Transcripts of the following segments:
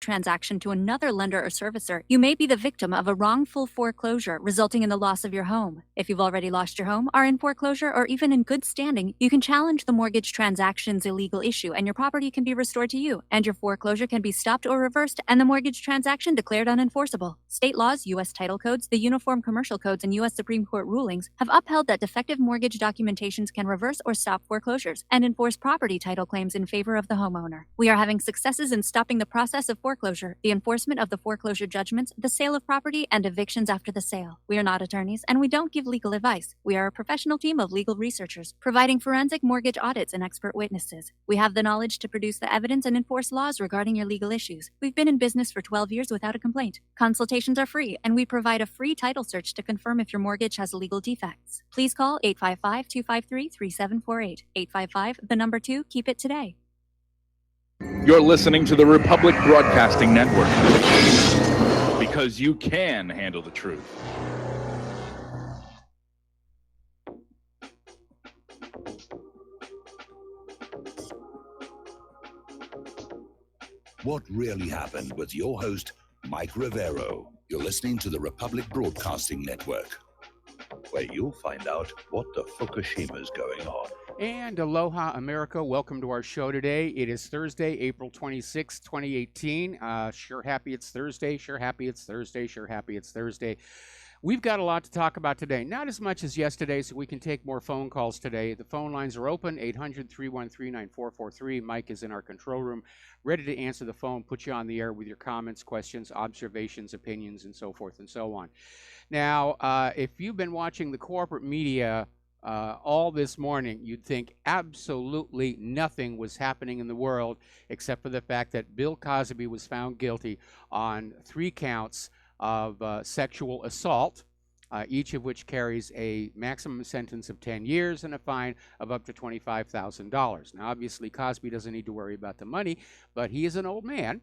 transaction to another lender or servicer, you may be the victim of a wrongful foreclosure, resulting in the loss of your home. If you've already lost your home, are in foreclosure, or even in good standing, you can challenge the mortgage transaction's illegal issue, and your property can be restored to you, and your foreclosure can be stopped or reversed, and the mortgage transaction declared unenforceable. State laws, U.S. title codes, the Uniform Commercial Codes, and U.S. Supreme Court rulings have upheld that defective mortgage documentations can reverse or stop foreclosures and enforce property title claims in favor of the homeowner. We are having successes in stopping the process of foreclosure, the enforcement of the foreclosure judgments, the sale of property, and evictions after the sale. We are not attorneys, and we don't give legal advice. We are a professional team of legal researchers, providing forensic mortgage audits and expert witnesses. We have the knowledge to produce the evidence and enforce laws regarding your legal issues. We've been in business for 12 years without a complaint. Consultations are free, and we provide a free title search to confirm if your mortgage has legal defects. Please call 855-253-3748. 855, the number 2, keep it today. You're listening to the Republic Broadcasting Network, because you can handle the truth. What Really Happened with your host, Mike Rivero. You're listening to the Republic Broadcasting Network, where you'll find out what the Fukushima's going on. And aloha, America. Welcome to our show today. It is Thursday, April 26, 2018. Sure happy it's Thursday. Sure happy it's Thursday. Sure happy it's Thursday. We've got a lot to talk about today. Not as much as yesterday, so we can take more phone calls today. The phone lines are open, 800-313-9443. Mike is in our control room, ready to answer the phone, put you on the air with your comments, questions, observations, opinions, and so forth and so on. Now, if you've been watching the corporate media all this morning, you'd think absolutely nothing was happening in the world except for the fact that Bill Cosby was found guilty on 3 counts of sexual assault, each of which carries a maximum sentence of 10 years and a fine of up to $25,000. Now, obviously, Cosby doesn't need to worry about the money, but he is an old man,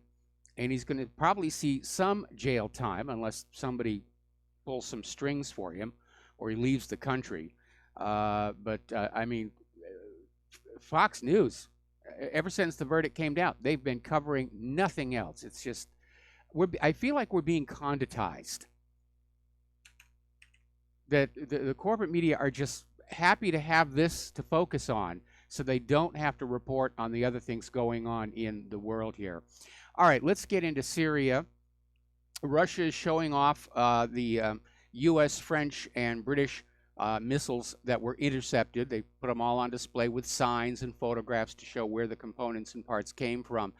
and he's going to probably see some jail time unless somebody pulls some strings for him or he leaves the country. I mean, Fox News, ever since the verdict came down, they've been covering nothing else. It's just, I feel like we're being conditized. That the corporate media are just happy to have this to focus on so they don't have to report on the other things going on in the world here. All right, let's get into Syria. Russia is showing off the U.S., French, and British missiles that were intercepted. They put them all on display with signs and photographs to show where the components and parts came from.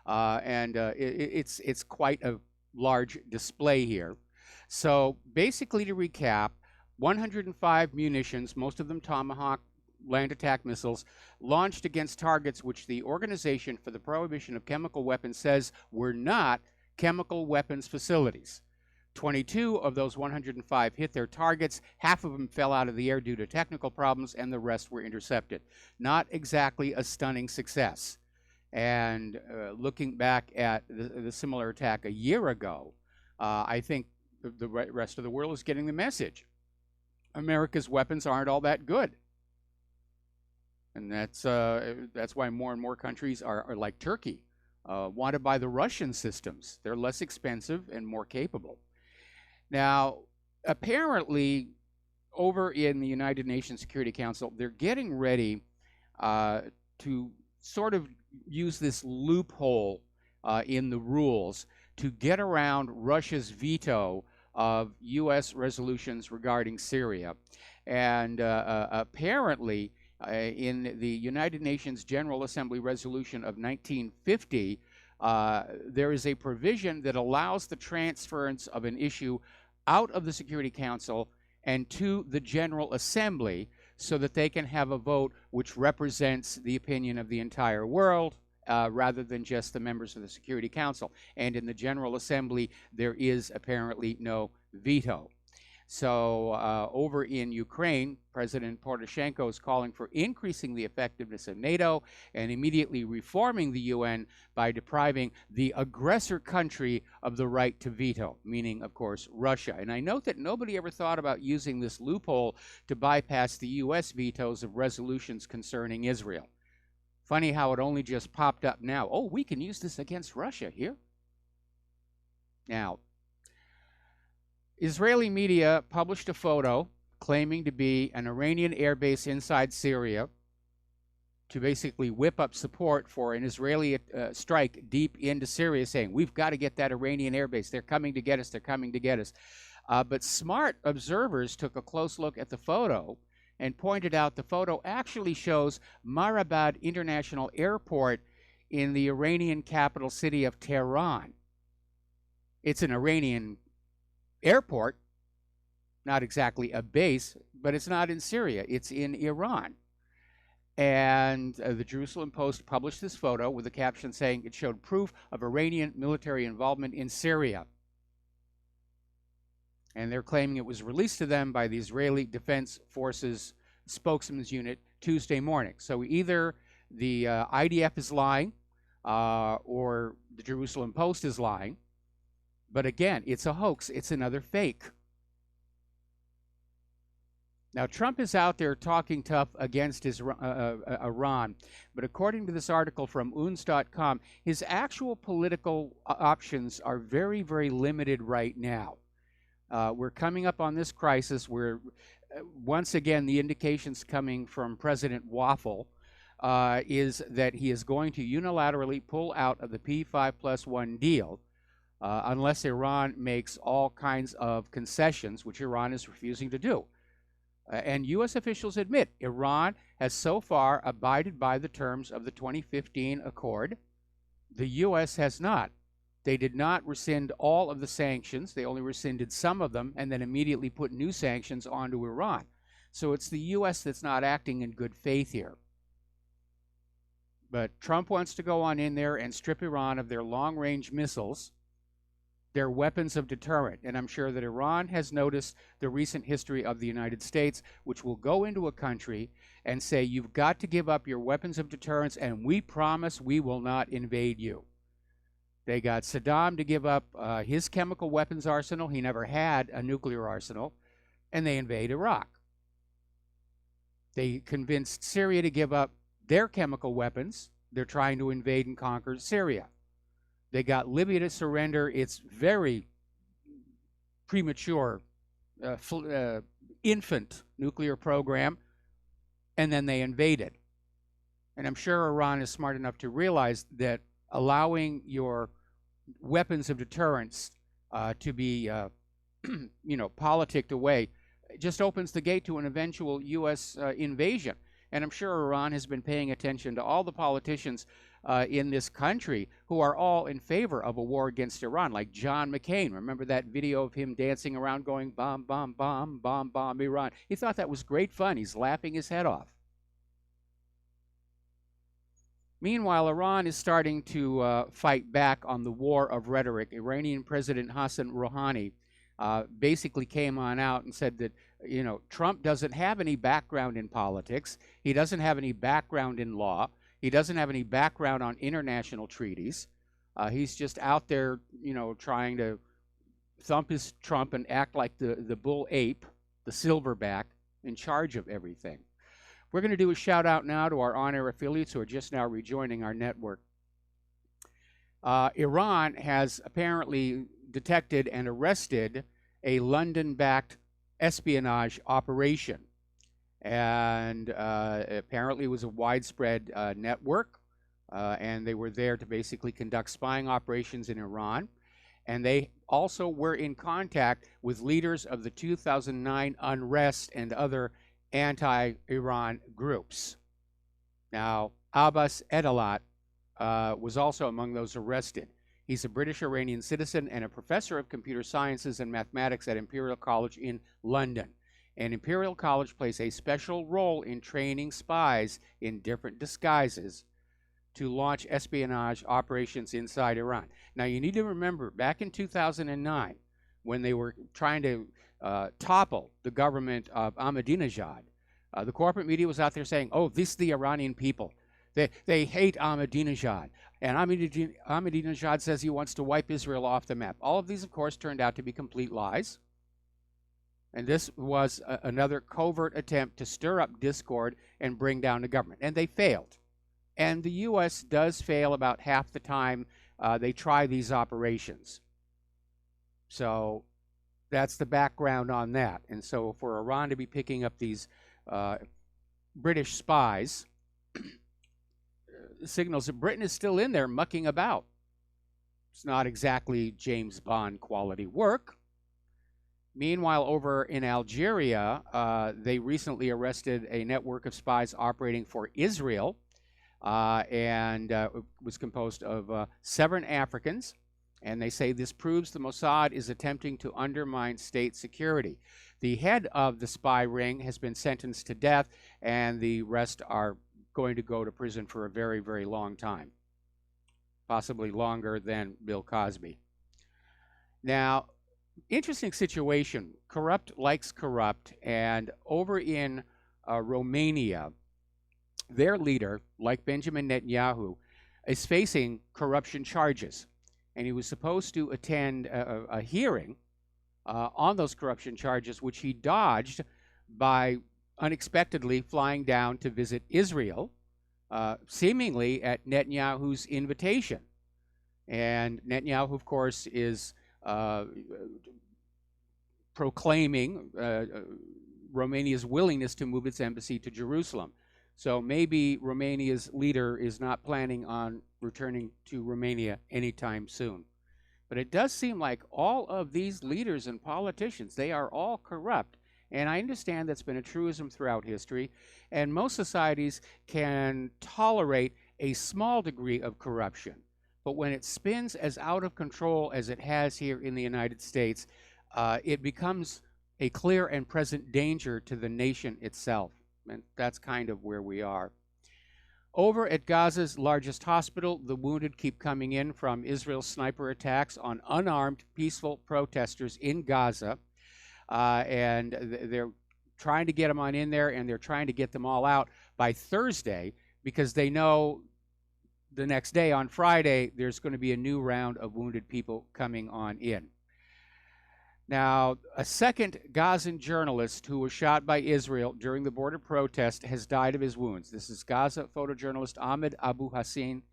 It's quite a large display here. So basically, to recap, 105 munitions, most of them Tomahawk land attack missiles, launched against targets which the Organization for the Prohibition of Chemical Weapons says were not chemical weapons facilities. 22 of those 105 hit their targets. Half of them fell out of the air due to technical problems, and the rest were intercepted. Not exactly a stunning success. And looking back at the similar attack a year ago, I think the rest of the world is getting the message. America's weapons aren't all that good. And that's why more and more countries are like Turkey, want to buy the Russian systems. They're less expensive and more capable. Now, apparently, over in the United Nations Security Council, they're getting ready to sort of use this loophole in the rules to get around Russia's veto of U.S. resolutions regarding Syria. And apparently, in the United Nations General Assembly Resolution of 1950, there is a provision that allows the transference of an issue out of the Security Council and to the General Assembly so that they can have a vote which represents the opinion of the entire world rather than just the members of the Security Council. And in the General Assembly, there is apparently no veto. So over in Ukraine, President Poroshenko is calling for increasing the effectiveness of NATO and immediately reforming the UN by depriving the aggressor country of the right to veto, meaning, of course, Russia. And I note that nobody ever thought about using this loophole to bypass the U.S. vetoes of resolutions concerning Israel. Funny how it only just popped up now. Oh, we can use this against Russia here. Now, Israeli media published a photo claiming to be an Iranian airbase inside Syria to basically whip up support for an Israeli strike deep into Syria, saying, we've got to get that Iranian airbase. They're coming to get us. They're coming to get us. But smart observers took a close look at the photo and pointed out the photo actually shows Marabad International Airport in the Iranian capital city of Tehran. It's an Iranian airport, not exactly a base, but it's not in Syria. It's in Iran. And the Jerusalem Post published this photo with a caption saying it showed proof of Iranian military involvement in Syria. And they're claiming it was released to them by the Israeli Defense Forces spokesman's unit Tuesday morning. So either the IDF is lying or the Jerusalem Post is lying. But again, it's a hoax. It's another fake. Now, Trump is out there talking tough against Iran, but according to this article from UNS.com, his actual political options are very, very limited right now. We're coming up on this crisis where, once again, the indications coming from President Waffle is that he is going to unilaterally pull out of the P5+1 deal unless Iran makes all kinds of concessions, which Iran is refusing to do. And U.S. officials admit Iran has so far abided by the terms of the 2015 accord. The U.S. has not. They did not rescind all of the sanctions. They only rescinded some of them and then immediately put new sanctions onto Iran. So it's the U.S. that's not acting in good faith here. But Trump wants to go on in there and strip Iran of their long-range missiles, their weapons of deterrent. And I'm sure that Iran has noticed the recent history of the United States, which will go into a country and say, you've got to give up your weapons of deterrence, and we promise we will not invade you. They got Saddam to give up his chemical weapons arsenal. He never had a nuclear arsenal. And they invade Iraq. They convinced Syria to give up their chemical weapons. They're trying to invade and conquer Syria. They got Libya to surrender its very premature infant nuclear program, and then they invaded. And I'm sure Iran is smart enough to realize that allowing your weapons of deterrence to be, politicked away just opens the gate to an eventual U.S. invasion. And I'm sure Iran has been paying attention to all the politicians in this country who are all in favor of a war against Iran, like John McCain. Remember that video of him dancing around going, bomb, bomb, bomb, bomb, bomb, Iran? He thought that was great fun. He's laughing his head off. Meanwhile, Iran is starting to fight back on the war of rhetoric. Iranian President Hassan Rouhani basically came on out and said that, Trump doesn't have any background in politics. He doesn't have any background in law. He doesn't have any background on international treaties. He's just out there, trying to thump his trump and act like the bull ape, the silverback, in charge of everything. We're going to do a shout out now to our on-air affiliates who are just now rejoining our network. Iran has apparently detected and arrested a London-backed espionage operation. And apparently it was a widespread network, and they were there to basically conduct spying operations in Iran. And they also were in contact with leaders of the 2009 unrest and other anti-Iran groups. Now, Abbas Edalat was also among those arrested. He's a British-Iranian citizen and a professor of computer sciences and mathematics at Imperial College in London. And Imperial College plays a special role in training spies in different disguises to launch espionage operations inside Iran. Now, you need to remember, back in 2009, when they were trying to topple the government of Ahmadinejad, the corporate media was out there saying, oh, this is the Iranian people. They hate Ahmadinejad. And Ahmadinejad says he wants to wipe Israel off the map. All of these, of course, turned out to be complete lies. And this was another covert attempt to stir up discord and bring down the government. And they failed. And the U.S. does fail about half the time they try these operations. So that's the background on that. And so for Iran to be picking up these British spies signals that Britain is still in there mucking about. It's not exactly James Bond quality work. Meanwhile, over in Algeria, they recently arrested a network of spies operating for Israel, and it was composed of 7 Africans. And they say this proves the Mossad is attempting to undermine state security. The head of the spy ring has been sentenced to death, and the rest are going to go to prison for a very, very long time, possibly longer than Bill Cosby. Now, interesting situation. Corrupt likes corrupt, and over in Romania, their leader, like Benjamin Netanyahu, is facing corruption charges. And he was supposed to attend a hearing on those corruption charges, which he dodged by unexpectedly flying down to visit Israel, seemingly at Netanyahu's invitation. And Netanyahu, of course, is proclaiming Romania's willingness to move its embassy to Jerusalem. So maybe Romania's leader is not planning on returning to Romania anytime soon. But it does seem like all of these leaders and politicians, they are all corrupt. And I understand that's been a truism throughout history. And most societies can tolerate a small degree of corruption. But when it spins as out of control as it has here in the United States, it becomes a clear and present danger to the nation itself. And that's kind of where we are. Over at Gaza's largest hospital, the wounded keep coming in from Israel's sniper attacks on unarmed, peaceful protesters in Gaza. And they're trying to get them on in there, and they're trying to get them all out by Thursday, because they know the next day, on Friday, there's going to be a new round of wounded people coming on in. Now, a second Gazan journalist who was shot by Israel during the border protest has died of his wounds. This is Gaza photojournalist Ahmed Abu Hussein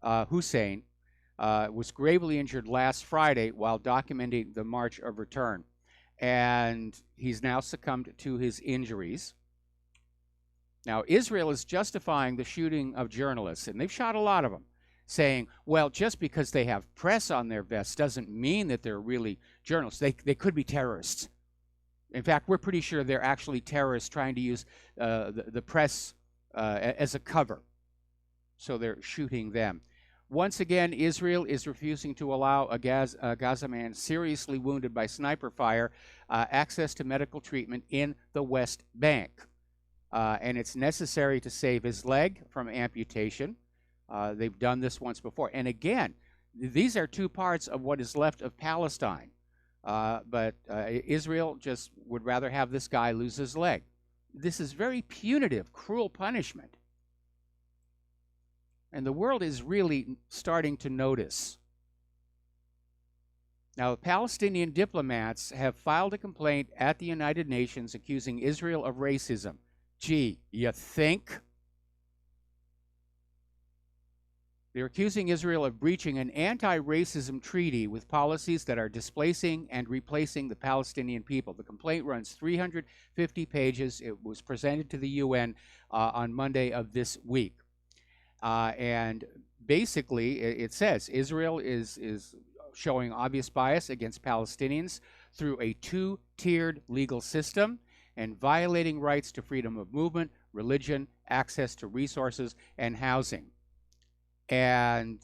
was gravely injured last Friday while documenting the March of Return. And he's now succumbed to his injuries. Now, Israel is justifying the shooting of journalists, and they've shot a lot of them, saying, well, just because they have press on their vests doesn't mean that they're really journalists. They could be terrorists. In fact, we're pretty sure they're actually terrorists trying to use the press as a cover. So they're shooting them. Once again, Israel is refusing to allow a Gaza man seriously wounded by sniper fire access to medical treatment in the West Bank. And it's necessary to save his leg from amputation. They've done this once before. And again, these are 2 parts of what is left of Palestine. But Israel just would rather have this guy lose his leg. This is very punitive, cruel punishment. And the world is really starting to notice. Now, Palestinian diplomats have filed a complaint at the United Nations accusing Israel of racism. Gee, you think? They're accusing Israel of breaching an anti-racism treaty with policies that are displacing and replacing the Palestinian people. The complaint runs 350 pages. It was presented to the UN on Monday of this week. And basically, it says Israel is showing obvious bias against Palestinians through a 2-tiered legal system and violating rights to freedom of movement, religion, access to resources, and housing. And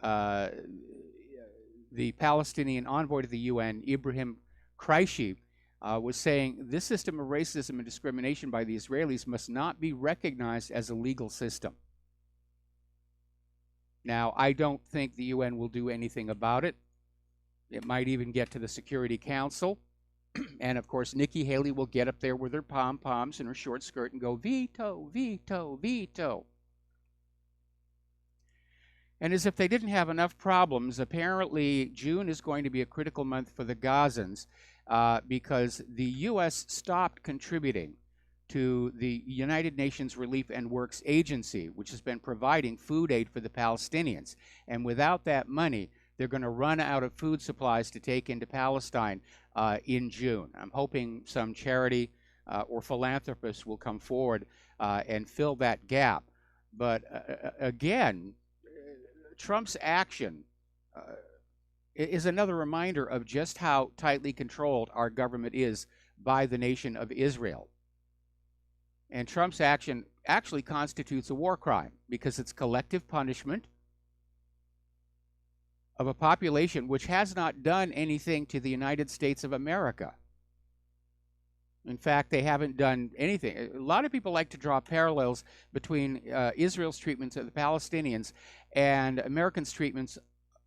the Palestinian envoy to the UN, Ibrahim Kraishi, was saying this system of racism and discrimination by the Israelis must not be recognized as a legal system. Now, I don't think the UN will do anything about it. It might even get to the Security Council. And, of course, Nikki Haley will get up there with her pom-poms and her short skirt and go, veto, veto, veto. And as if they didn't have enough problems, apparently June is going to be a critical month for the Gazans because the U.S. stopped contributing to the United Nations Relief and Works Agency, which has been providing food aid for the Palestinians. And without that money, they're going to run out of food supplies to take into Palestine in June. I'm hoping some charity or philanthropists will come forward and fill that gap. But again, Trump's action is another reminder of just how tightly controlled our government is by the nation of Israel. And Trump's action actually constitutes a war crime because it's collective punishment of a population which has not done anything to the United States of America. In fact, they haven't done anything. A lot of people like to draw parallels between Israel's treatments of the Palestinians and Americans' treatments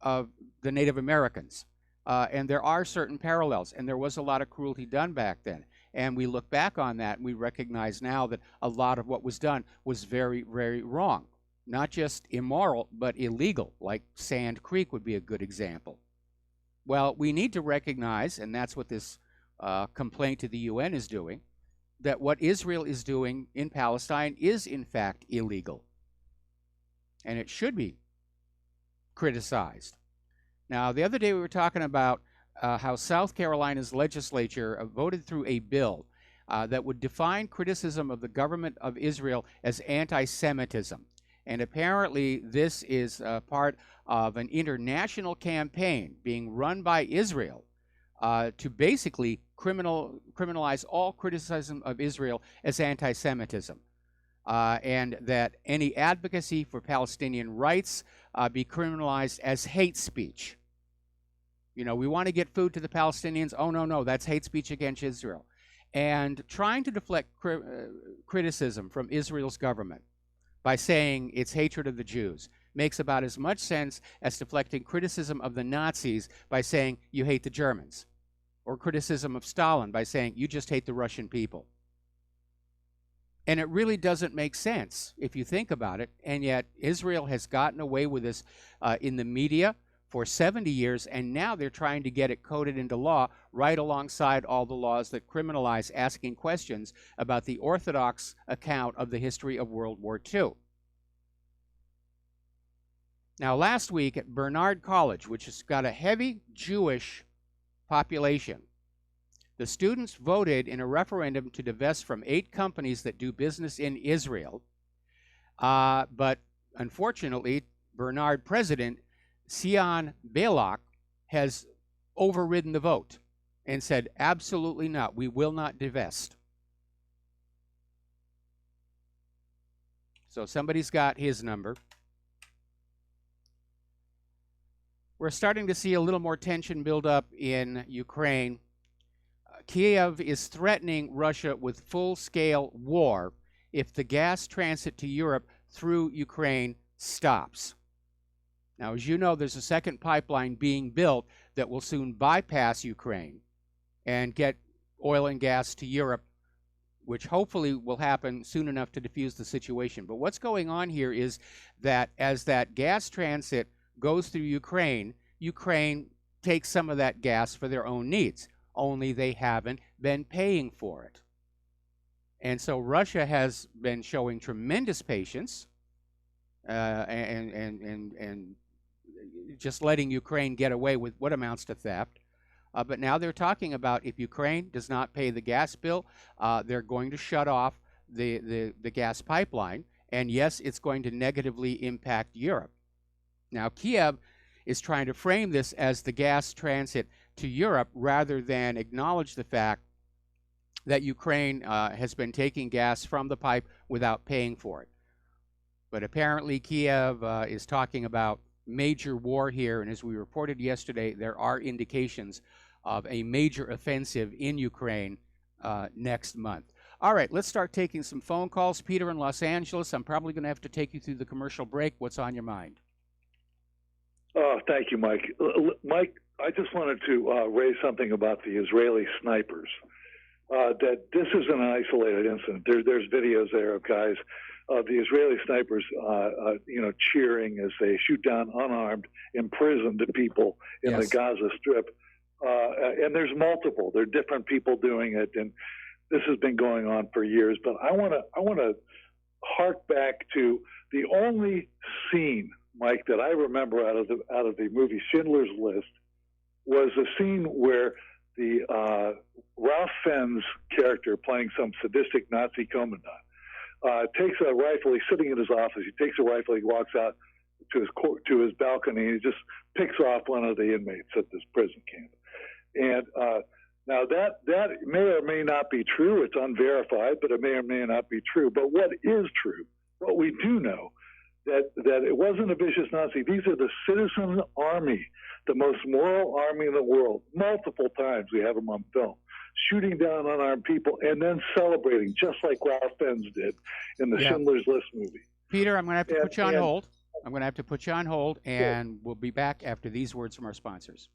of the Native Americans. And there are certain parallels, and there was a lot of cruelty done back then. And we look back on that, and we recognize now that a lot of what was done was very, very wrong. Not just immoral, but illegal, like Sand Creek would be a good example. Well, we need to recognize, and that's what this complaint to the UN is doing, that what Israel is doing in Palestine is in fact illegal. And it should be criticized. Now, the other day we were talking about how South Carolina's legislature voted through a bill that would define criticism of the government of Israel as anti-Semitism. And apparently this is part of an international campaign being run by Israel to basically criminalize all criticism of Israel as anti-Semitism. And that any advocacy for Palestinian rights be criminalized as hate speech. You know, we want to get food to the Palestinians. Oh, no, that's hate speech against Israel. And trying to deflect criticism from Israel's government by saying it's hatred of the Jews makes about as much sense as deflecting criticism of the Nazis by saying you hate the Germans, or criticism of Stalin by saying you just hate the Russian people. And it really doesn't make sense if you think about it, and yet Israel has gotten away with this in the media for 70 years, and now they're trying to get it coded into law right alongside all the laws that criminalize asking questions about the Orthodox account of the history of World War II. Now, last week at Bernard College, which has got a heavy Jewish population, the students voted in a referendum to divest from 8 companies that do business in Israel. But unfortunately, Bernard President Sion Balak has overridden the vote and said, absolutely not, we will not divest. So somebody's got his number. We're starting to see a little more tension build up in Ukraine. Kiev is threatening Russia with full-scale war if the gas transit to Europe through Ukraine stops. Now, as you know, there's a second pipeline being built that will soon bypass Ukraine and get oil and gas to Europe, which hopefully will happen soon enough to defuse the situation. But what's going on here is that as that gas transit goes through Ukraine, Ukraine takes some of that gas for their own needs, only they haven't been paying for it. And so Russia has been showing tremendous patience and just letting Ukraine get away with what amounts to theft. But now they're talking about if Ukraine does not pay the gas bill, they're going to shut off the gas pipeline. And yes, it's going to negatively impact Europe. Now, Kiev is trying to frame this as the gas transit to Europe rather than acknowledge the fact that Ukraine has been taking gas from the pipe without paying for it. But apparently Kiev is talking about major war here, and as we reported yesterday, there are indications of a major offensive in Ukraine next month. All right, let's start taking some phone calls. Peter in Los Angeles, I'm probably going to have to take you through the commercial break. What's on your mind? Thank you, Mike. Mike, I just wanted to raise something about the Israeli snipers. That this isn't an isolated incident. There's videos there of guys, the Israeli snipers, cheering as they shoot down unarmed, imprisoned people in the Gaza Strip. And there's multiple. There are different people doing it, and this has been going on for years. But I want to hark back to the only scene Mike, that I remember out of the movie Schindler's List was a scene where the Ralph Fiennes character, playing some sadistic Nazi commandant, takes a rifle. He's sitting in his office. He takes a rifle. He walks out to his balcony. And he just picks off one of the inmates at this prison camp. And now that may or may not be true. It's unverified, but it may or may not be true. But what is true, what we do know, that it wasn't a vicious Nazi. These are the citizen army, the most moral army in the world. Multiple times we have them on film, shooting down unarmed people and then celebrating, just like Ralph Fiennes did in the Schindler's List movie. Peter, I'm going to have to put you on hold. I'm going to have to put you on hold, and we'll be back after these words from our sponsors.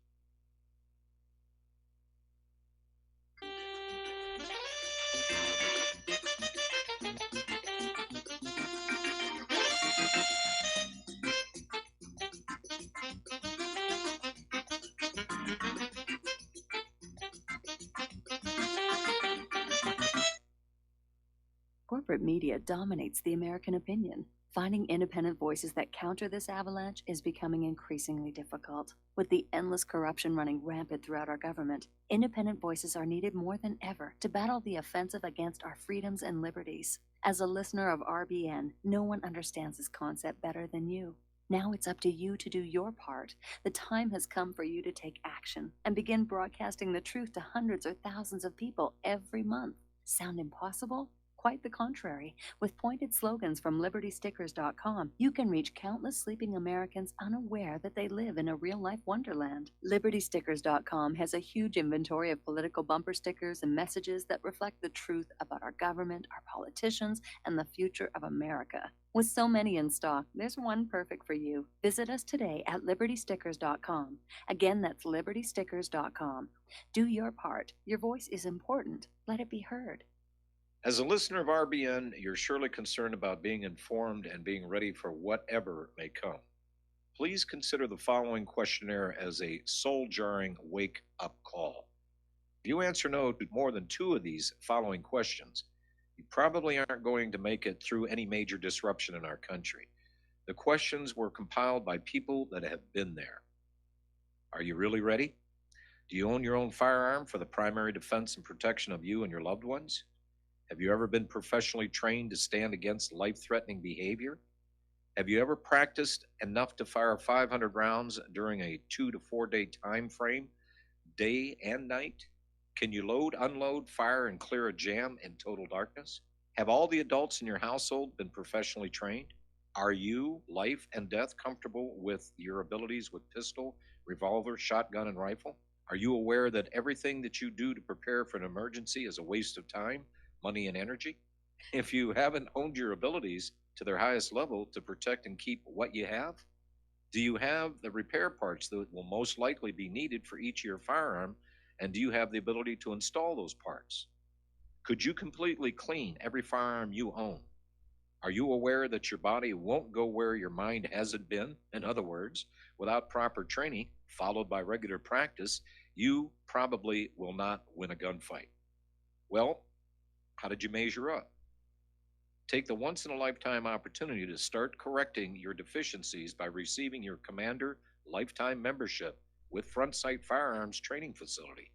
Corporate media dominates the American opinion. Finding independent voices that counter this avalanche is becoming increasingly difficult. With the endless corruption running rampant throughout our government, independent voices are needed more than ever to battle the offensive against our freedoms and liberties. As a listener of RBN, no one understands this concept better than you. Now it's up to you to do your part. The time has come for you to take action and begin broadcasting the truth to hundreds or thousands of people every month. Sound impossible? Quite the contrary. With pointed slogans from LibertyStickers.com, you can reach countless sleeping Americans unaware that they live in a real-life wonderland. LibertyStickers.com has a huge inventory of political bumper stickers and messages that reflect the truth about our government, our politicians, and the future of America. With so many in stock, there's one perfect for you. Visit us today at LibertyStickers.com. Again, that's LibertyStickers.com. Do your part. Your voice is important. Let it be heard. As a listener of RBN, you're surely concerned about being informed and being ready for whatever may come. Please consider the following questionnaire as a soul-jarring wake-up call. If you answer no to more than 2 of these following questions, you probably aren't going to make it through any major disruption in our country. The questions were compiled by people that have been there. Are you really ready? Do you own your own firearm for the primary defense and protection of you and your loved ones? Have you ever been professionally trained to stand against life-threatening behavior? Have you ever practiced enough to fire 500 rounds during a 2 to 4 day time frame, day and night? Can you load, unload, fire, and clear a jam in total darkness? Have all the adults in your household been professionally trained? Are you, life and death, comfortable with your abilities with pistol, revolver, shotgun, and rifle? Are you aware that everything that you do to prepare for an emergency is a waste of time, money, and energy? If you haven't honed your abilities to their highest level to protect and keep what you have, do you have the repair parts that will most likely be needed for each of your firearm, and do you have the ability to install those parts? Could you completely clean every firearm you own? Are you aware that your body won't go where your mind hasn't been? In other words, without proper training, followed by regular practice, you probably will not win a gunfight. Well, how did you measure up? Take the once-in-a-lifetime opportunity to start correcting your deficiencies by receiving your Commander Lifetime Membership with Front Sight Firearms Training Facility.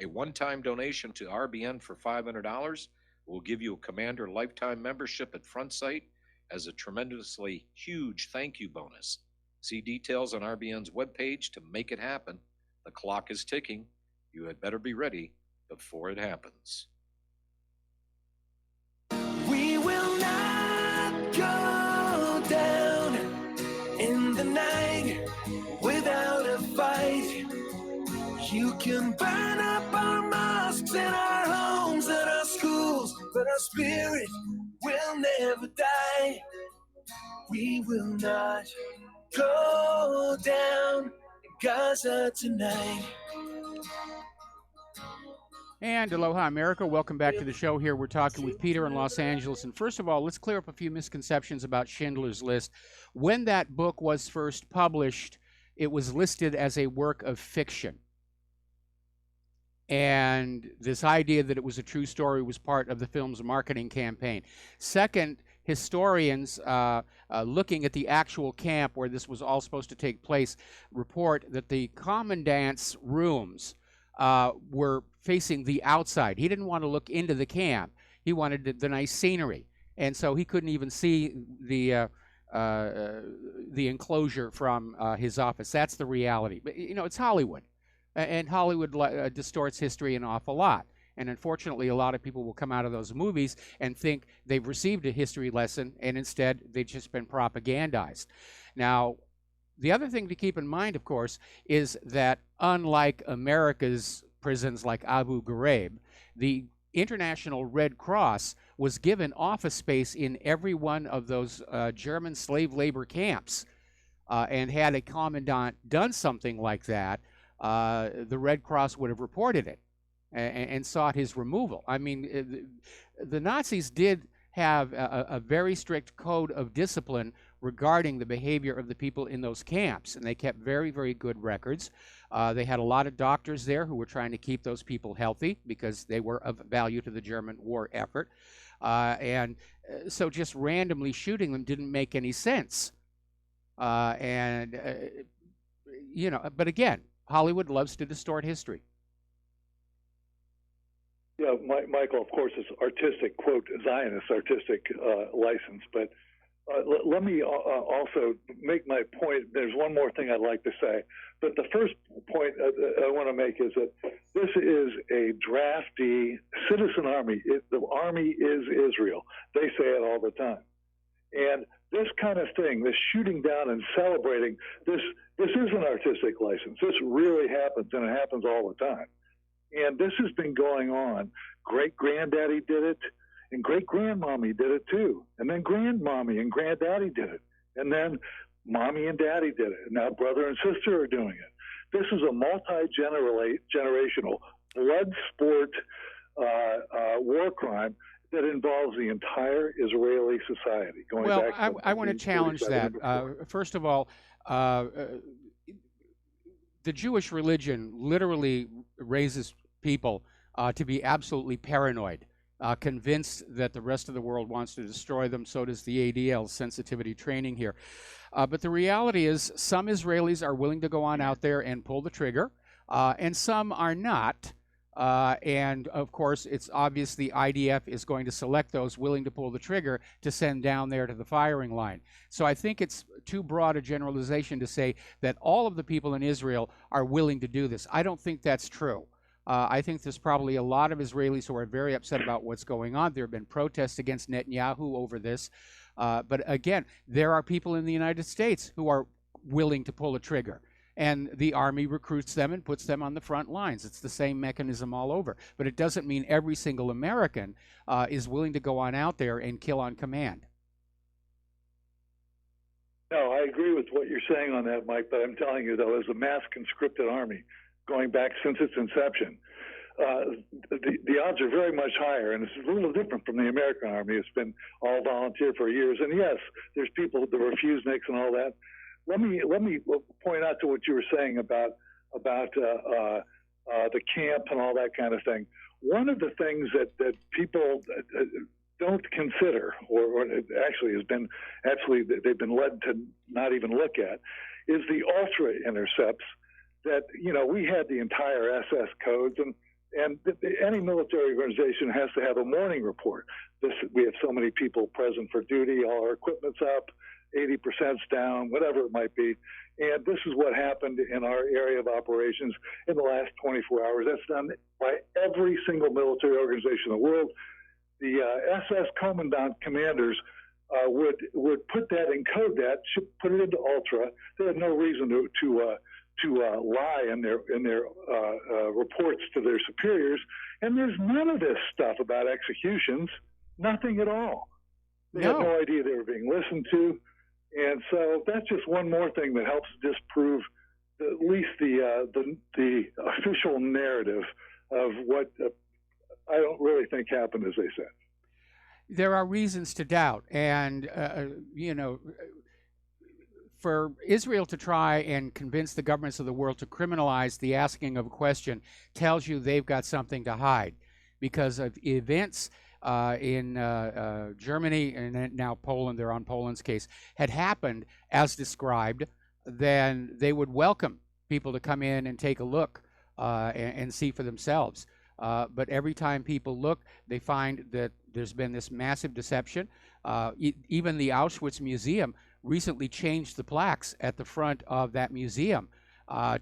A one-time donation to RBN for $500 will give you a Commander Lifetime Membership at Front Sight as a tremendously huge thank you bonus. See details on RBN's webpage to make it happen. The clock is ticking. You had better be ready before it happens. We will not go down in the night without a fight. You can burn up our mosques and our homes and our schools, but our spirit will never die. We will not go down in Gaza tonight. And aloha, America. Welcome back to the show here. We're talking with Peter in Los Angeles. And first of all, let's clear up a few misconceptions about Schindler's List. When that book was first published, it was listed as a work of fiction. And this idea that it was a true story was part of the film's marketing campaign. Second, historians looking at the actual camp where this was all supposed to take place report that the commandant's rooms were facing the outside. He didn't want to look into the camp. He wanted the nice scenery, and so he couldn't even see the enclosure from his office. That's the reality. But you know, it's Hollywood, and Hollywood distorts history an awful lot. And unfortunately, a lot of people will come out of those movies and think they've received a history lesson, and instead they've just been propagandized. Now, the other thing to keep in mind, of course, is that unlike America's prisons like Abu Ghraib, the International Red Cross was given office space in every one of those German slave labor camps. And had a commandant done something like that, the Red Cross would have reported it and sought his removal. I mean, the Nazis did have a very strict code of discipline regarding the behavior of the people in those camps, and they kept very, very good records. They had a lot of doctors there who were trying to keep those people healthy because they were of value to the German war effort. So just randomly shooting them didn't make any sense. You know, but again, Hollywood loves to distort history. Yeah, Michael, of course, is artistic, quote, Zionist artistic license. But let me also make my point. There's one more thing I'd like to say. But the first point I want to make is that this is a drafty citizen army. The army is Israel. They say it all the time. And this kind of thing, this shooting down and celebrating, this is an artistic license. This really happens, and it happens all the time. And this has been going on. Great-granddaddy did it, and great-grandmommy did it too. And then grandmommy and granddaddy did it. And then mommy and daddy did it. And now brother and sister are doing it. This is a multi-generational blood sport war crime that involves the entire Israeli society. Well, I want to challenge that. First of all, the Jewish religion literally raises people to be absolutely paranoid, convinced that the rest of the world wants to destroy them. So does the ADL, sensitivity training here. But the reality is some Israelis are willing to go on out there and pull the trigger, and some are not. And of course, it's obvious the IDF is going to select those willing to pull the trigger to send down there to the firing line. So I think it's too broad a generalization to say that all of the people in Israel are willing to do this. I don't think that's true. I think there's probably a lot of Israelis who are very upset about what's going on. There have been protests against Netanyahu over this. But again, there are people in the United States who are willing to pull a trigger. And the Army recruits them and puts them on the front lines. It's the same mechanism all over. But it doesn't mean every single American is willing to go on out there and kill on command. No, I agree with what you're saying on that, Mike, but I'm telling you, though, as a mass conscripted army going back since its inception, the odds are very much higher, and it's a little different from the American Army. It's been all volunteer for years. And yes, there's people that refuse Nix and all that. Let me point out to what you were saying about the camp and all that kind of thing. One of the things that people don't consider, or actually they've been led to not even look at, is the ultra intercepts. That we had the entire SS codes, and any military organization has to have a morning report. We have so many people present for duty, all our equipment's up, 80%'s down, whatever it might be. And this is what happened in our area of operations in the last 24 hours. That's done by every single military organization in the world. The SS Commandant commanders would put that, encode that, put it into Ultra. They had no reason to lie in their reports to their superiors. And there's none of this stuff about executions, nothing at all. They had no idea they were being listened to. And so that's just one more thing that helps disprove at least the official narrative of what I don't really think happened, as they said. There are reasons to doubt. And, for Israel to try and convince the governments of the world to criminalize the asking of a question tells you they've got something to hide, because of events in Germany and then now Poland, they're on Poland's case, had happened as described, then they would welcome people to come in and take a look and see for themselves. But every time people look, they find that there's been this massive deception. Even the Auschwitz Museum recently changed the plaques at the front of that museum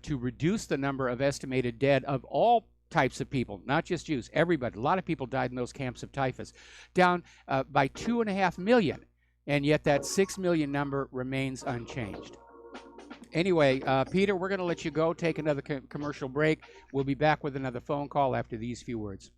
to reduce the number of estimated dead of all types of people, not just Jews, everybody. A lot of people died in those camps of typhus, down by 2.5 million, and yet that 6 million number remains unchanged. Anyway, Peter, we're going to let you go, take another commercial break. We'll be back with another phone call after these few words.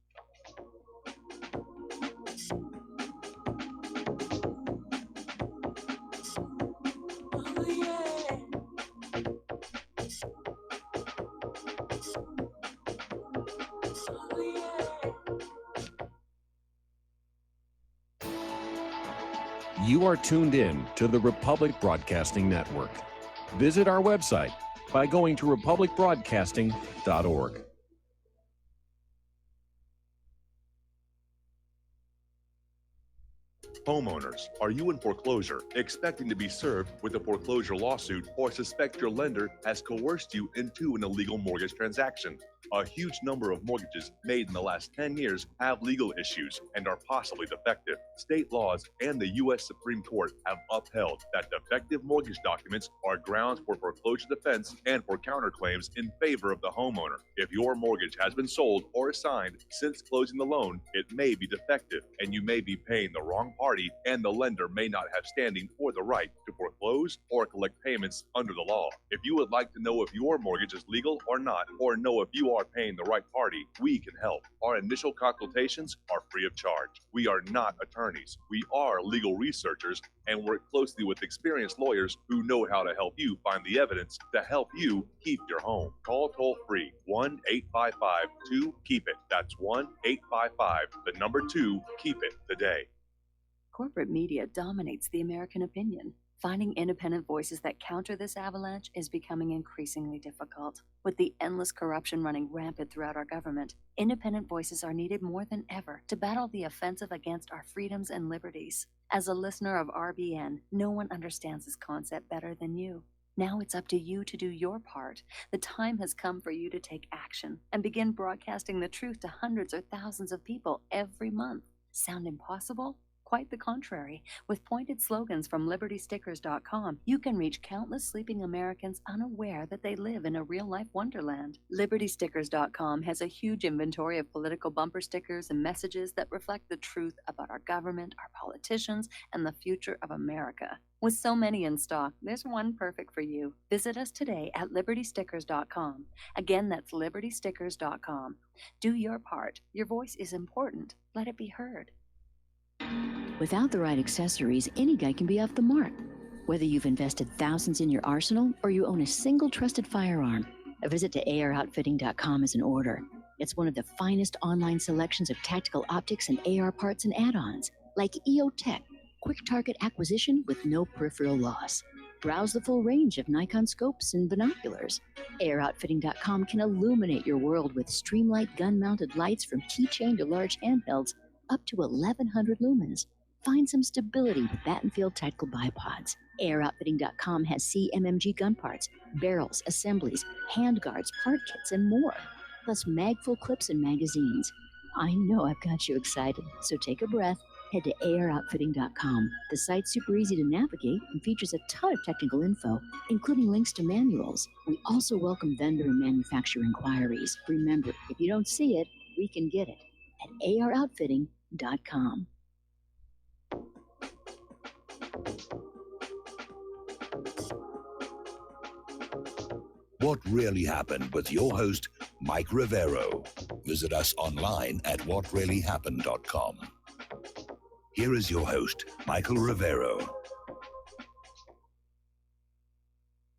You are tuned in to the Republic Broadcasting Network. Visit our website by going to republicbroadcasting.org. Homeowners, are you in foreclosure, expecting to be served with a foreclosure lawsuit, or suspect your lender has coerced you into an illegal mortgage transaction? A huge number of mortgages made in the last 10 years have legal issues and are possibly defective. State laws and the U.S. Supreme Court have upheld that defective mortgage documents are grounds for foreclosure defense and for counterclaims in favor of the homeowner. If your mortgage has been sold or assigned since closing the loan, it may be defective, and you may be paying the wrong party, and the lender may not have standing or the right to foreclose or collect payments under the law. If you would like to know if your mortgage is legal or not, or know if you are paying the right party, we can help. Our initial consultations are free of charge. We are not attorneys. We are legal researchers and work closely with experienced lawyers who know how to help you find the evidence to help you keep your home. Call toll free 1-855-2-KEEP-IT. That's 1-855-2-KEEP-IT today. Corporate media dominates the American opinion. Finding independent voices that counter this avalanche is becoming increasingly difficult. With the endless corruption running rampant throughout our government, independent voices are needed more than ever to battle the offensive against our freedoms and liberties. As a listener of RBN, no one understands this concept better than you. Now it's up to you to do your part. The time has come for you to take action and begin broadcasting the truth to hundreds or thousands of people every month. Sound impossible? Quite the contrary. With pointed slogans from LibertyStickers.com, you can reach countless sleeping Americans unaware that they live in a real-life wonderland. LibertyStickers.com has a huge inventory of political bumper stickers and messages that reflect the truth about our government, our politicians, and the future of America. With so many in stock, there's one perfect for you. Visit us today at LibertyStickers.com. Again, that's LibertyStickers.com. Do your part. Your voice is important. Let it be heard. Without the right accessories, any guy can be off the mark. Whether you've invested thousands in your arsenal or you own a single trusted firearm, a visit to AROutfitting.com is in order. It's one of the finest online selections of tactical optics and AR parts and add-ons, like EOTech, quick target acquisition with no peripheral loss. Browse the full range of Nikon scopes and binoculars. AROutfitting.com can illuminate your world with Streamlight gun-mounted lights from keychain to large handhelds up to 1,100 lumens. Find some stability with Battenfield tactical bipods. AirOutfitting.com has CMMG gun parts, barrels, assemblies, handguards, part kits, and more, plus mag-full clips and magazines. I know I've got you excited, so take a breath. Head to AirOutfitting.com. The site's super easy to navigate and features a ton of technical info, including links to manuals. We also welcome vendor and manufacturer inquiries. Remember, if you don't see it, we can get it at AROutfitting.com. What Really Happened with your host, Mike Rivero. Visit us online at whatreallyhappened.com. Here is your host, Michael Rivero.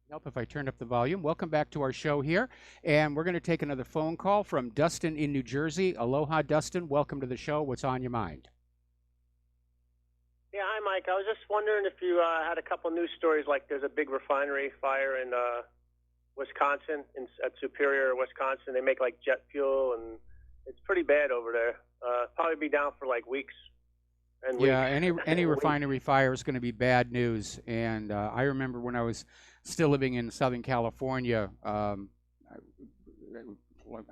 Help if I turn up the volume. Welcome back to our show here, and we're going to take another phone call from Dustin in New Jersey. Aloha, Dustin. Welcome to the show. What's on your mind? Yeah, hi, Mike. I was just wondering if you had a couple news stories, like there's a big refinery fire in Wisconsin, at Superior, Wisconsin. They make like jet fuel, and It's pretty bad over there. Probably be down for like weeks. And Yeah, weeks. any refinery fire is going to be bad news. And I remember when I was still living in Southern California, I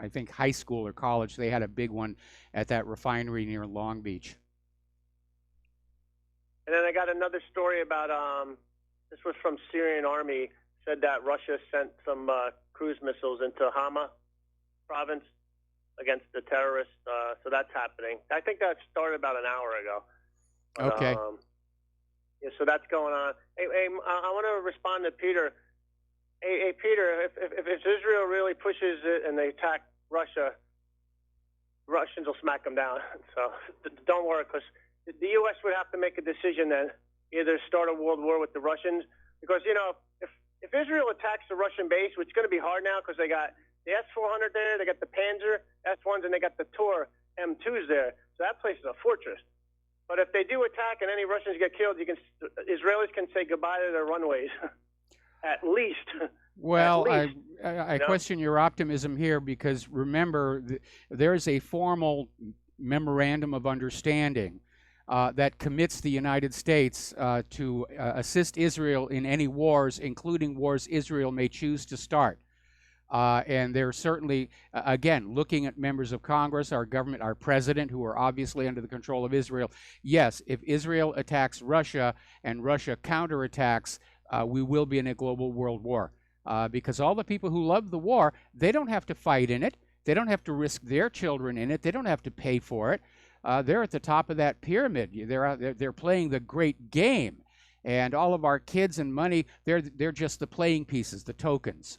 think high school or college, they had a big one at that refinery near Long Beach. And then I got another story about this was from Syrian army, said that Russia sent some cruise missiles into Hama province against the terrorists. So that's happening. I think that started about an hour ago. But, Okay. Yeah, so that's going on. Hey, I want to respond to Peter. Hey, Peter, if Israel really pushes it and they attack Russia, Russians will smack them down. So don't worry, because the U.S. would have to make a decision then, either start a world war with the Russians, because, you know, if Israel attacks the Russian base, which is going to be hard now because they got the S-400 there, they got the Panzer S-1s, and they got the Tor M2s there. So that place is a fortress. But if they do attack and any Russians get killed, Israelis can say goodbye to their runways, at least. Well, At least, I you know? question your optimism here because remember, there's a formal memorandum of understanding that commits the United States to assist Israel in any wars, including wars Israel may choose to start. And they're certainly, again, looking at members of Congress, our government, our president, who are obviously under the control of Israel. Yes, if Israel attacks Russia and Russia counterattacks, we will be in a global world war. Because all the people who love the war, they don't have to fight in it. They don't have to risk their children in it. They don't have to pay for it. They're at the top of that pyramid. They're playing the great game. And all of our kids and money, they're just the playing pieces, the tokens.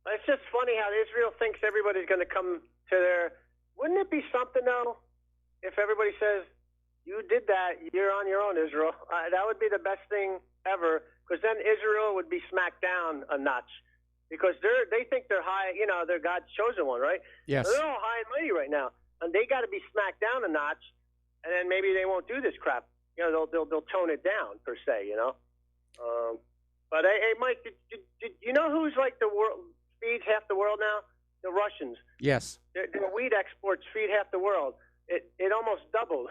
It's just funny how Israel thinks everybody's going to come to their. Wouldn't it be something, though, if everybody says, you did that, you're on your own, Israel? That would be the best thing ever, because then Israel would be smacked down a notch. Because they think they're high, you know, they're God's chosen one, right? Yes. So they're all high and mighty right now. And they got to be smacked down a notch, and then maybe they won't do this crap. You know, they'll tone it down, per se, you know? But, hey, Mike, did you know who's like the world feeds half the world now? The Russians. Yes. Their wheat exports feed half the world. It almost doubled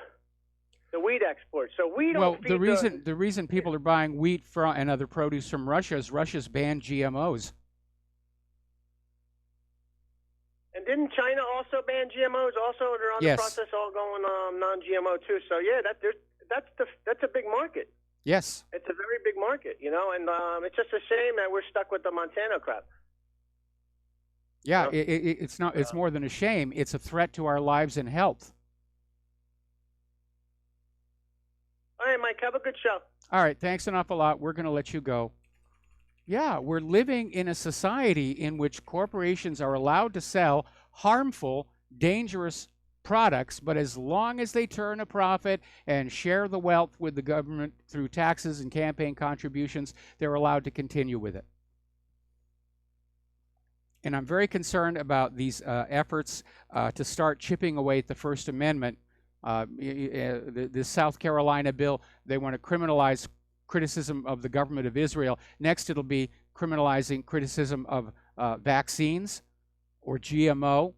the wheat exports. So we don't. Well, feed the reason people are buying wheat from and other produce from Russia is Russia's banned GMOs. And didn't China also ban GMOs? Also, they're on Yes. the process all going non-GMO too. So yeah, that's a big market. Yes. It's a very big market, you know. And it's just a shame that we're stuck with the Monsanto crap. Yeah, it's not. It's more than a shame. It's a threat to our lives and health. All right, Mike, have a good show. All right, thanks an awful lot. We're going to let you go. Yeah, we're living in a society in which corporations are allowed to sell harmful, dangerous products, but as long as they turn a profit and share the wealth with the government through taxes and campaign contributions, they're allowed to continue with it. And I'm very concerned about these efforts to start chipping away at the First Amendment. This South Carolina bill, they want to criminalize criticism of the government of Israel. Next, it'll be criminalizing criticism of vaccines or GMO.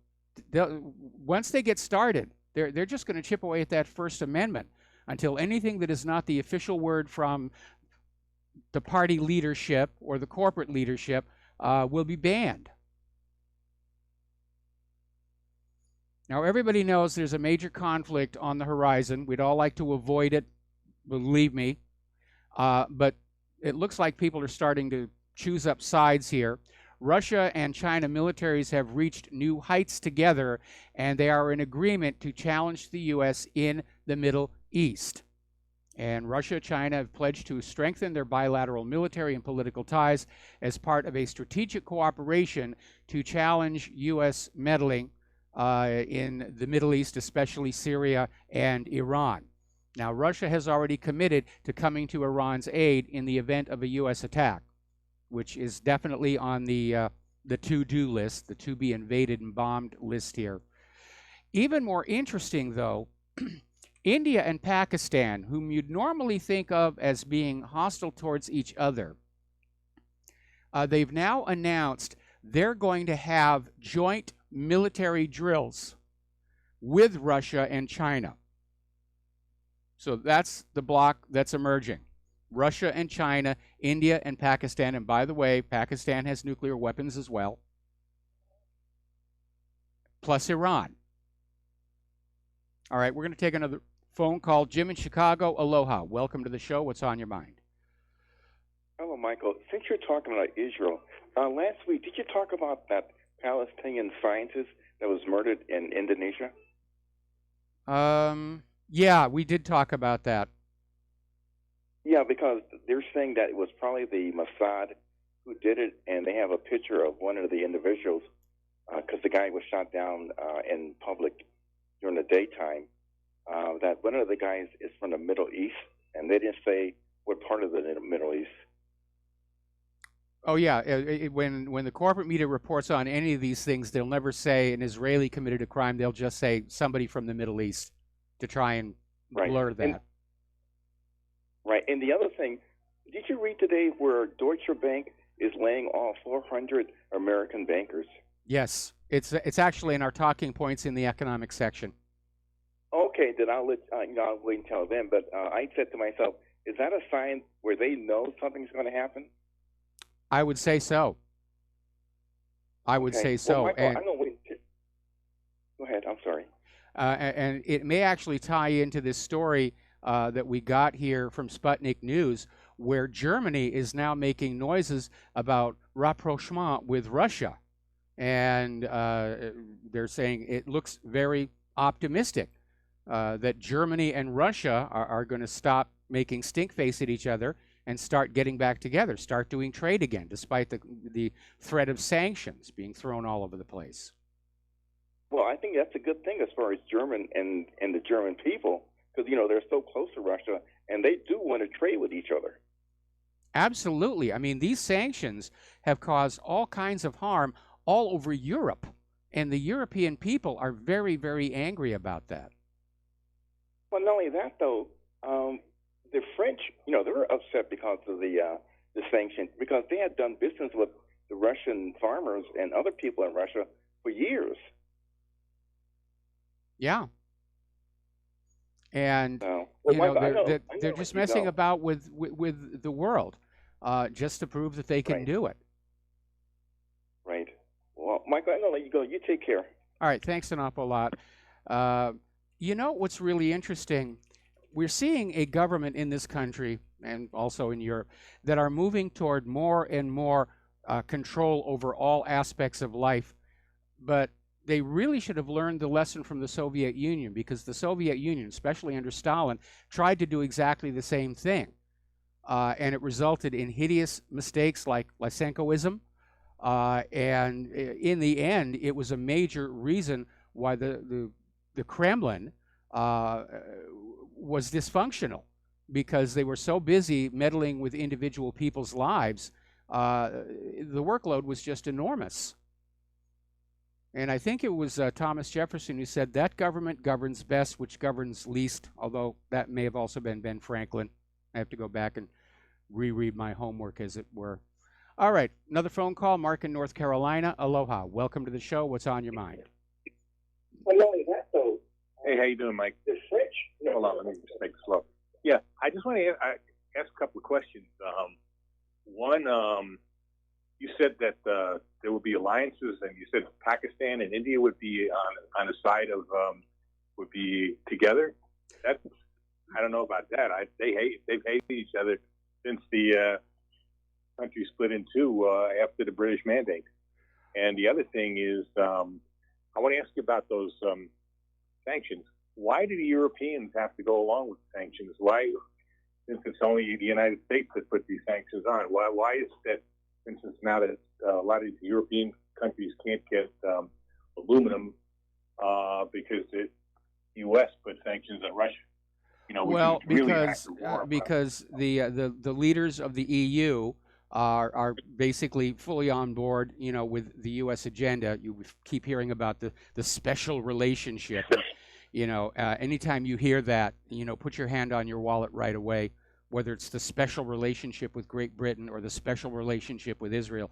Once they get started, they're just going to chip away at that First Amendment until anything that is not the official word from the party leadership or the corporate leadership will be banned. Now, everybody knows there's a major conflict on the horizon. We'd all like to avoid it, believe me. But it looks like people are starting to choose up sides here. Russia and China militaries have reached new heights together, and they are in agreement to challenge the U.S. in the Middle East. And Russia and China have pledged to strengthen their bilateral military and political ties as part of a strategic cooperation to challenge U.S. meddling in the Middle East, especially Syria and Iran. Now, Russia has already committed to coming to Iran's aid in the event of a U.S. attack, which is definitely on the to-do list, the to-be-invaded and bombed list here. Even more interesting, though, India and Pakistan, whom you'd normally think of as being hostile towards each other, they've now announced they're going to have joint military drills with Russia and China. So that's the bloc that's emerging. Russia and China, India and Pakistan. And by the way, Pakistan has nuclear weapons as well. Plus Iran. All right, we're going to take another phone call. Jim in Chicago, aloha. Welcome to the show. What's on your mind? Hello, Michael. Since you're talking about Israel, last week, did you talk about that Palestinian scientist that was murdered in Indonesia? Yeah, we did talk about that. Yeah, because they're saying that it was probably the Mossad who did it, and they have a picture of one of the individuals because the guy was shot down in public during the daytime. That one of the guys is from the Middle East, and they didn't say what part of the Middle East. Oh yeah, when the corporate media reports on any of these things, they'll never say an Israeli committed a crime. They'll just say somebody from the Middle East to try and blur that. Right. And the other thing, did you read today where Deutsche Bank is laying off 400 American bankers? Yes, it's actually in our talking points in the economic section. Okay, then I'll let I'll wait until then. But I said to myself, is that a sign where they know something's going to happen? I would say so. I would say so. Well, Michael, and, I'm going to wait. Go ahead. I'm sorry. And it may actually tie into this story that we got here from Sputnik News, where Germany is now making noises about rapprochement with Russia. And they're saying it looks very optimistic that Germany and Russia are going to stop making stink face at each other and start getting back together, start doing trade again, despite the threat of sanctions being thrown all over the place. Well, I think that's a good thing as far as German and the German people, because, they're so close to Russia, and they do want to trade with each other. Absolutely. I mean, these sanctions have caused all kinds of harm all over Europe, and the European people are very, very angry about that. Well, not only that, though, the French, they're upset because of the sanctions, because they had done business with the Russian farmers and other people in Russia for years. Yeah. And, they're just messing about with the world just to prove that they can do it. Right. Well, Michael, I'm going to let you go. You take care. All right. Thanks an awful lot. What's really interesting? We're seeing a government in this country and also in Europe that are moving toward more and more control over all aspects of life. But they really should have learned the lesson from the Soviet Union, because the Soviet Union, especially under Stalin, tried to do exactly the same thing. And it resulted in hideous mistakes like Lysenkoism. And in the end, it was a major reason why the Kremlin was dysfunctional, because they were so busy meddling with individual people's lives. The workload was just enormous. And I think it was Thomas Jefferson who said that government governs best which governs least, although that may have also been Ben Franklin. I have to go back and reread my homework, as it were. All right, another phone call. Mark in North Carolina. Aloha. Welcome to the show. What's on your mind? Well, not only that, though. Hey, how you doing, Mike? The French. Hold on, let me just make it slow. Yeah, I just want to ask a couple of questions. One, you said that there would be alliances, and you said Pakistan and India would be on the side of would be together. That's, I don't know about that. They've hated each other since the country split in two after the British Mandate. And the other thing is, I want to ask you about those sanctions. Why do the Europeans have to go along with sanctions? Why, since it's only the United States that put these sanctions on? Why is that? For instance, now that a lot of these European countries can't get aluminum because the U.S. put sanctions on Russia. Well, because the leaders of the EU are basically fully on board, with the U.S. agenda. You keep hearing about the special relationship. Anytime you hear that, put your hand on your wallet right away, whether it's the special relationship with Great Britain or the special relationship with Israel.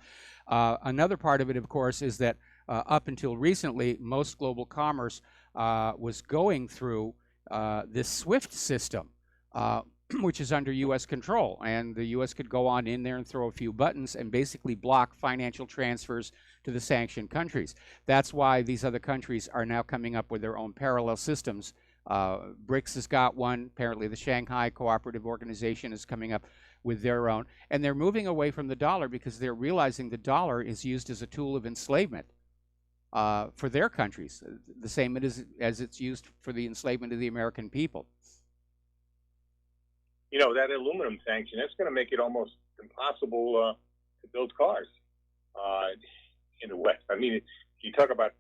Another part of it, of course, is that up until recently, most global commerce was going through this SWIFT system, which is under U.S. control. And the U.S. could go on in there and throw a few buttons and basically block financial transfers to the sanctioned countries. That's why these other countries are now coming up with their own parallel systems. BRICS has got one. Apparently, the Shanghai Cooperative Organization is coming up with their own. And they're moving away from the dollar because they're realizing the dollar is used as a tool of enslavement for their countries, the same as it's used for the enslavement of the American people. You know, that aluminum sanction, that's going to make it almost impossible to build cars in the West. I mean, you talk about,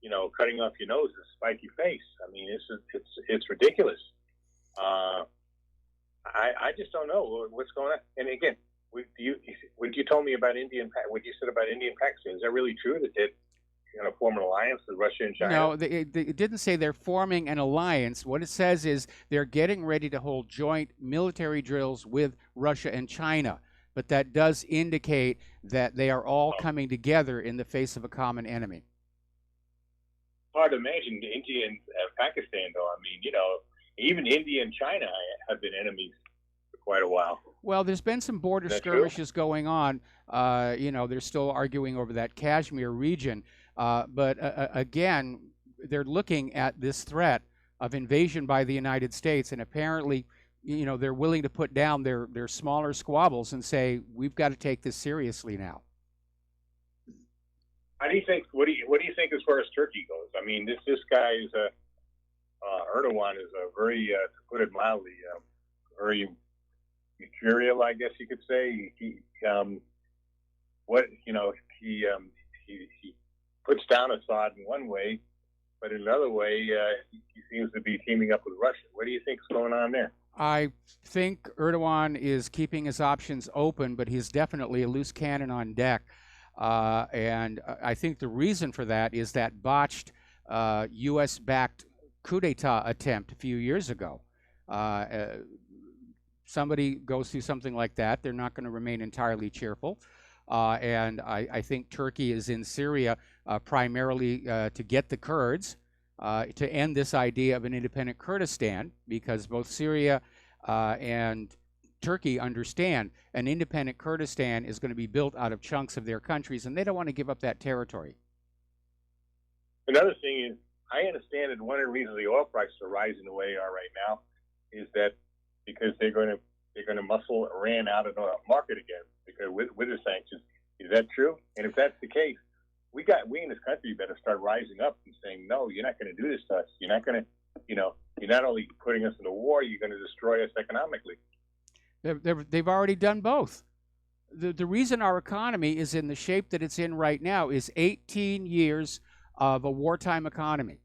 you know, cutting off your nose and spike your face. I mean, it's ridiculous. I just don't know what's going on. And again, what you told me about what you said about India and Pakistan, is that really true that they're going to form an alliance with Russia and China? No, it didn't say they're forming an alliance. What it says is they're getting ready to hold joint military drills with Russia and China. But that does indicate that they are all coming together in the face of a common enemy. Hard to imagine India and Pakistan, though. I mean, you know, even India and China have been enemies for quite a while. Well, there's been some border skirmishes going on. You know, they're still arguing over that Kashmir region. But again, they're looking at this threat of invasion by the United States, and apparently, you know, they're willing to put down their smaller squabbles and say, we've got to take this seriously now. How do you think? What do you think as far as Turkey goes? I mean, this guy is Erdogan is a very, to put it mildly, very mercurial, I guess you could say. He puts down Assad in one way, but in another way, he seems to be teaming up with Russia. What do you think is going on there? I think Erdogan is keeping his options open, but he's definitely a loose cannon on deck. And I think the reason for that is that botched U.S.-backed coup d'etat attempt a few years ago. Somebody goes through something like that, they're not going to remain entirely cheerful. And I think Turkey is in Syria primarily to get the Kurds, to end this idea of an independent Kurdistan, because both Syria and Turkey understand an independent Kurdistan is going to be built out of chunks of their countries, and they don't want to give up that territory. Another thing is, I understand that one of the reasons the oil prices are rising the way they are right now is that because they're going to muscle Iran out of the market again because with the sanctions. Is that true? And if that's the case, we in this country better start rising up and saying, no, you're not going to do this to us. You're not going to, you know, you're not only putting us in a war, you're going to destroy us economically. They've already done both. The reason our economy is in the shape that it's in right now is 18 years of a wartime economy.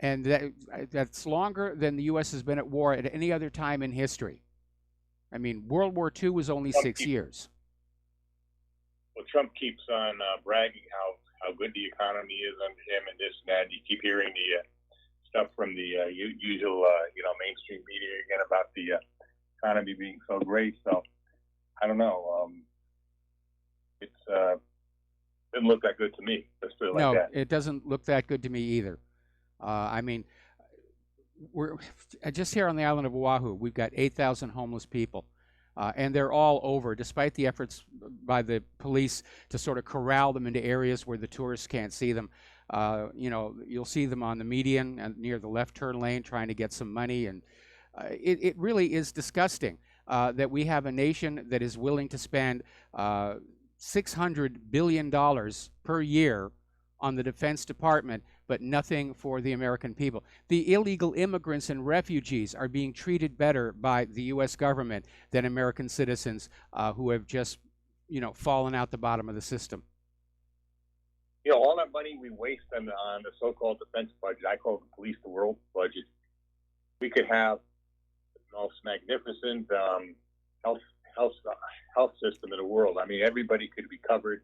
And that's longer than the U.S. has been at war at any other time in history. I mean, World War II was only 6 years. Well, Trump keeps on bragging how good the economy is under him and this and that. And you keep hearing the stuff from the usual, mainstream media again about the economy being so great. So I don't know. It doesn't look that good to me. Let's put it like that. No, it doesn't look that good to me either. I mean, we're just here on the island of Oahu. We've got 8,000 homeless people, and they're all over, despite the efforts by the police to sort of corral them into areas where the tourists can't see them. You'll see them on the median and near the left turn lane trying to get some money, and it really is disgusting that we have a nation that is willing to spend $600 billion per year on the Defense Department, but nothing for the American people. The illegal immigrants and refugees are being treated better by the U.S. government than American citizens who have just, fallen out the bottom of the system. You know, all that money we waste on the so-called defense budget, I call it the police the world budget. We could have the most magnificent health system in the world. I mean, everybody could be covered.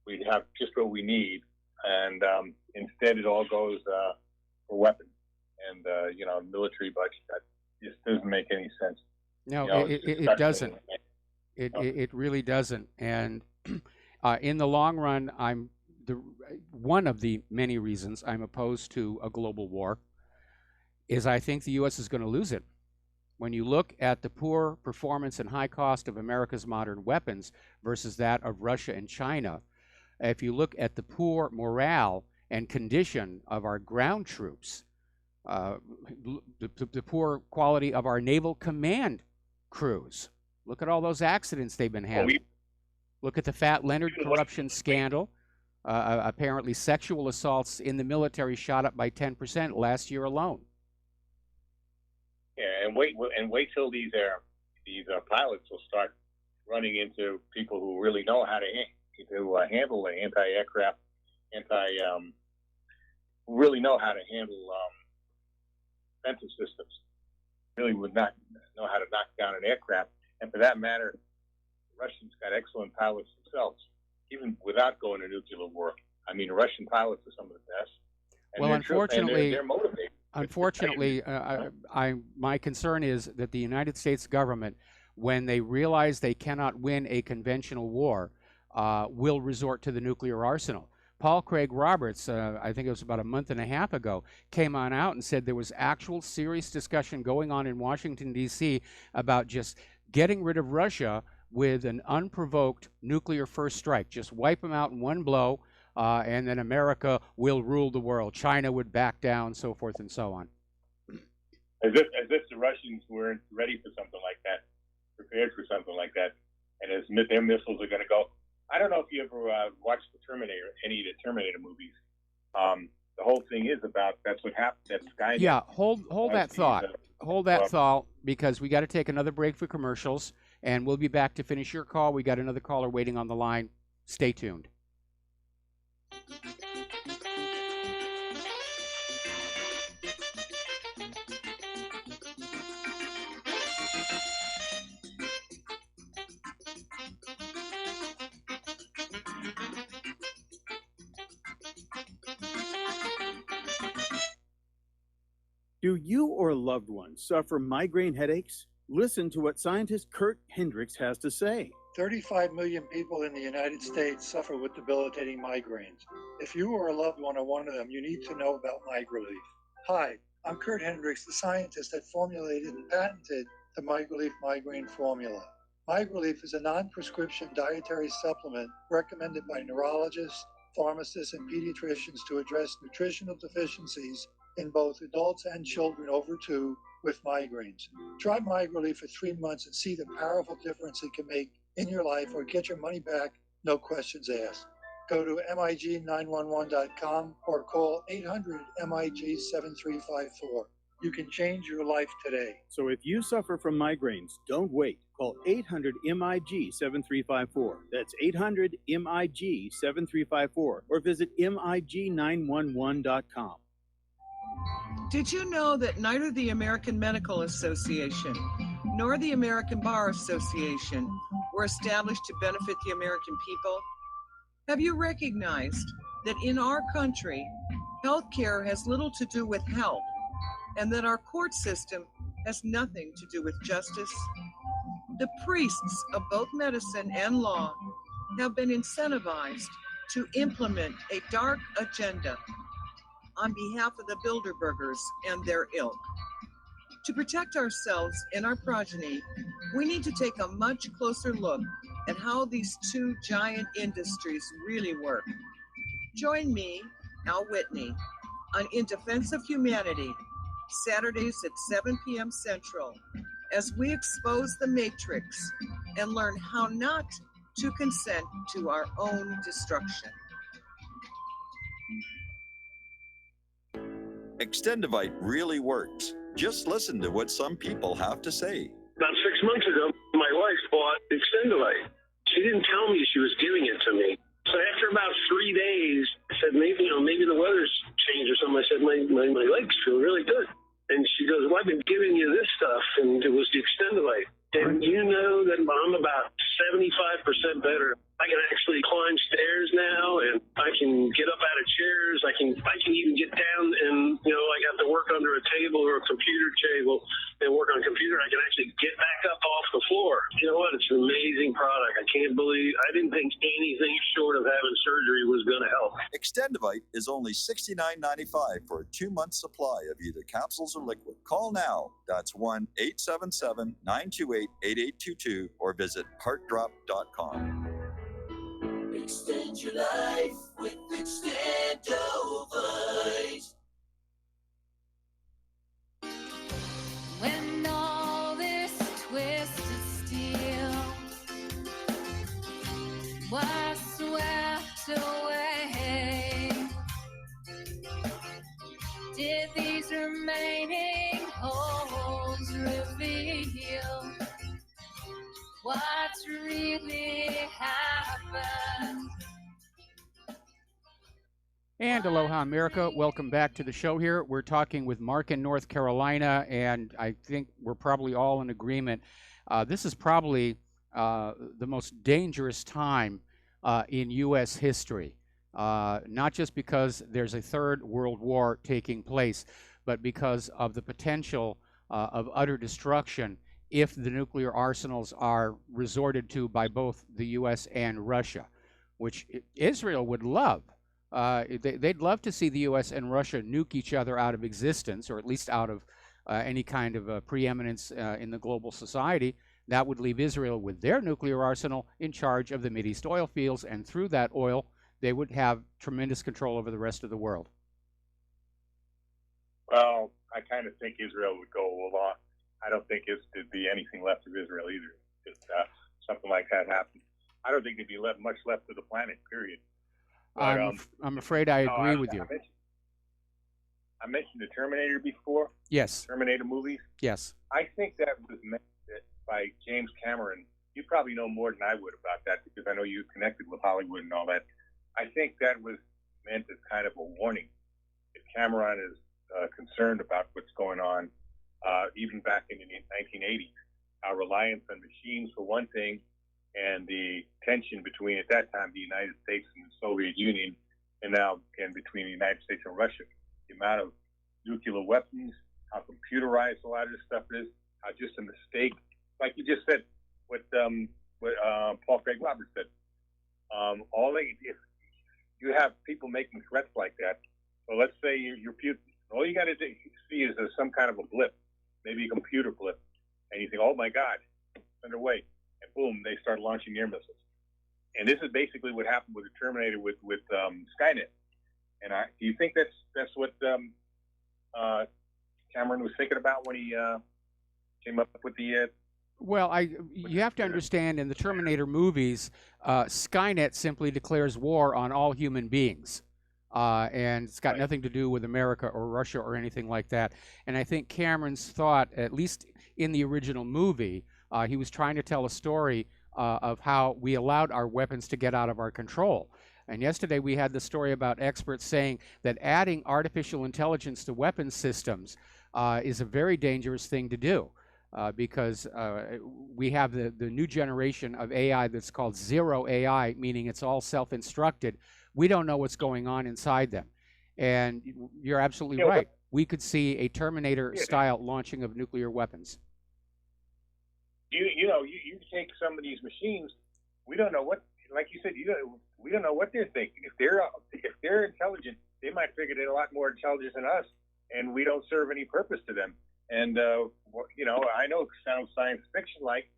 We'd have just what we need, and instead it all goes for weapons and military budget. That just doesn't make any sense. No, it doesn't. It really doesn't. And In the long run, one of the many reasons I'm opposed to a global war is I think the U.S. is going to lose it. When you look at the poor performance and high cost of America's modern weapons versus that of Russia and China, if you look at the poor morale and condition of our ground troops, the poor quality of our naval command crews, look at all those accidents they've been having. Look at the Fat Leonard corruption scandal. Apparently, sexual assaults in the military shot up by 10% last year alone. Yeah, and wait till these pilots will start running into people who really know how to handle the anti-aircraft, really know how to handle defensive systems. Really would not know how to knock down an aircraft, and for that matter, the Russians got excellent pilots themselves, even without going to nuclear war. I mean, Russian pilots are some of the best. And well, unfortunately, they're motivated. Unfortunately, my concern is that the United States government, when they realize they cannot win a conventional war, will resort to the nuclear arsenal. Paul Craig Roberts, I think it was about a month and a half ago, came on out and said there was actual serious discussion going on in Washington, D.C. about just getting rid of Russia with an unprovoked nuclear first strike. Just wipe them out in one blow, and then America will rule the world. China would back down, so forth and so on. As if the Russians weren't ready for something like that, prepared for something like that, and as their missiles are going to go. I don't know if you ever watched any of the Terminator movies. The whole thing is about that's what happened. That Skynet. Yeah, hold that thought. Hold that thought, because we got to take another break for commercials, and we'll be back to finish your call. We got another caller waiting on the line. Stay tuned. Do you or a loved one suffer migraine headaches? Listen to what scientist Kurt Hendricks has to say. 35 million people in the United States suffer with debilitating migraines. If you or a loved one are one of them, you need to know about MigraLief. Hi, I'm Kurt Hendricks, the scientist that formulated and patented the MigraLief migraine formula. MigraLief is a non-prescription dietary supplement recommended by neurologists, pharmacists, and pediatricians to address nutritional deficiencies in both adults and children over 2 with migraines. Try MigraLief for 3 months and see the powerful difference it can make in your life, or get your money back, no questions asked. Go to MIG911.com or call 800-MIG-7354. You can change your life today. So if you suffer from migraines, don't wait. Call 800-MIG-7354. That's 800-MIG-7354, or visit MIG911.com. Did you know that neither the American Medical Association nor the American Bar Association were established to benefit the American people? Have you recognized that in our country, healthcare has little to do with health, and that our court system has nothing to do with justice? The priests of both medicine and law have been incentivized to implement a dark agenda on behalf of the Bilderbergers and their ilk. To protect ourselves and our progeny, we need to take a much closer look at how these two giant industries really work. Join me, Al Whitney, on In Defense of Humanity, Saturdays at 7 p.m. Central, as we expose the matrix and learn how not to consent to our own destruction. Extendivite really works. Just listen to what some people have to say. About 6 months ago, my wife bought Extendivite. She didn't tell me she was giving it to me. So after about 3 days, I said, maybe the weather's changed or something. I said, my legs feel really good. And she goes, well, I've been giving you this stuff, and it was the Extendivite. And you know that I'm about 75% better. I can actually climb stairs now, and I can get up out of chairs. I can even get down, and I got to work under a table or a computer table and work on a computer. I can actually get back up off the floor. You know what? It's an amazing product. I can't believe I didn't think anything having surgery was going to help. Extendivite is only $69.95 for a 2-month supply of either capsules or liquid. Call now. That's 1-877-928-8822 or visit heartdrop.com. Extend your life with Extendovite. When all this twisted steel was swept away, did these remaining holes reveal what's really happened? And aloha, America. Welcome back to the show here. We're talking with Mark in North Carolina, and I think we're probably all in agreement. This is probably the most dangerous time in U.S. history, not just because there's a third world war taking place, but because of the potential of utter destruction if the nuclear arsenals are resorted to by both the U.S. and Russia, which Israel would love. They'd love to see the U.S. and Russia nuke each other out of existence, or at least out of any kind of preeminence in the global society. That would leave Israel with their nuclear arsenal in charge of the Mideast oil fields, and through that oil, they would have tremendous control over the rest of the world. Well, I kind of think Israel would go along. I don't think there'd be anything left of Israel either if something like that happened. I don't think there'd be much left of the planet, period. But, I'm afraid I agree with you. I mentioned the Terminator before. Yes. Terminator movies. Yes. I think that was meant by James Cameron. You probably know more than I would about that because I know you connected with Hollywood and all that. I think that was meant as kind of a warning. If Cameron is concerned about what's going on, even back in the 1980s, our reliance on machines for one thing, and the tension between, at that time, the United States and the Soviet Union, and now again between the United States and Russia. The amount of nuclear weapons, how computerized a lot of this stuff is, how just a mistake, like you just said, what Paul Craig Roberts said. If you have people making threats like that, so let's say you're Putin, all you got to see is some kind of a blip, maybe a computer blip, and you think, oh my God, it's underway. And boom, they start launching air missiles. And this is basically what happened with the Terminator with Skynet. And do you think that's what Cameron was thinking about when he came up with the? Well, you have to understand in the Terminator movies, Skynet simply declares war on all human beings. And it's got nothing to do with America or Russia or anything like that. And I think Cameron's thought, at least in the original movie, he was trying to tell a story of how we allowed our weapons to get out of our control. And yesterday we had the story about experts saying that adding artificial intelligence to weapons systems is a very dangerous thing to do because we have the new generation of AI that's called zero AI, meaning it's all self-instructed. We don't know what's going on inside them. And you're absolutely right. We could see a Terminator-style launching of nuclear weapons. You take some of these machines, we don't know what, like you said, we don't know what they're thinking. If they're intelligent, they might figure they're a lot more intelligent than us, and we don't serve any purpose to them. And I know it sounds science fiction-like,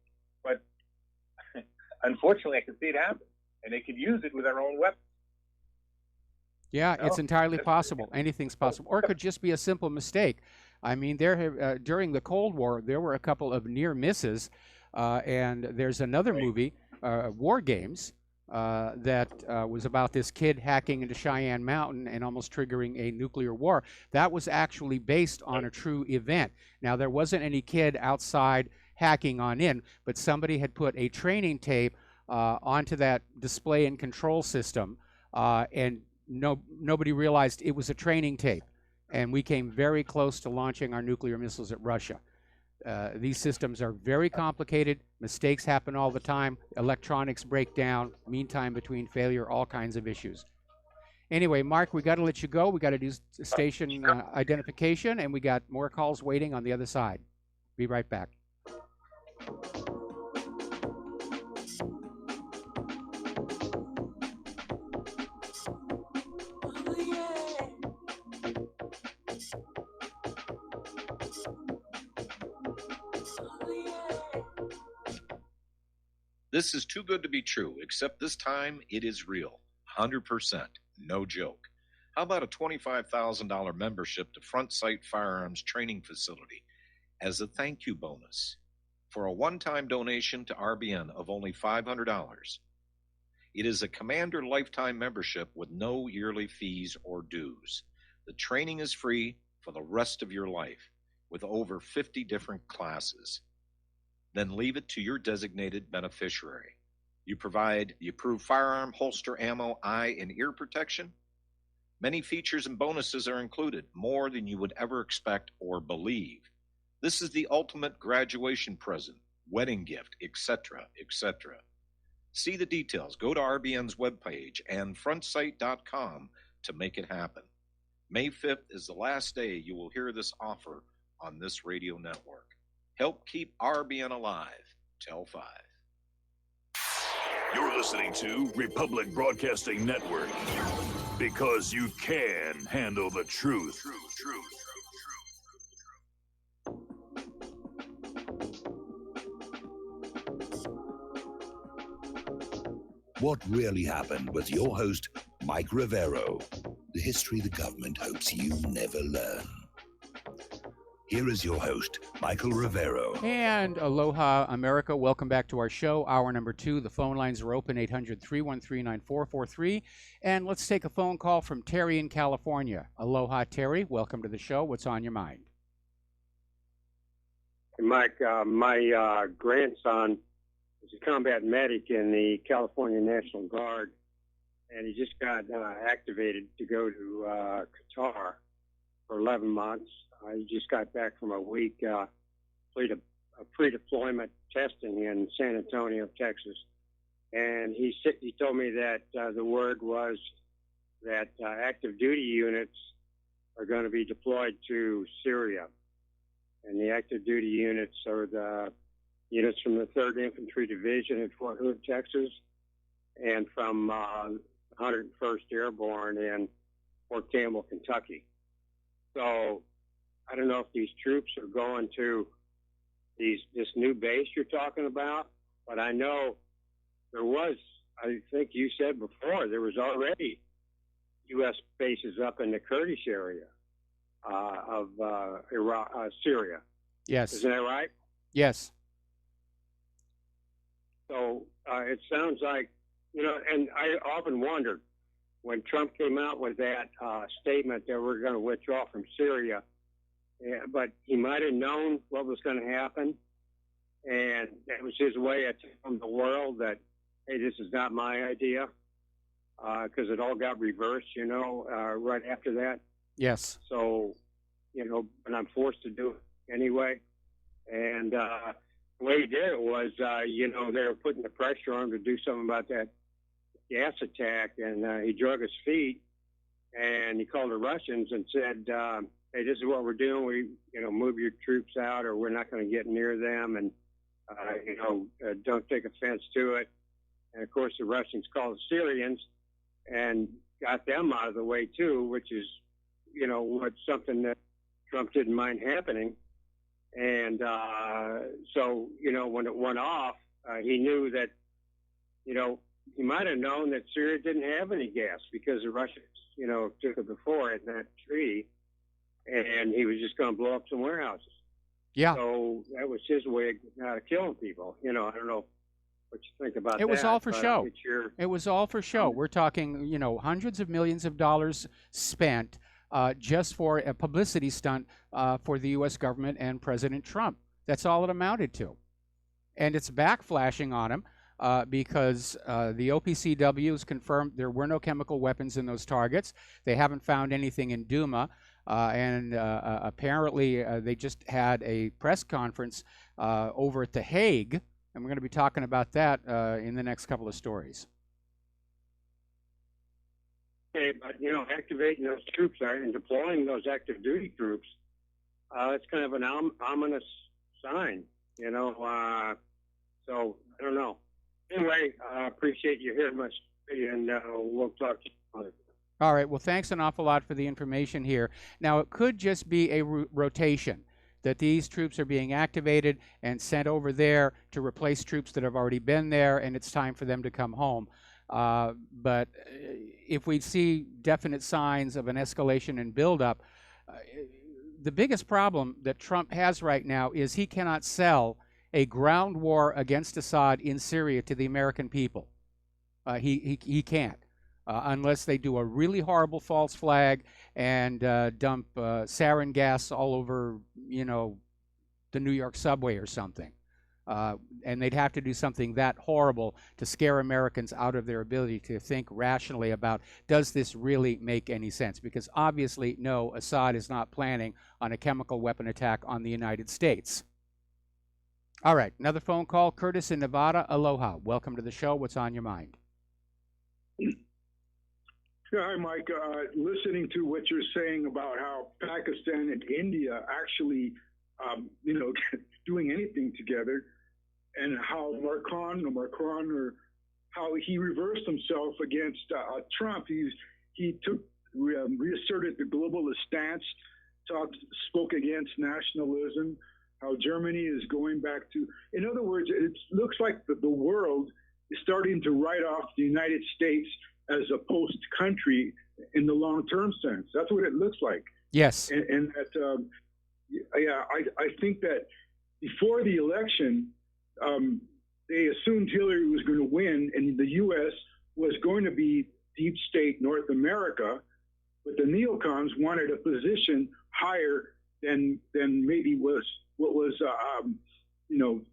but unfortunately, I can see it happen, and they could use it with their own weapons. Yeah, it's entirely possible. Anything's possible, or it could just be a simple mistake. I mean, during the Cold War, there were a couple of near misses, and there's another movie, War Games, that was about this kid hacking into Cheyenne Mountain and almost triggering a nuclear war. That was actually based on a true event. Now, there wasn't any kid outside hacking on in, but somebody had put a training tape onto that display and control system, and nobody realized it was a training tape. And we came very close to launching our nuclear missiles at Russia. These systems are very complicated. Mistakes happen all the time. Electronics break down. Mean time between failure, all kinds of issues. Anyway, Mark, we got to let you go. We got to do station identification, and we got more calls waiting on the other side. Be right back. This is too good to be true, except this time it is real. 100%. No joke. How about a $25,000 membership to Front Sight Firearms Training Facility as a thank you bonus for a one-time donation to RBN of only $500? It is a Commander lifetime membership with no yearly fees or dues. The training is free for the rest of your life with over 50 different classes. Then leave it to your designated beneficiary. You provide the approved firearm, holster, ammo, eye, and ear protection. Many features and bonuses are included, more than you would ever expect or believe. This is the ultimate graduation present, wedding gift, etc., etc. See the details. Go to RBN's webpage and frontsight.com to make it happen. May 5th is the last day you will hear this offer on this radio network. Help keep RBN alive. Tell 5. You're listening to Republic Broadcasting Network, because you can handle the truth. What Really Happened with your host, Mike Rivero. The history the government hopes you never learn. Here is your host, Michael Rivero. And aloha, America. Welcome back to our show, hour number 2. The phone lines are open, 800-313-9443. And let's take a phone call from Terry in California. Aloha, Terry. Welcome to the show. What's on your mind? Mike, my grandson is a combat medic in the California National Guard, and he just got activated to go to Qatar for 11 months. He just got back from a week pre-deployment testing in San Antonio, Texas, and he told me that the word was that active duty units are going to be deployed to Syria, and the active duty units are the units from the 3rd Infantry Division at Fort Hood, Texas, and from 101st Airborne in Fort Campbell, Kentucky. So I don't know if these troops are going to this new base you're talking about, but I know there was, I think you said before, there was already U.S. bases up in the Kurdish area of Iraq, Syria. Yes. Isn't that right? Yes. So it sounds like, and I often wondered when Trump came out with that statement that we're going to withdraw from Syria, but he might have known what was going to happen, and that was his way of telling the world that, hey, this is not my idea, because it all got reversed, right after that. Yes. So, but I'm forced to do it anyway. And the way he did it was, they were putting the pressure on him to do something about that gas attack, and he drug his feet, and he called the Russians and said, hey, this is what we're doing. We, move your troops out, or we're not going to get near them, and, don't take offense to it. And, of course, the Russians called the Syrians and got them out of the way, too, which is, what's something that Trump didn't mind happening. And so, when it went off, he knew that, he might have known that Syria didn't have any gas because the Russians, took it before it in that treaty, and he was just going to blow up some warehouses. Yeah. So that was his way of killing people. I don't know what you think about that. It was all for show. Your... It was all for show. We're talking, hundreds of millions of dollars spent just for a publicity stunt for the U.S. government and President Trump. That's all it amounted to. And it's backflashing on him because the OPCW has confirmed there were no chemical weapons in those targets. They haven't found anything in Duma. And apparently they just had a press conference over at The Hague, and we're going to be talking about that in the next couple of stories. Okay, but, activating those troops and deploying those active duty troops, it's kind of an ominous sign, so I don't know. Anyway, I appreciate you hearing my story, and we'll talk to you later. All right. Well, thanks an awful lot for the information here. Now, it could just be a rotation. that these troops are being activated and sent over there to replace troops that have already been there, and it's time for them to come home. But if we see definite signs of an escalation and buildup, the biggest problem that Trump has right now is he cannot sell a ground war against Assad in Syria to the American people. He can't. Unless they do a really horrible false flag and dump sarin gas all over, the New York subway or something. And they'd have to do something that horrible to scare Americans out of their ability to think rationally about, does this really make any sense? Because obviously, no, Assad is not planning on a chemical weapon attack on the United States. All right, another phone call. Curtis in Nevada. Aloha. Welcome to the show. What's on your mind? Yeah, hi, Mike. Listening to what you're saying about how Pakistan and India actually, doing anything together, and how Macron, or how he reversed himself against Trump. He reasserted the globalist stance, spoke against nationalism. How Germany is going back to, in other words, it looks like the world is starting to write off the United States as a post country in the long-term sense. That's what it looks like. Yes. And that, I think that before the election, they assumed Hillary was going to win, and the U.S. was going to be deep state North America, but the neocons wanted a position higher than maybe was what was,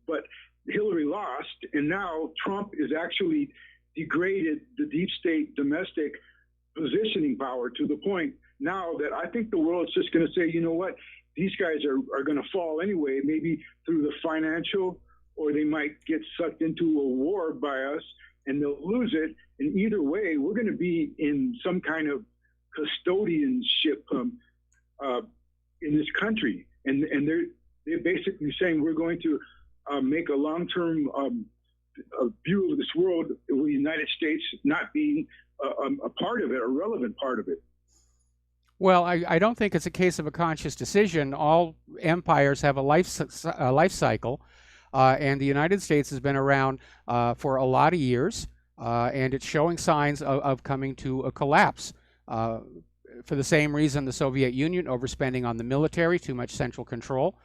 but Hillary lost, and now Trump is actually degraded the deep state domestic positioning power to the point now that I think the world's just going to say, you know what, these guys are going to fall anyway, maybe through the financial, or they might get sucked into a war by us and they'll lose it. And either way, we're going to be in some kind of custodianship in this country. And they're basically saying we're going to make a long-term view of this world with the United States not being a part of it, a relevant part of it. Well, I don't think it's a case of a conscious decision. All empires have a life cycle, and the United States has been around for a lot of years, and it's showing signs of coming to a collapse. For the same reason, the Soviet Union, overspending on the military, too much central control.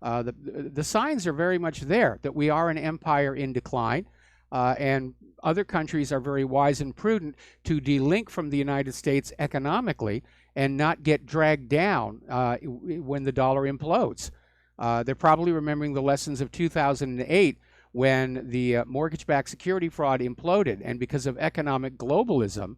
The signs are very much there that we are an empire in decline, and other countries are very wise and prudent to delink from the United States economically and not get dragged down when the dollar implodes. They're probably remembering the lessons of 2008 when the mortgage-backed security fraud imploded, and because of economic globalism,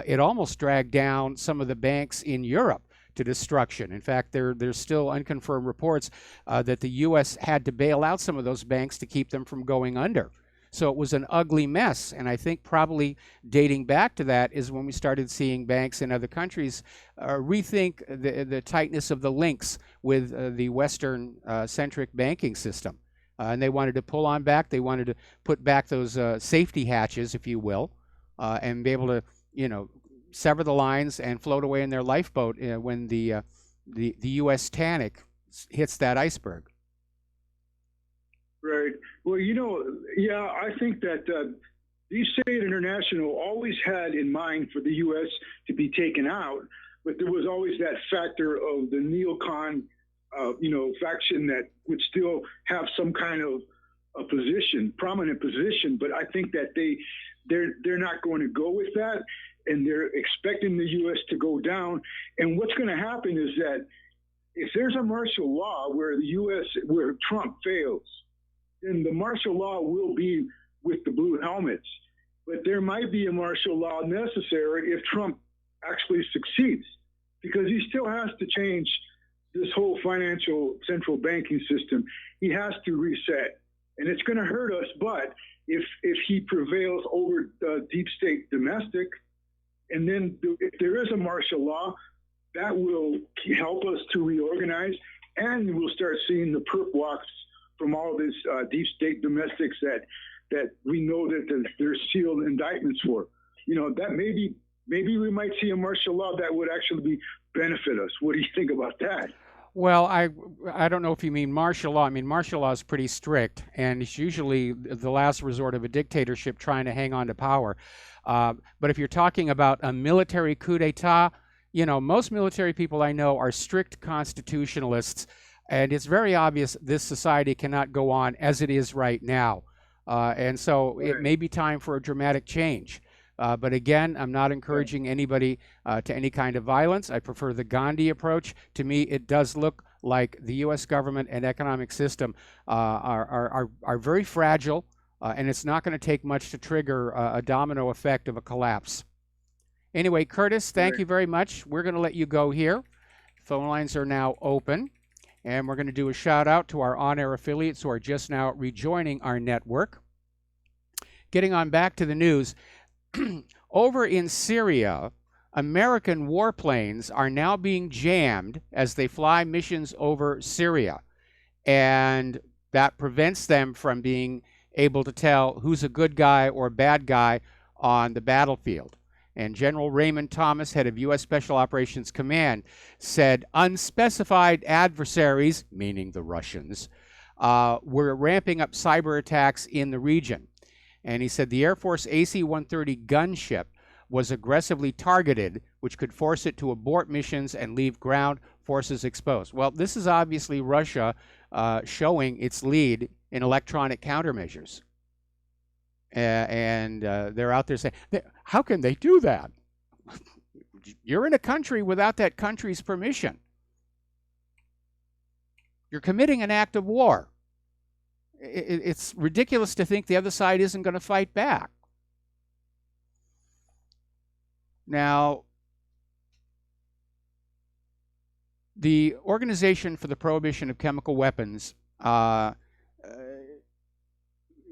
it almost dragged down some of the banks in Europe to destruction. In fact, there's still unconfirmed reports that the U.S. had to bail out some of those banks to keep them from going under. So it was an ugly mess, and I think probably dating back to that is when we started seeing banks in other countries rethink the tightness of the links with the Western-centric banking system. And they wanted to pull on back. They wanted to put back those safety hatches, if you will, and be able to, sever the lines and float away in their lifeboat when the U.S. Titanic hits that iceberg. Right. Well, I think that Deep State International always had in mind for the U.S. to be taken out, but there was always that factor of the neocon, faction that would still have some kind of a position, prominent position. But I think that they're not going to go with that, and they're expecting the U.S. to go down. And what's going to happen is that if there's a martial law where where Trump fails, then the martial law will be with the blue helmets. But there might be a martial law necessary if Trump actually succeeds, because he still has to change this whole financial central banking system. He has to reset, and it's going to hurt us. But if he prevails over deep state domestic, and then if there is a martial law, that will help us to reorganize, and we'll start seeing the perp walks from all this deep state domestics that we know that there's sealed indictments for. That maybe we might see a martial law that would actually benefit us. What do you think about that? Well, I don't know if you mean martial law. I mean, martial law is pretty strict, and it's usually the last resort of a dictatorship trying to hang on to power. But if you're talking about a military coup d'etat, most military people I know are strict constitutionalists, and it's very obvious this society cannot go on as it is right now. And so it may be time for a dramatic change. But again, I'm not encouraging anybody to any kind of violence. I prefer the Gandhi approach. To me, it does look like the U.S. government and economic system are very fragile, and it's not going to take much to trigger a domino effect of a collapse. Anyway, Curtis, thank you very much. We're going to let you go here. Phone lines are now open, and we're going to do a shout out to our on-air affiliates who are just now rejoining our network. Getting on back to the news. Over in Syria, American warplanes are now being jammed as they fly missions over Syria. And that prevents them from being able to tell who's a good guy or bad guy on the battlefield. And General Raymond Thomas, head of U.S. Special Operations Command, said unspecified adversaries, meaning the Russians, were ramping up cyber attacks in the region. And he said the Air Force AC-130 gunship was aggressively targeted, which could force it to abort missions and leave ground forces exposed. Well, this is obviously Russia showing its lead in electronic countermeasures. And they're out there saying, how can they do that? You're in a country without that country's permission. You're committing an act of war. It's ridiculous to think the other side isn't going to fight back. Now, the Organization for the Prohibition of Chemical Weapons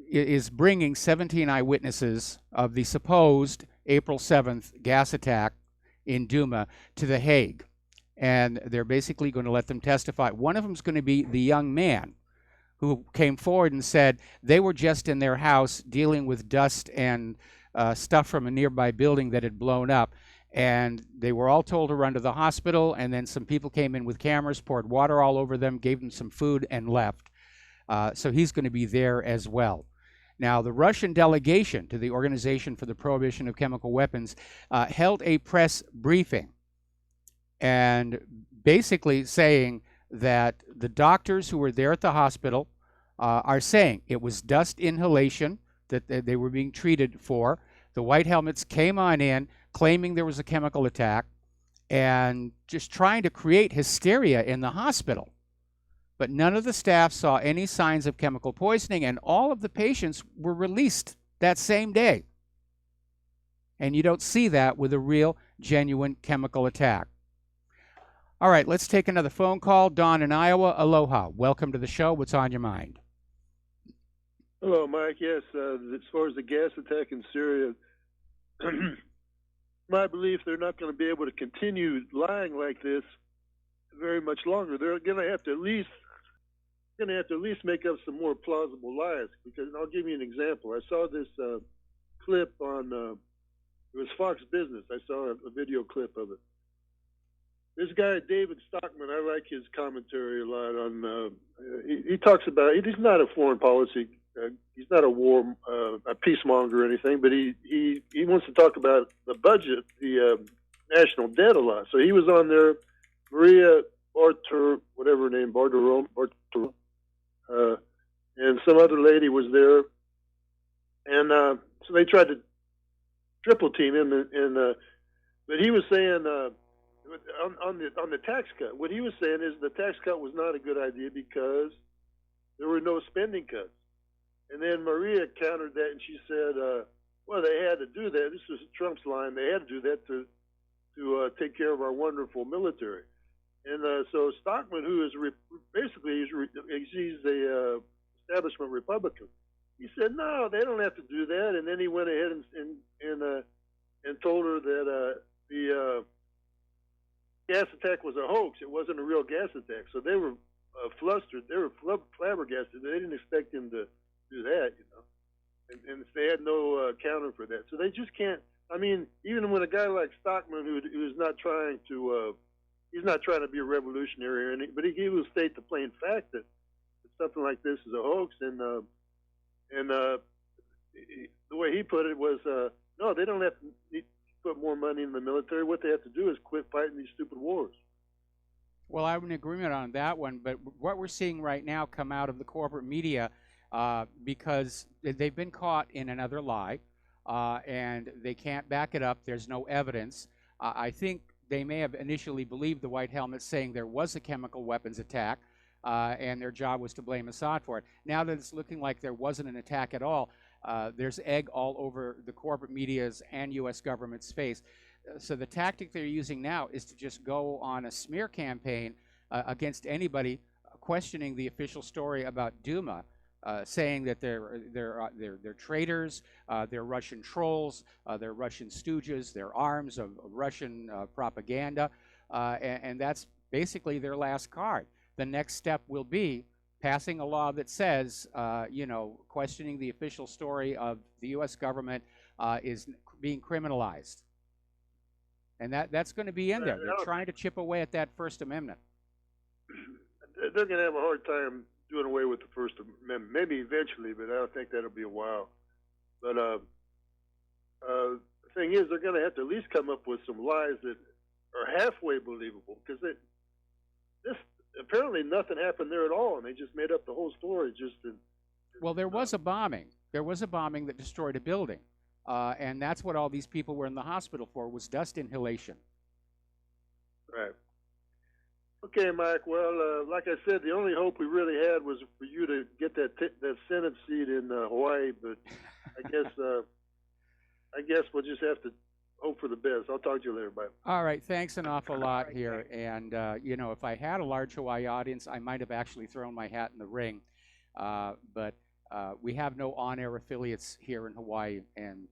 is bringing 17 eyewitnesses of the supposed April 7th gas attack in Duma to The Hague. And they're basically going to let them testify. One of them is going to be the young man who came forward and said they were just in their house dealing with dust and stuff from a nearby building that had blown up. And they were all told to run to the hospital, and then some people came in with cameras, poured water all over them, gave them some food, and left. So he's going to be there as well. Now, the Russian delegation to the Organization for the Prohibition of Chemical Weapons held a press briefing and basically saying that the doctors who were there at the hospital are saying it was dust inhalation that they were being treated for. The white helmets came on in claiming there was a chemical attack and just trying to create hysteria in the hospital. But none of the staff saw any signs of chemical poisoning, and all of the patients were released that same day. And you don't see that with a real, genuine chemical attack. All right, let's take another phone call. Don in Iowa, aloha. Welcome to the show. What's on your mind? Hello, Mike. Yes, as far as the gas attack in Syria, my belief they're not going to be able to continue lying like this very much longer. They're going to have to at least make up some more plausible lies. Because I'll give you an example. I saw this clip on it was Fox Business. I saw a video clip of it. This guy, David Stockman, I like his commentary a lot on, he talks about, he's not a foreign policy, he's not a peacemonger or anything, but he wants to talk about the budget, the national debt a lot. So he was on there, Maria Bartiromo, whatever her name, Bartiromo, and some other lady was there. And so they tried to triple team him, but he was saying, on the tax cut, what he was saying is the tax cut was not a good idea because there were no spending cuts. And then Maria countered that, and she said, well, they had to do that. This was Trump's line. They had to do that to take care of our wonderful military. And so Stockman, who is basically he's a establishment Republican, he said, no, they don't have to do that. And then he went ahead and told her that the gas attack was a hoax. It wasn't a real gas attack. So they were flustered. They were flabbergasted. They didn't expect him to do that, you know. And they had no counter for that. So they just can't. I mean, even when a guy like Stockman, who's not trying to he's not trying to be a revolutionary or anything, but he will state the plain fact that something like this is a hoax. And the way he put it was, no, they don't have to put more money in the military. What they have to do is quit fighting these stupid wars. Well, I'm in agreement on that one, but what we're seeing right now come out of the corporate media, because they've been caught in another lie, and they can't back it up. There's no evidence. I think they may have initially believed the White Helmet saying there was a chemical weapons attack, and their job was to blame Assad for it. Now that it's looking like there wasn't an attack at all, there's egg all over the corporate media's and U.S. government's face. So the tactic they're using now is to just go on a smear campaign against anybody questioning the official story about Duma, saying that they're traitors, they're Russian trolls, they're Russian stooges, they're arms of Russian propaganda, and that's basically their last card. The next step will be passing a law that says, questioning the official story of the U.S. government is being criminalized. And that's going to be in there. They're trying to chip away at that First Amendment. They're going to have a hard time doing away with the First Amendment. Maybe eventually, but I don't think that'll be a while. But the thing is, they're going to have to at least come up with some lies that are halfway believable, because apparently nothing happened there at all, and they just made up the whole story. Well, there was a bombing. There was a bombing that destroyed a building. And that's what all these people were in the hospital for, was dust inhalation. Right. Okay, Mike. Well, like I said, the only hope we really had was for you to get that Senate seat in Hawaii, but I guess we'll just have to hope for the best. I'll talk to you later. Bye. All right. Thanks an awful lot here. And, if I had a large Hawaii audience, I might have actually thrown my hat in the ring. But we have no on-air affiliates here in Hawaii, and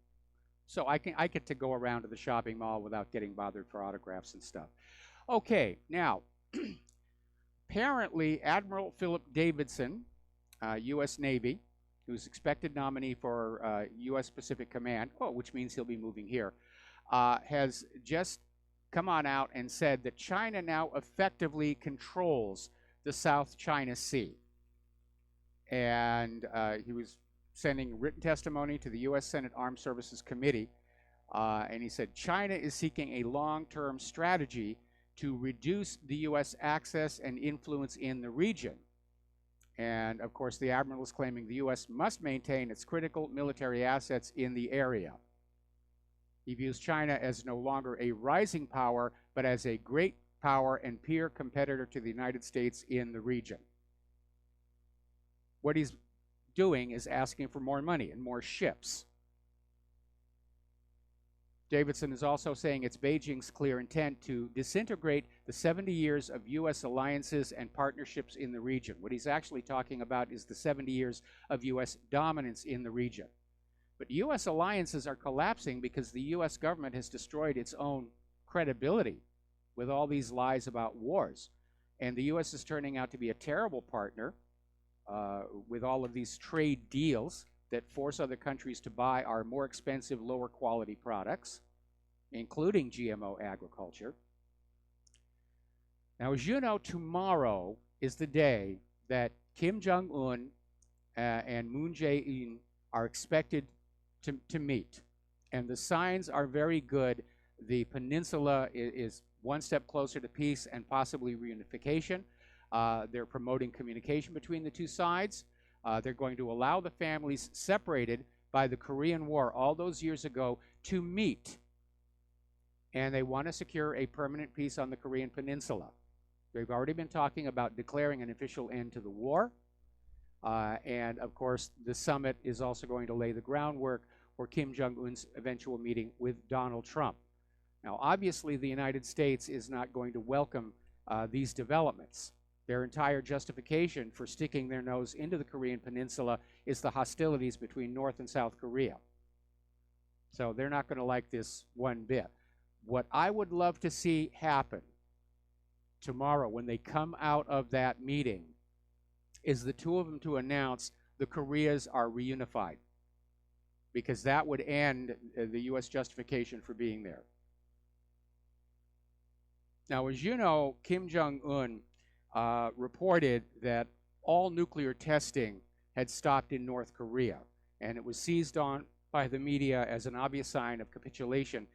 so I get to go around to the shopping mall without getting bothered for autographs and stuff. Okay, now, apparently Admiral Philip Davidson, U.S. Navy, who's expected nominee for U.S. Pacific Command, which means he'll be moving here, has just come on out and said that China now effectively controls the South China Sea. And he was sending written testimony to the U.S. Senate Armed Services Committee, and he said China is seeking a long-term strategy to reduce the U.S. access and influence in the region. And, of course, the admiral is claiming the U.S. must maintain its critical military assets in the area. He views China as no longer a rising power, but as a great power and peer competitor to the United States in the region. What he's doing is asking for more money and more ships. Davidson is also saying it's Beijing's clear intent to disintegrate the 70 years of U.S. alliances and partnerships in the region. What he's actually talking about is the 70 years of U.S. dominance in the region. But U.S. alliances are collapsing because the U.S. government has destroyed its own credibility with all these lies about wars. And the U.S. is turning out to be a terrible partner with all of these trade deals that force other countries to buy our more expensive, lower quality products, including GMO agriculture. Now, as you know, tomorrow is the day that Kim Jong-un and Moon Jae-in are expected to meet. And the signs are very good. The peninsula is one step closer to peace and possibly reunification. They're promoting communication between the two sides. They're going to allow the families separated by the Korean War all those years ago to meet. And they want to secure a permanent peace on the Korean Peninsula. They've already been talking about declaring an official end to the war. And, of course, the summit is also going to lay the groundwork for Kim Jong-un's eventual meeting with Donald Trump. Now, obviously, the United States is not going to welcome these developments. Their entire justification for sticking their nose into the Korean Peninsula is the hostilities between North and South Korea. So they're not going to like this one bit. What I would love to see happen tomorrow when they come out of that meeting is the two of them to announce the Koreas are reunified, because that would end the U.S. justification for being there. Now, as you know, Kim Jong-un reported that all nuclear testing had stopped in North Korea, and it was seized on by the media as an obvious sign of capitulation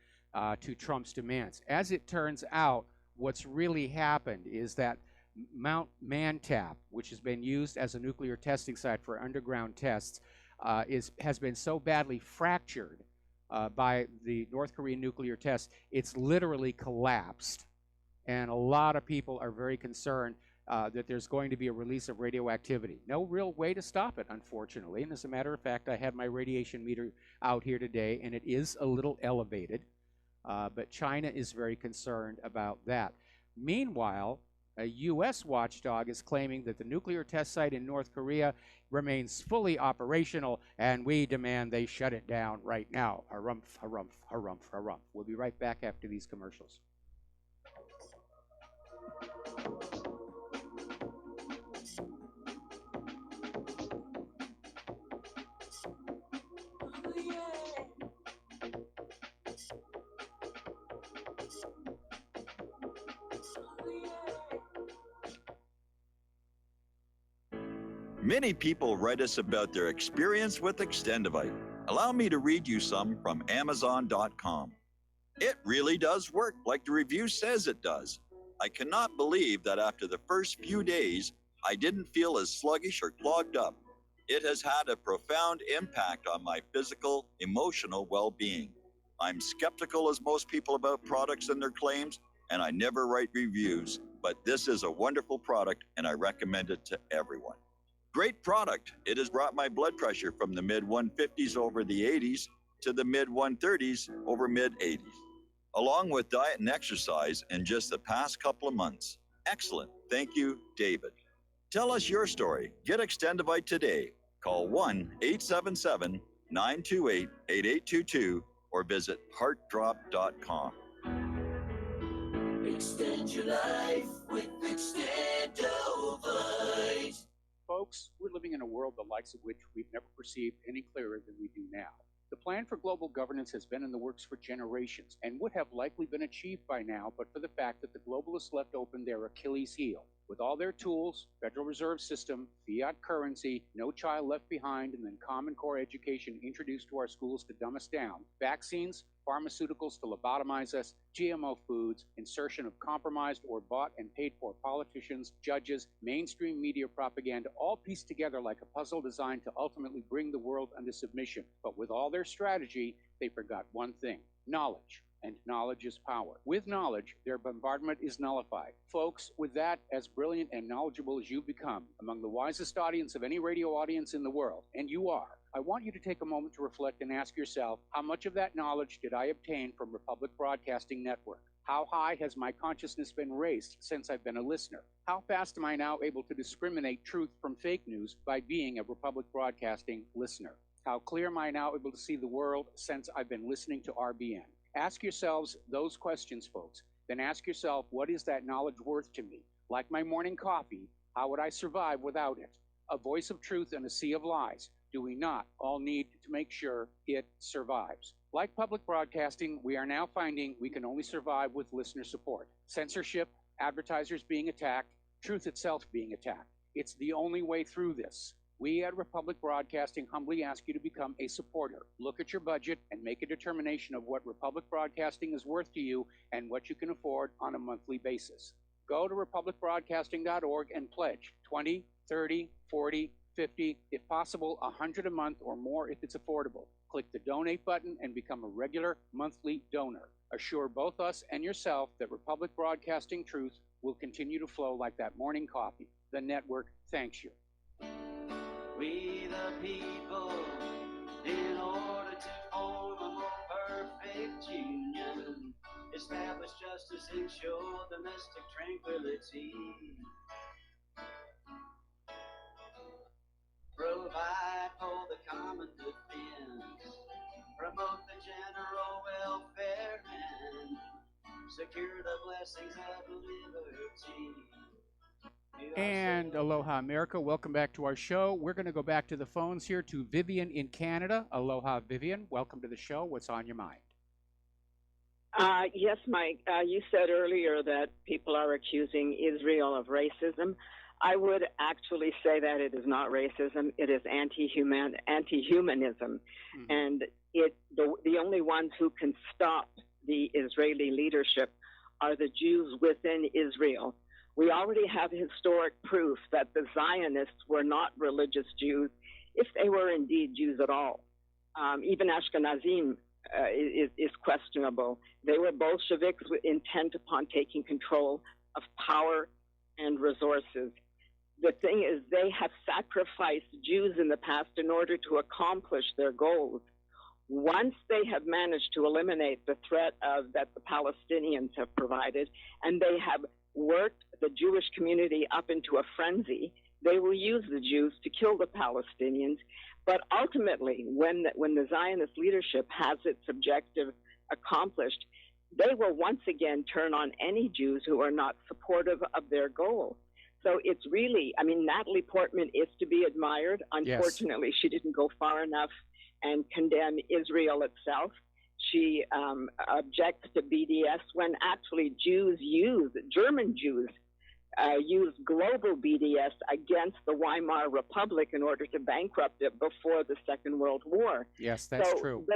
to Trump's demands. As it turns out, what's really happened is that Mount Mantap, which has been used as a nuclear testing site for underground tests, has been so badly fractured by the North Korean nuclear tests, it's literally collapsed. And a lot of people are very concerned that there's going to be a release of radioactivity. No real way to stop it, unfortunately. And as a matter of fact, I had my radiation meter out here today, and it is a little elevated. But China is very concerned about that. Meanwhile, a U.S. watchdog is claiming that the nuclear test site in North Korea remains fully operational, and we demand they shut it down right now. Harumph, harumph, harumph, harumph. We'll be right back after these commercials. Many people write us about their experience with Extendivite. Allow me to read you some from Amazon.com. It really does work like the review says it does. I cannot believe that after the first few days, I didn't feel as sluggish or clogged up. It has had a profound impact on my physical, emotional well-being. I'm skeptical as most people about products and their claims, and I never write reviews, but this is a wonderful product and I recommend it to everyone. Great product. It has brought my blood pressure from the mid-150s over the 80s to the mid-130s over mid-80s, along with diet and exercise in just the past couple of months. Excellent. Thank you, David. Tell us your story. Get Extendivite today. Call 1-877-928-8822 or visit heartdrop.com. Extend your life with Extendovite. Folks, we're living in a world the likes of which we've never perceived any clearer than we do now. The plan for global governance has been in the works for generations and would have likely been achieved by now, but for the fact that the globalists left open their Achilles heel. With all their tools, Federal Reserve System, fiat currency, no child left behind, and then Common Core education introduced to our schools to dumb us down, vaccines, pharmaceuticals to lobotomize us, GMO foods, insertion of compromised or bought and paid for politicians, judges, mainstream media propaganda, all pieced together like a puzzle designed to ultimately bring the world under submission. But with all their strategy, they forgot one thing: knowledge. And knowledge is power. With knowledge, their bombardment is nullified. Folks, with that, as brilliant and knowledgeable as you become, among the wisest audience of any radio audience in the world, and you are, I want you to take a moment to reflect and ask yourself, how much of that knowledge did I obtain from Republic Broadcasting Network? How high has my consciousness been raised since I've been a listener? How fast am I now able to discriminate truth from fake news by being a Republic Broadcasting listener? How clear am I now able to see the world since I've been listening to RBN? Ask yourselves those questions, folks. Then ask yourself, what is that knowledge worth to me? Like my morning coffee, how would I survive without it? A voice of truth in a sea of lies. Do we not all need to make sure it survives? Like public broadcasting, we are now finding we can only survive with listener support. Censorship, advertisers being attacked, truth itself being attacked. It's the only way through this. We at Republic Broadcasting humbly ask you to become a supporter. Look at your budget and make a determination of what Republic Broadcasting is worth to you and what you can afford on a monthly basis. Go to republicbroadcasting.org and pledge 20, 30, 40, 50, if possible, 100 a month or more if it's affordable. Click the donate button and become a regular monthly donor. Assure both us and yourself that Republic Broadcasting truth will continue to flow like that morning coffee. The network thanks you. We the people, in order to form a more perfect union, establish justice, ensure domestic tranquility, provide for the common defense, promote the general welfare, and secure the blessings of liberty. And aloha, America. Welcome back to our show. We're going to go back to the phones here to Vivian in Canada. Aloha, Vivian. Welcome to the show. What's on your mind? Yes, Mike. You said earlier that people are accusing Israel of racism. I would actually say that it is not racism; it is anti-humanism, and the only ones who can stop the Israeli leadership are the Jews within Israel. We already have historic proof that the Zionists were not religious Jews, if they were indeed Jews at all. Even Ashkenazim is questionable. They were Bolsheviks intent upon taking control of power and resources. The thing is, they have sacrificed Jews in the past in order to accomplish their goals. Once they have managed to eliminate the threat that the Palestinians have provided, and they have worked the Jewish community up into a frenzy, they will use the Jews to kill the Palestinians. But ultimately, when the Zionist leadership has its objective accomplished, they will once again turn on any Jews who are not supportive of their goal. So it's really, I mean, Natalie Portman is to be admired. Unfortunately, she didn't go far enough and condemn Israel itself. She objects to BDS when actually German Jews used global BDS against the Weimar Republic in order to bankrupt it before the Second World War. Yes, that's true.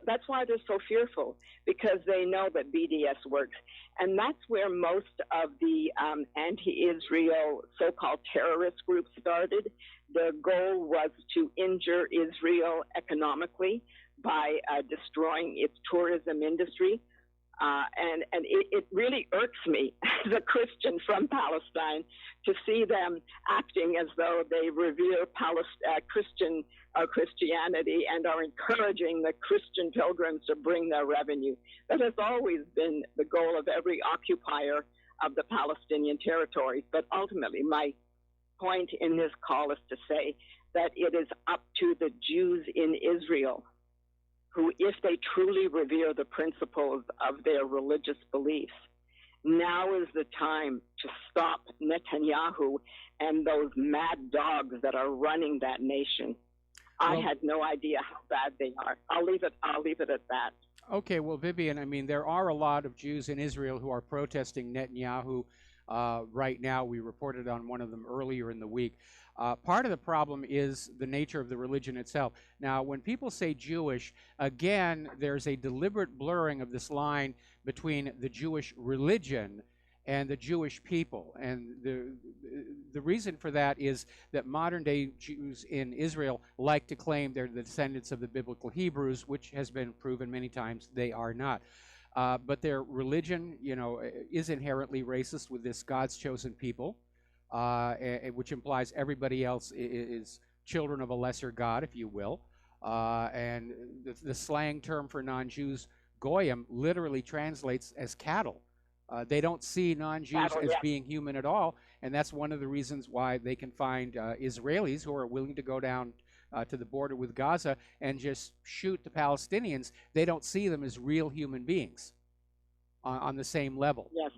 That's why they're so fearful, because they know that BDS works. And that's where most of the anti-Israel so-called terrorist groups started. The goal was to injure Israel economically by destroying its tourism industry. And it really irks me as a Christian from Palestine to see them acting as though they revere Christianity and are encouraging the Christian pilgrims to bring their revenue. That has always been the goal of every occupier of the Palestinian territories. But ultimately, my point in this call is to say that it is up to the Jews in Israel who, if they truly revere the principles of their religious beliefs, now is the time to stop Netanyahu and those mad dogs that are running that nation. I had no idea how bad they are. I'll leave it at that. Okay, well, Vivian, I mean, there are a lot of Jews in Israel who are protesting Netanyahu right now. We reported on one of them earlier in the week. Part of the problem is the nature of the religion itself. Now, when people say Jewish, again, there's a deliberate blurring of this line between the Jewish religion and the Jewish people. And the reason for that is that modern-day Jews in Israel like to claim they're the descendants of the biblical Hebrews, which has been proven many times they are not. But their religion, is inherently racist with this God's chosen people, which implies everybody else is children of a lesser God, if you will. And the slang term for non-Jews, goyim, literally translates as cattle. They don't see non-Jews as being human at all, and that's one of the reasons why they can find Israelis who are willing to go down to the border with Gaza and just shoot the Palestinians. They don't see them as real human beings on the same level. Yes.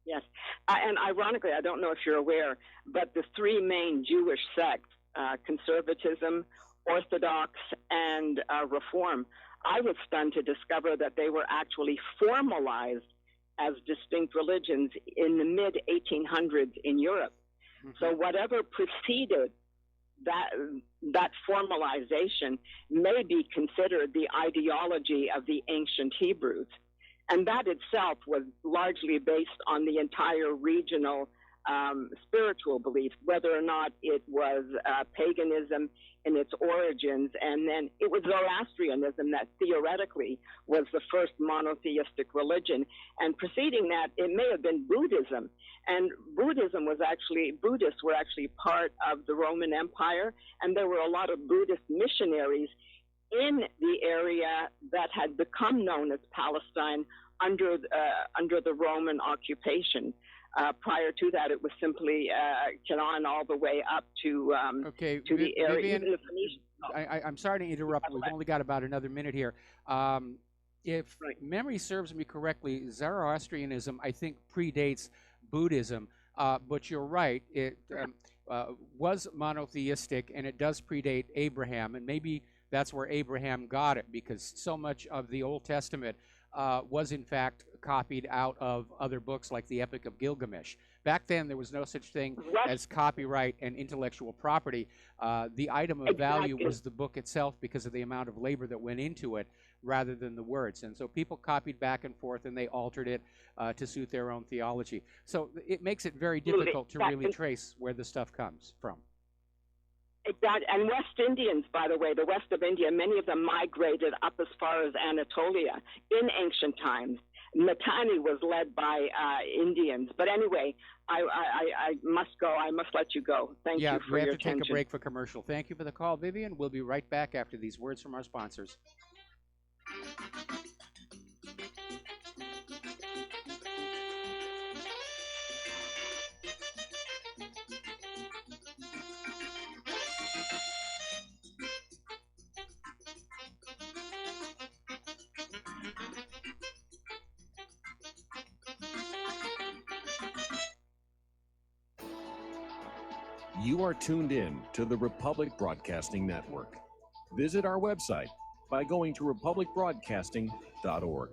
Yes. And ironically, I don't know if you're aware, but the three main Jewish sects, conservatism, Orthodox, and Reform, I was stunned to discover that they were actually formalized as distinct religions in the mid-1800s in Europe. So whatever preceded that formalization may be considered the ideology of the ancient Hebrews. And that itself was largely based on the entire regional spiritual belief, whether or not it was paganism in its origins, and then it was Zoroastrianism that theoretically was the first monotheistic religion. And preceding that, it may have been Buddhism. And Buddhists were actually part of the Roman Empire, and there were a lot of Buddhist missionaries in the area that had become known as Palestine under the Roman occupation. Prior to that, it was simply Canaan all the way up to the area. Vivian, I'm sorry to interrupt. We've only got about another minute here. If memory serves me correctly, Zoroastrianism, I think, predates Buddhism. But you're right. It was monotheistic, and it does predate Abraham. And maybe that's where Abraham got it, because so much of the Old Testament was in fact copied out of other books like the Epic of Gilgamesh. Back then, there was no such thing as copyright and intellectual property. The item of value was the book itself because of the amount of labor that went into it rather than the words. And so people copied back and forth, and they altered it to suit their own theology. So it makes it very difficult to really trace where the stuff comes from. Exactly. And West Indians, by the way, the west of India, many of them migrated up as far as Anatolia in ancient times. Mitanni was led by Indians. But anyway, I must go. I must let you go. Thank you for your attention. Yeah, we have to take a break for commercial. Thank you for the call, Vivian. We'll be right back after these words from our sponsors. You are tuned in to the Republic Broadcasting Network. Visit our website by going to republicbroadcasting.org.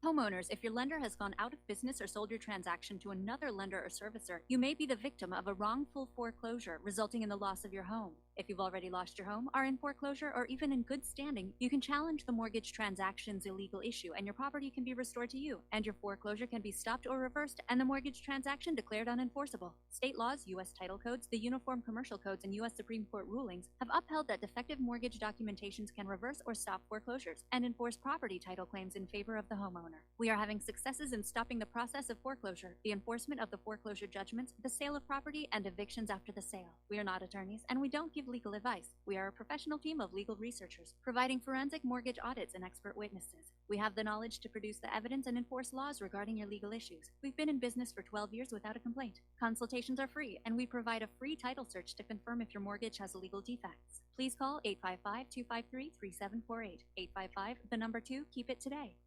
Homeowners, if your lender has gone out of business or sold your transaction to another lender or servicer, you may be the victim of a wrongful foreclosure, resulting in the loss of your home. If you've already lost your home, are in foreclosure, or even in good standing, you can challenge the mortgage transaction's illegal issue, and your property can be restored to you, and your foreclosure can be stopped or reversed, and the mortgage transaction declared unenforceable. State laws, U.S. title codes, the Uniform Commercial Codes, and U.S. Supreme Court rulings have upheld that defective mortgage documentations can reverse or stop foreclosures and enforce property title claims in favor of the homeowner. We are having successes in stopping the process of foreclosure, the enforcement of the foreclosure judgments, the sale of property, and evictions after the sale. We are not attorneys, and we don't give legal advice. We are a professional team of legal researchers, providing forensic mortgage audits and expert witnesses. We have the knowledge to produce the evidence and enforce laws regarding your legal issues. We've been in business for 12 years without a complaint. Consultations are free, and we provide a free title search to confirm if your mortgage has legal defects. Please call 855-253-3748. 855, the number 2, keep it today.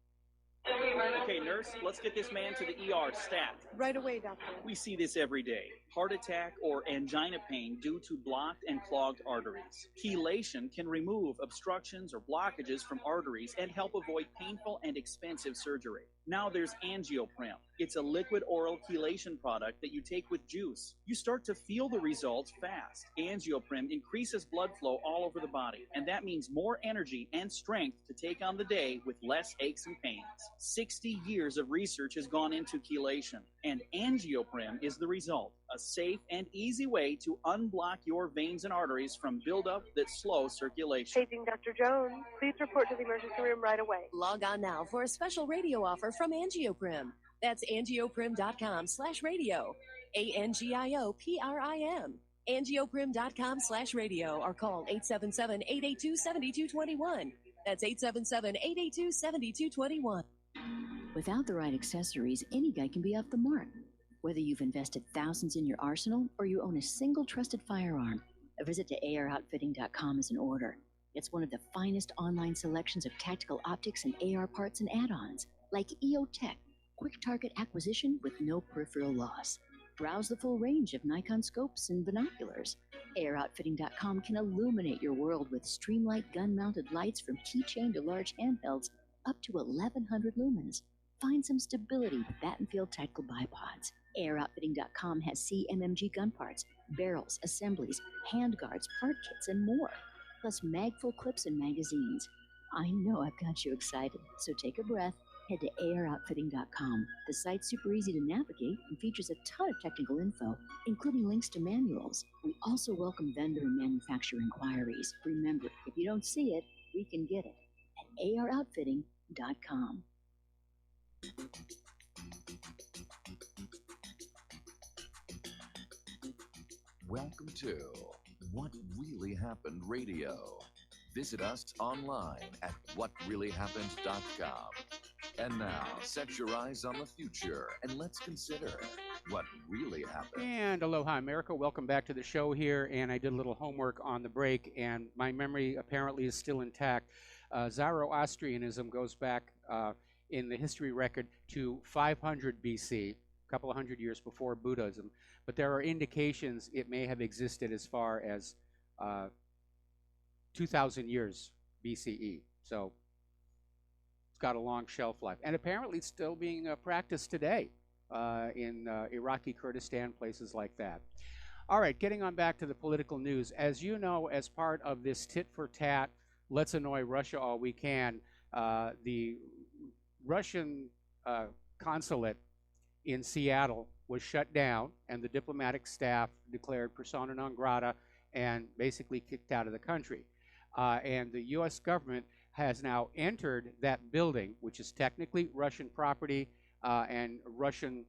Okay, nurse, let's get this man to the ER stat. Right away, doctor. We see this every day. Heart attack or angina pain due to blocked and clogged arteries. Chelation can remove obstructions or blockages from arteries and help avoid painful and expensive surgery. Now there's Angioprim. It's a liquid oral chelation product that you take with juice. You start to feel the results fast. Angioprim increases blood flow all over the body, and that means more energy and strength to take on the day with less aches and pains. 60 years of research has gone into chelation, and Angioprim is the result. A safe and easy way to unblock your veins and arteries from buildup that slows circulation. Paging Dr. Jones. Please report to the emergency room right away. Log on now for a special radio offer from Angioprim. That's angioprim.com/radio. ANGIOPRIM. Angioprim.com/radio or call 877-882-7221. That's 877-882-7221. Without the right accessories, any guy can be off the mark. Whether you've invested thousands in your arsenal or you own a single trusted firearm, a visit to AROutfitting.com is in order. It's one of the finest online selections of tactical optics and AR parts and add-ons, like EOTech, quick target acquisition with no peripheral loss. Browse the full range of Nikon scopes and binoculars. AROutfitting.com can illuminate your world with Streamlight gun-mounted lights from keychain to large handhelds up to 1,100 lumens. Find some stability with Battenfield tactical bipods. AirOutfitting.com has CMMG gun parts, barrels, assemblies, handguards, part kits, and more, plus mag-full clips and magazines. I know I've got you excited, so take a breath. Head to AirOutfitting.com. The site's super easy to navigate and features a ton of technical info, including links to manuals. We also welcome vendor and manufacturer inquiries. Remember, if you don't see it, we can get it at AirOutfitting.com. Welcome to What Really Happened Radio. Visit us online at whatreallyhappened.com. And now, set your eyes on the future and let's consider what really happened. And aloha, America. Welcome back to the show here. And I did a little homework on the break, and my memory apparently is still intact. Zoroastrianism goes back in the history record to 500 BC. couple of hundred years before Buddhism, but there are indications it may have existed as far as 2,000 years BCE. So it's got a long shelf life. And apparently it's still being practiced today in Iraqi Kurdistan, places like that. All right, getting on back to the political news. As you know, as part of this tit-for-tat, let's annoy Russia all we can, the Russian consulate in Seattle was shut down, and the diplomatic staff declared persona non grata and basically kicked out of the country. And the U.S. government has now entered that building, which is technically Russian property and Russian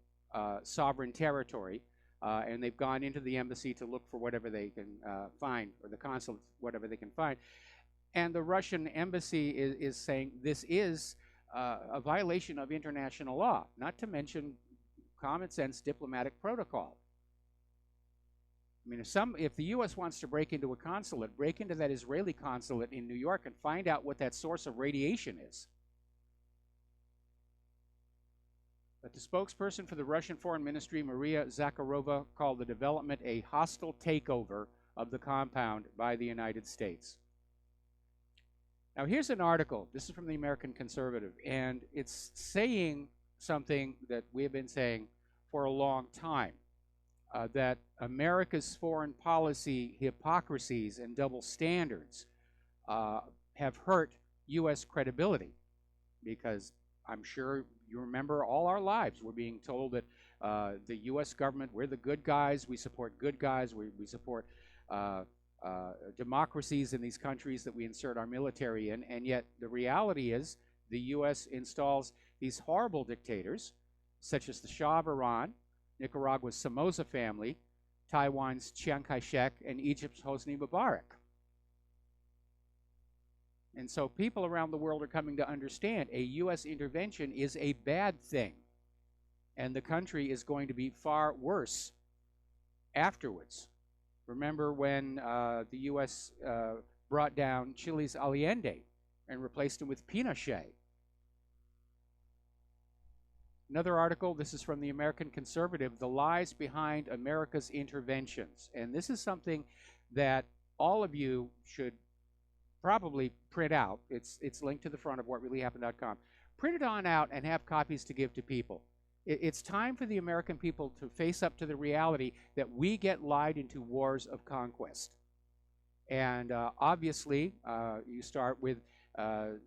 sovereign territory, and they've gone into the embassy to look for whatever they can find, or the consulate, whatever they can find. And the Russian embassy is saying this is a violation of international law, not to mention common sense diplomatic protocol. I mean, if the U.S. wants to break into a consulate, break into that Israeli consulate in New York and find out what that source of radiation is. But the spokesperson for the Russian Foreign Ministry, Maria Zakharova, called the development a hostile takeover of the compound by the United States. Now, here's an article. This is from the American Conservative, and it's saying something that we have been saying for a long time, that America's foreign policy hypocrisies and double standards have hurt U.S. credibility, because I'm sure you remember all our lives we're being told that the U.S. government, we're the good guys, we support good guys, we support democracies in these countries that we insert our military in, and yet the reality is the U.S. installs these horrible dictators, such as the Shah of Iran, Nicaragua's Somoza family, Taiwan's Chiang Kai-shek, and Egypt's Hosni Mubarak. And so people around the world are coming to understand a U.S. intervention is a bad thing, and the country is going to be far worse afterwards. Remember when the U.S. brought down Chile's Allende and replaced him with Pinochet. Another article, this is from the American Conservative, The Lies Behind America's Interventions. And this is something that all of you should probably print out. It's linked to the front of whatreallyhappened.com. Print it on out and have copies to give to people. It's time for the American people to face up to the reality that we get lied into wars of conquest. And obviously, you start with the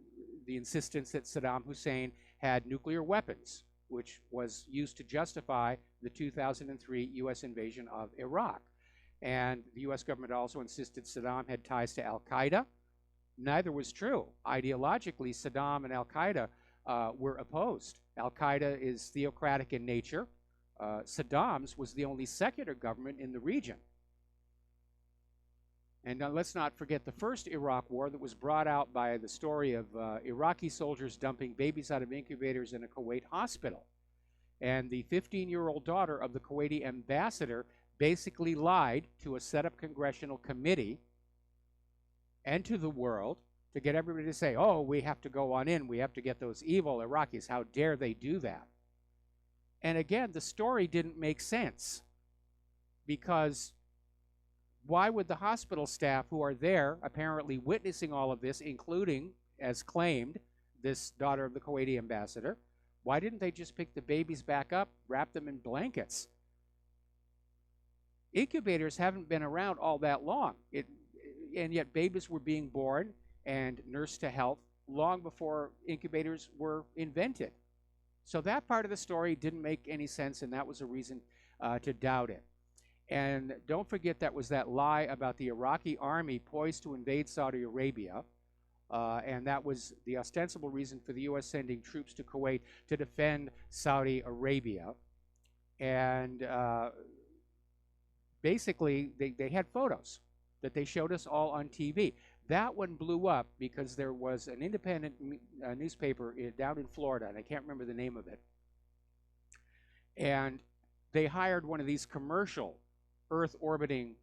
insistence that Saddam Hussein had nuclear weapons, which was used to justify the 2003 U.S. invasion of Iraq. And the U.S. government also insisted Saddam had ties to al-Qaeda. Neither was true. Ideologically, Saddam and al-Qaeda were opposed. Al-Qaeda is theocratic in nature. Saddam's was the only secular government in the region. And let's not forget the first Iraq war that was brought out by the story of Iraqi soldiers dumping babies out of incubators in a Kuwait hospital. And the 15-year-old daughter of the Kuwaiti ambassador basically lied to a set-up congressional committee and to the world to get everybody to say, oh, we have to go on in, we have to get those evil Iraqis, how dare they do that? And again, the story didn't make sense, because why would the hospital staff who are there apparently witnessing all of this, including, as claimed, this daughter of the Kuwaiti ambassador, why didn't they just pick the babies back up, wrap them in blankets? Incubators haven't been around all that long, and yet babies were being born and nursed to health long before incubators were invented. So that part of the story didn't make any sense, and that was a reason to doubt it. And don't forget that was that lie about the Iraqi army poised to invade Saudi Arabia, and that was the ostensible reason for the U.S. sending troops to Kuwait to defend Saudi Arabia. And basically, they had photos that they showed us all on TV. That one blew up because there was an independent newspaper down in Florida, and I can't remember the name of it. And they hired one of these commercial Earth-orbiting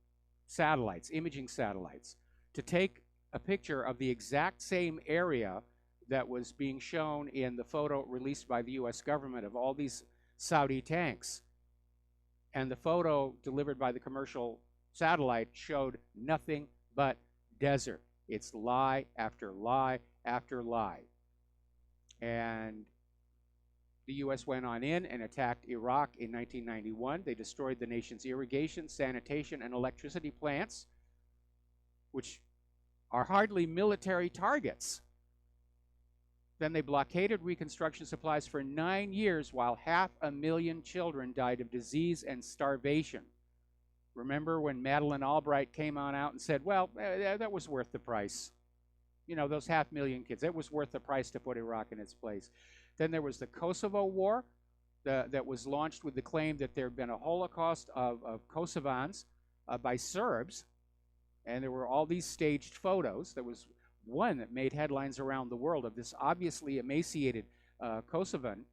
satellites, imaging satellites, to take a picture of the exact same area that was being shown in the photo released by the U.S. government of all these Saudi tanks. And the photo delivered by the commercial satellite showed nothing but desert. It's lie after lie after lie. And the U.S. went on in and attacked Iraq in 1991. They destroyed the nation's irrigation, sanitation, and electricity plants, which are hardly military targets. Then they blockaded reconstruction supplies for 9 years while 500,000 children died of disease and starvation. Remember when Madeleine Albright came on out and said, well, that was worth the price. You know, those 500,000 kids, it was worth the price to put Iraq in its place. Then there was the Kosovo War that was launched with the claim that there had been a Holocaust of Kosovans by Serbs. And there were all these staged photos. There was one that made headlines around the world of this obviously emaciated Kosovan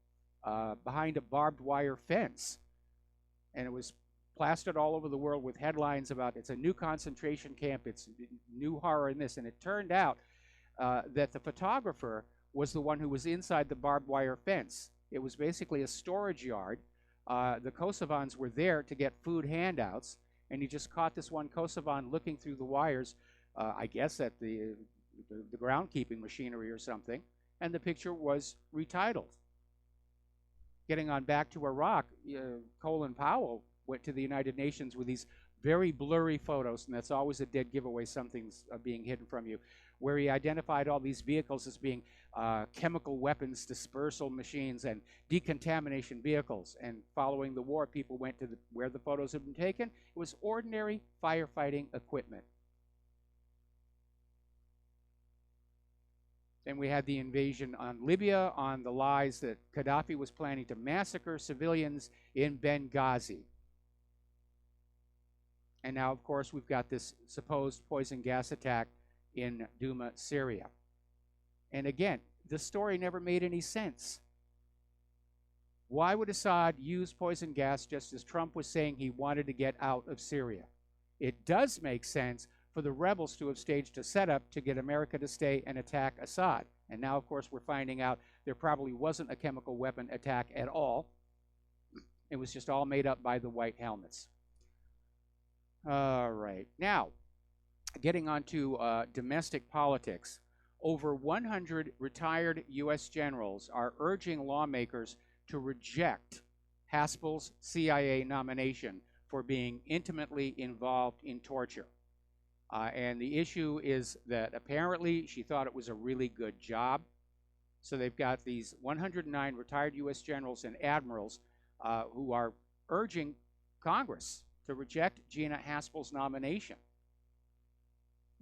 behind a barbed wire fence. And it was plastered all over the world with headlines about it's a new concentration camp, it's new horror in this. And it turned out that the photographer was the one who was inside the barbed wire fence. It was basically a storage yard. The Kosovans were there to get food handouts, and he just caught this one Kosovan looking through the wires, I guess at the groundkeeping machinery or something, and the picture was retitled. Getting on back to Iraq, Colin Powell went to the United Nations with these very blurry photos, and that's always a dead giveaway, something's being hidden from you, where he identified all these vehicles as being chemical weapons dispersal machines and decontamination vehicles. And following the war, people went to where the photos had been taken. It was ordinary firefighting equipment. Then we had the invasion on Libya on the lies that Gaddafi was planning to massacre civilians in Benghazi. And now, of course, we've got this supposed poison gas attack in Douma, Syria. And again, the story never made any sense. Why would Assad use poison gas just as Trump was saying he wanted to get out of Syria? It does make sense for the rebels to have staged a setup to get America to stay and attack Assad. And now, of course, we're finding out there probably wasn't a chemical weapon attack at all. It was just all made up by the white helmets. All right. Now, getting on to domestic politics, over 100 retired U.S. generals are urging lawmakers to reject Haspel's CIA nomination for being intimately involved in torture. And the issue is that apparently she thought it was a really good job. So they've got these 109 retired U.S. generals and admirals who are urging Congress to reject Gina Haspel's nomination.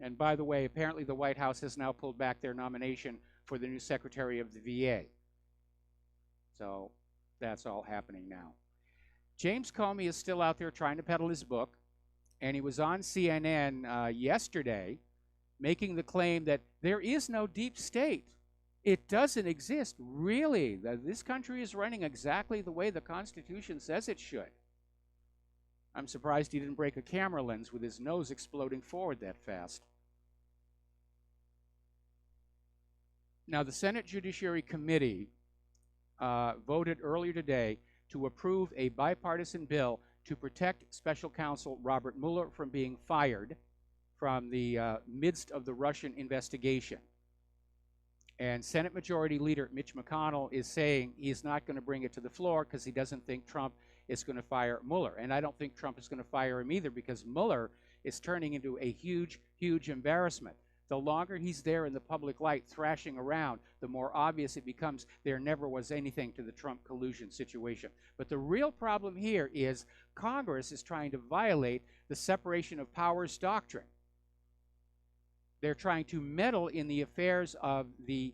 And by the way, apparently the White House has now pulled back their nomination for the new Secretary of the VA. So that's all happening now. James Comey is still out there trying to peddle his book, and he was on CNN yesterday making the claim that there is no deep state. It doesn't exist, really. This country is running exactly the way the Constitution says it should. I'm surprised he didn't break a camera lens with his nose exploding forward that fast. Now, the Senate Judiciary Committee voted earlier today to approve a bipartisan bill to protect Special Counsel Robert Mueller from being fired from the midst of the Russian investigation. And Senate Majority Leader Mitch McConnell is saying he's not going to bring it to the floor because he doesn't think Trump is going to fire Mueller. And I don't think Trump is going to fire him either because Mueller is turning into a huge, huge embarrassment. The longer he's there in the public light thrashing around, the more obvious it becomes there never was anything to the Trump collusion situation. But the real problem here is Congress is trying to violate the separation of powers doctrine. They're trying to meddle in the affairs of the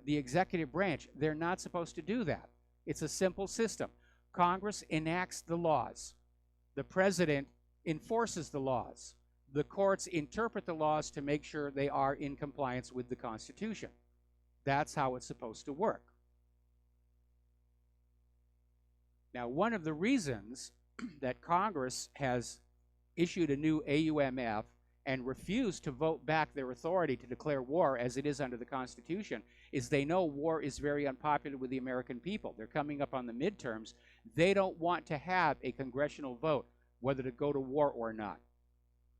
executive branch. They're not supposed to do that. It's a simple system. Congress enacts the laws. The president enforces the laws. The courts interpret the laws to make sure they are in compliance with the Constitution. That's how it's supposed to work. Now, one of the reasons that Congress has issued a new AUMF and refused to vote back their authority to declare war as it is under the Constitution is they know war is very unpopular with the American people. They're coming up on the midterms, they don't want to have a congressional vote whether to go to war or not,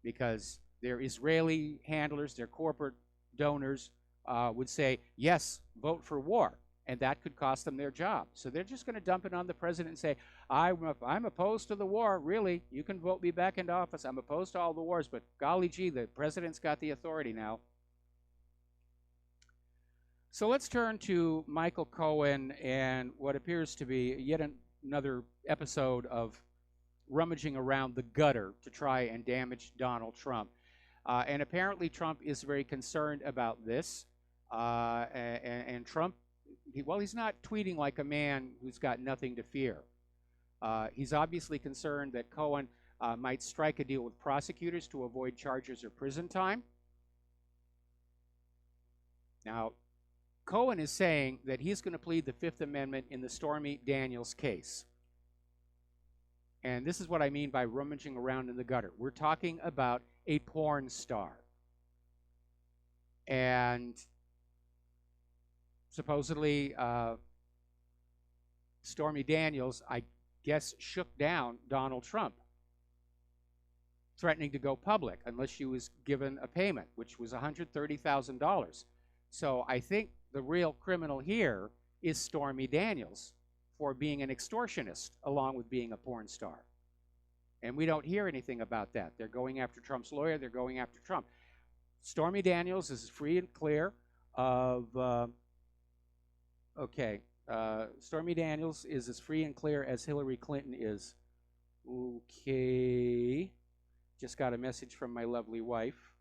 because their Israeli handlers, their corporate donors would say, yes, vote for war, and that could cost them their job. So they're just going to dump it on the president and say, I'm opposed to the war. Really, you can vote me back into office. I'm opposed to all the wars, but golly gee, the president's got the authority now. So let's turn to Michael Cohen and what appears to be yet another episode of rummaging around the gutter to try and damage Donald Trump. And apparently Trump is very concerned about this. And Trump, he's not tweeting like a man who's got nothing to fear. He's obviously concerned that Cohen might strike a deal with prosecutors to avoid charges or prison time. Now, Cohen is saying that he's going to plead the Fifth Amendment in the Stormy Daniels case. And this is what I mean by rummaging around in the gutter. We're talking about a porn star. And supposedly, Stormy Daniels, I guess, shook down Donald Trump, threatening to go public unless she was given a payment, which was $130,000. So I think the real criminal here is Stormy Daniels for being an extortionist along with being a porn star. And we don't hear anything about that. They're going after Trump's lawyer. They're going after Trump. Stormy Daniels is free and clear of... Stormy Daniels is as free and clear as Hillary Clinton is. Okay. Just got a message from my lovely wife.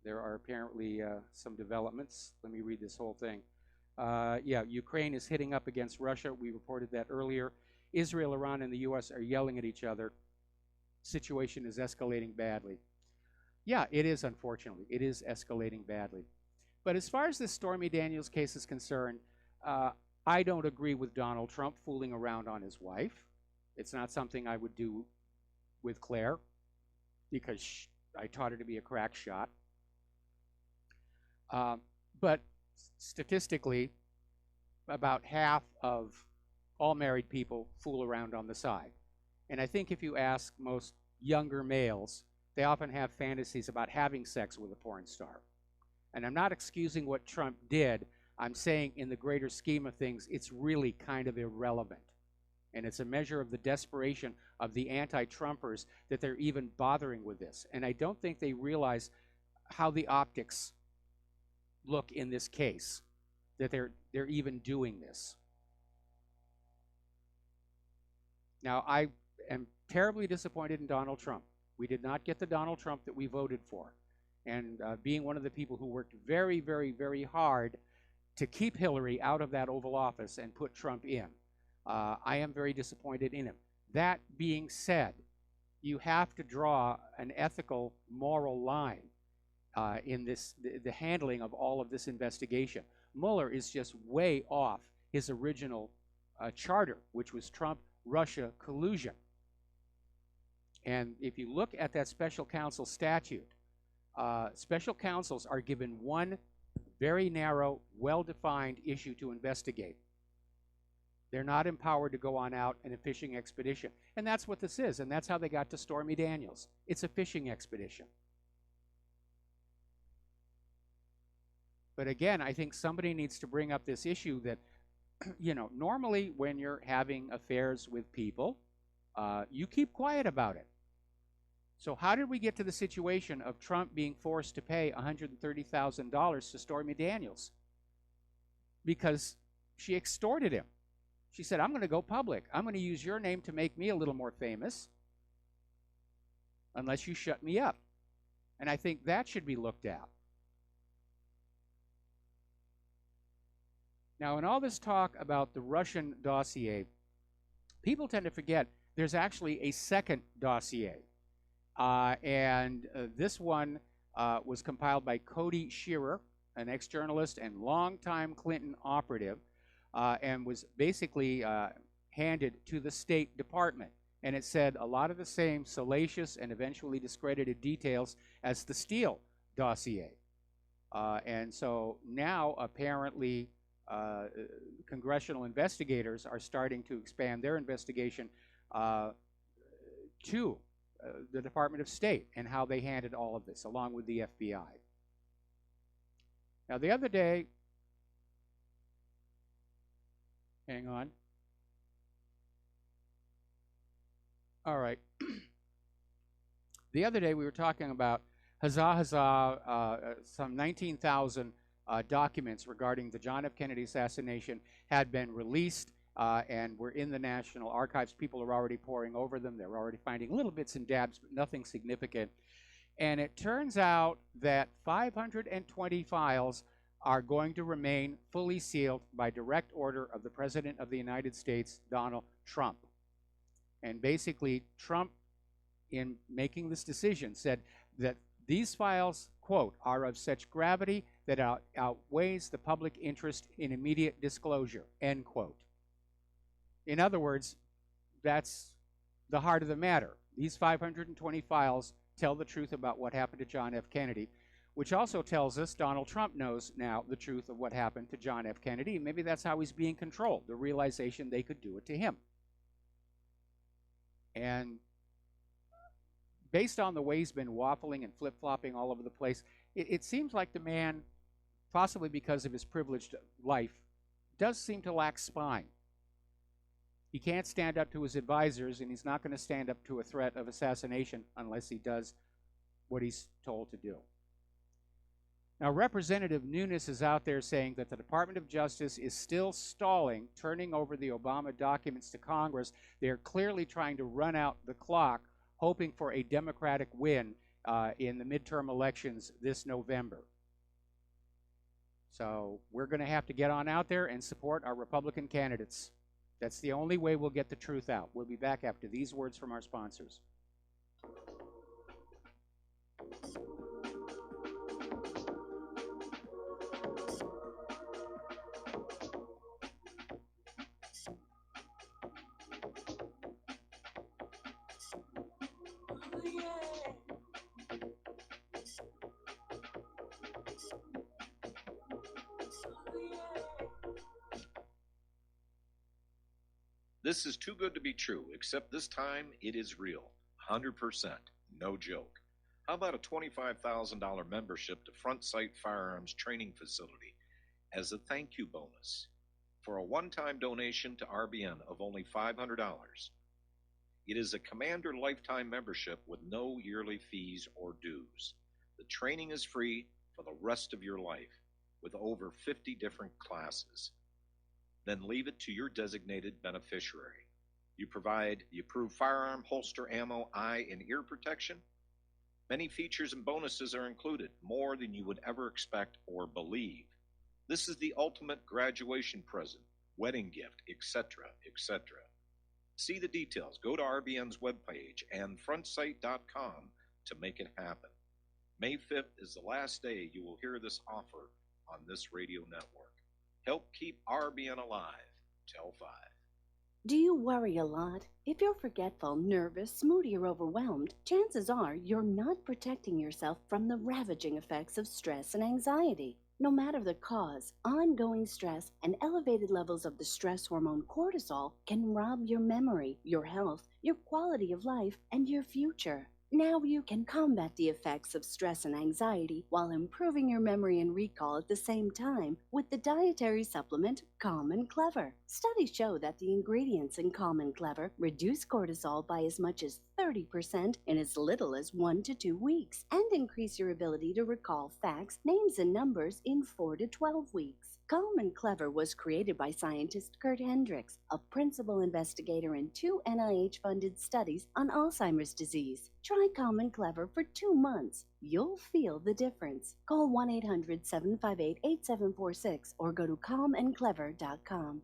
There are apparently some developments. Let me read this whole thing. Ukraine is hitting up against Russia. We reported that earlier. Israel, Iran, and the U.S. are yelling at each other. Situation is escalating badly. Yeah, it is, unfortunately. It is escalating badly. But as far as this Stormy Daniels case is concerned, I don't agree with Donald Trump fooling around on his wife. It's not something I would do with Claire because I taught her to be a crack shot. But statistically, about half of all married people fool around on the side. And I think if you ask most younger males, they often have fantasies about having sex with a porn star. And I'm not excusing what Trump did. I'm saying in the greater scheme of things, it's really kind of irrelevant. And it's a measure of the desperation of the anti-Trumpers that they're even bothering with this. And I don't think they realize how the optics look in this case, that they're even doing this. Now, I am terribly disappointed in Donald Trump. We did not get the Donald Trump that we voted for. And being one of the people who worked very, very, very hard to keep Hillary out of that Oval Office and put Trump in, I am very disappointed in him. That being said, you have to draw an ethical, moral line in the handling of all of this investigation. Mueller is just way off his original charter, which was Trump-Russia collusion. And if you look at that special counsel statute, special counsels are given one very narrow, well-defined issue to investigate. They're not empowered to go on out in a fishing expedition. And that's what this is, and that's how they got to Stormy Daniels. It's a fishing expedition. But again, I think somebody needs to bring up this issue that, normally when you're having affairs with people, you keep quiet about it. So how did we get to the situation of Trump being forced to pay $130,000 to Stormy Daniels? Because she extorted him. She said, I'm going to go public. I'm going to use your name to make me a little more famous unless you shut me up. And I think that should be looked at. Now, in all this talk about the Russian dossier, people tend to forget there's actually a second dossier. This one was compiled by Cody Shearer, an ex-journalist and longtime Clinton operative, and was basically handed to the State Department. And it said a lot of the same salacious and eventually discredited details as the Steele dossier. And so now, apparently, congressional investigators are starting to expand their investigation to the Department of State and how they handled all of this, along with the FBI. Now, the other day, hang on. All right. The other day we were talking about some 19,000 documents regarding the John F. Kennedy assassination had been released and were in the National Archives. People are already poring over them. They're already finding little bits and dabs, but nothing significant. And it turns out that 520 files are going to remain fully sealed by direct order of the President of the United States, Donald Trump. And basically, Trump, in making this decision, said that these files, quote, are of such gravity that outweighs the public interest in immediate disclosure, end quote. In other words, that's the heart of the matter. These 520 files tell the truth about what happened to John F. Kennedy, which also tells us Donald Trump knows now the truth of what happened to John F. Kennedy. Maybe that's how he's being controlled, the realization they could do it to him. And based on the way he's been waffling and flip-flopping all over the place, it seems like the man, possibly because of his privileged life, does seem to lack spine. He can't stand up to his advisors, and he's not going to stand up to a threat of assassination unless he does what he's told to do. Now, Representative Nunes is out there saying that the Department of Justice is still stalling turning over the Obama documents to Congress. They're clearly trying to run out the clock, hoping for a Democratic win in the midterm elections this November. So we're going to have to get on out there and support our Republican candidates. That's the only way we'll get the truth out. We'll be back after these words from our sponsors. This is too good to be true, except this time it is real. 100%. No joke. How about a $25,000 membership to Front Sight Firearms Training Facility as a thank you bonus for a one-time donation to RBN of only $500? It is a Commander lifetime membership with no yearly fees or dues. The training is free for the rest of your life with over 50 different classes. Then leave it to your designated beneficiary. You provide the approved firearm, holster, ammo, eye, and ear protection. Many features and bonuses are included, more than you would ever expect or believe. This is the ultimate graduation present, wedding gift, etc., etc. See the details. Go to RBN's webpage and frontsight.com to make it happen. May 5th is the last day you will hear this offer on this radio network. Help keep RBN alive. Tell 5. Do you worry a lot? If you're forgetful, nervous, moody, or overwhelmed, chances are you're not protecting yourself from the ravaging effects of stress and anxiety. No matter the cause, ongoing stress and elevated levels of the stress hormone cortisol can rob your memory, your health, your quality of life, and your future. Now you can combat the effects of stress and anxiety while improving your memory and recall at the same time with the dietary supplement Calm and Clever. Studies show that the ingredients in Calm and Clever reduce cortisol by as much as 30% in as little as 1 to 2 weeks and increase your ability to recall facts, names, and numbers in 4 to 12 weeks. Calm and Clever was created by scientist Kurt Hendricks, a principal investigator in 2 NIH-funded studies on Alzheimer's disease. Try Calm and Clever for 2 months. You'll feel the difference. Call 1-800-758-8746 or go to calmandclever.com.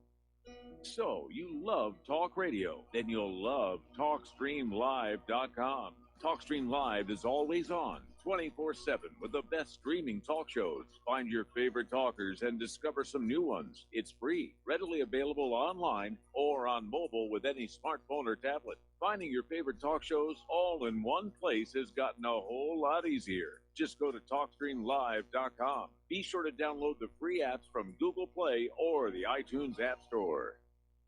So, you love talk radio? Then you'll love TalkStreamLive.com. TalkStream Live is always on, 24/7 with the best streaming talk shows. Find your favorite talkers and discover some new ones. It's free, readily available online or on mobile with any smartphone or tablet. Finding your favorite talk shows all in one place has gotten a whole lot easier. Just go to TalkStreamLive.com. Be sure to download the free apps from Google Play or the iTunes App Store.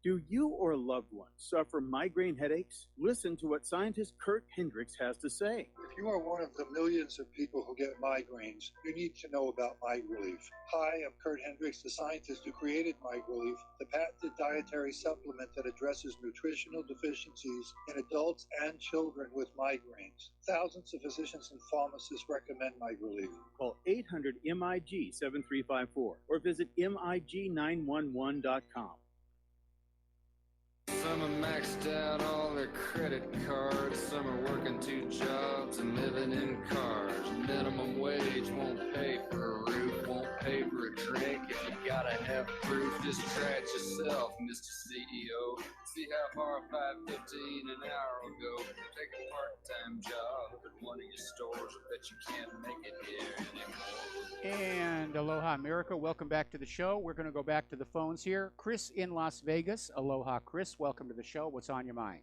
Do you or a loved one suffer migraine headaches? Listen to what scientist Kurt Hendricks has to say. If you are one of the millions of people who get migraines, you need to know about MiGrelief. Hi, I'm Kurt Hendricks, the scientist who created MiGrelief, the patented dietary supplement that addresses nutritional deficiencies in adults and children with migraines. Thousands of physicians and pharmacists recommend MiGrelief. Call 800-MIG-7354 or visit MIG911.com. Some are maxed out all their credit cards. Some are working 2 jobs and living in cars. Minimum wage won't pay for a roof, won't pay for a drink. If you gotta have proof, just scratch yourself, Mr. CEO. See how far 5.15 an hour will go. Take a part-time job at one of your stores. I bet you can't make it here anymore. And aloha, America. Welcome back to the show. We're going to go back to the phones here. Chris in Las Vegas. Aloha, Chris. Welcome to the show. What's on your mind?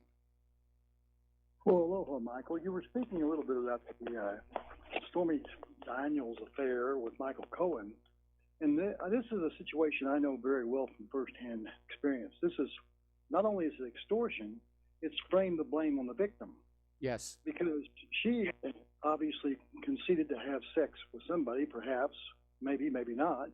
Well, aloha, Michael. You were speaking a little bit about the Stormy Daniels affair with Michael Cohen. And this is a situation I know very well from firsthand experience. This is not only is it extortion, it's framed the blame on the victim. Yes. Because she obviously conceded to have sex with somebody, perhaps, maybe not.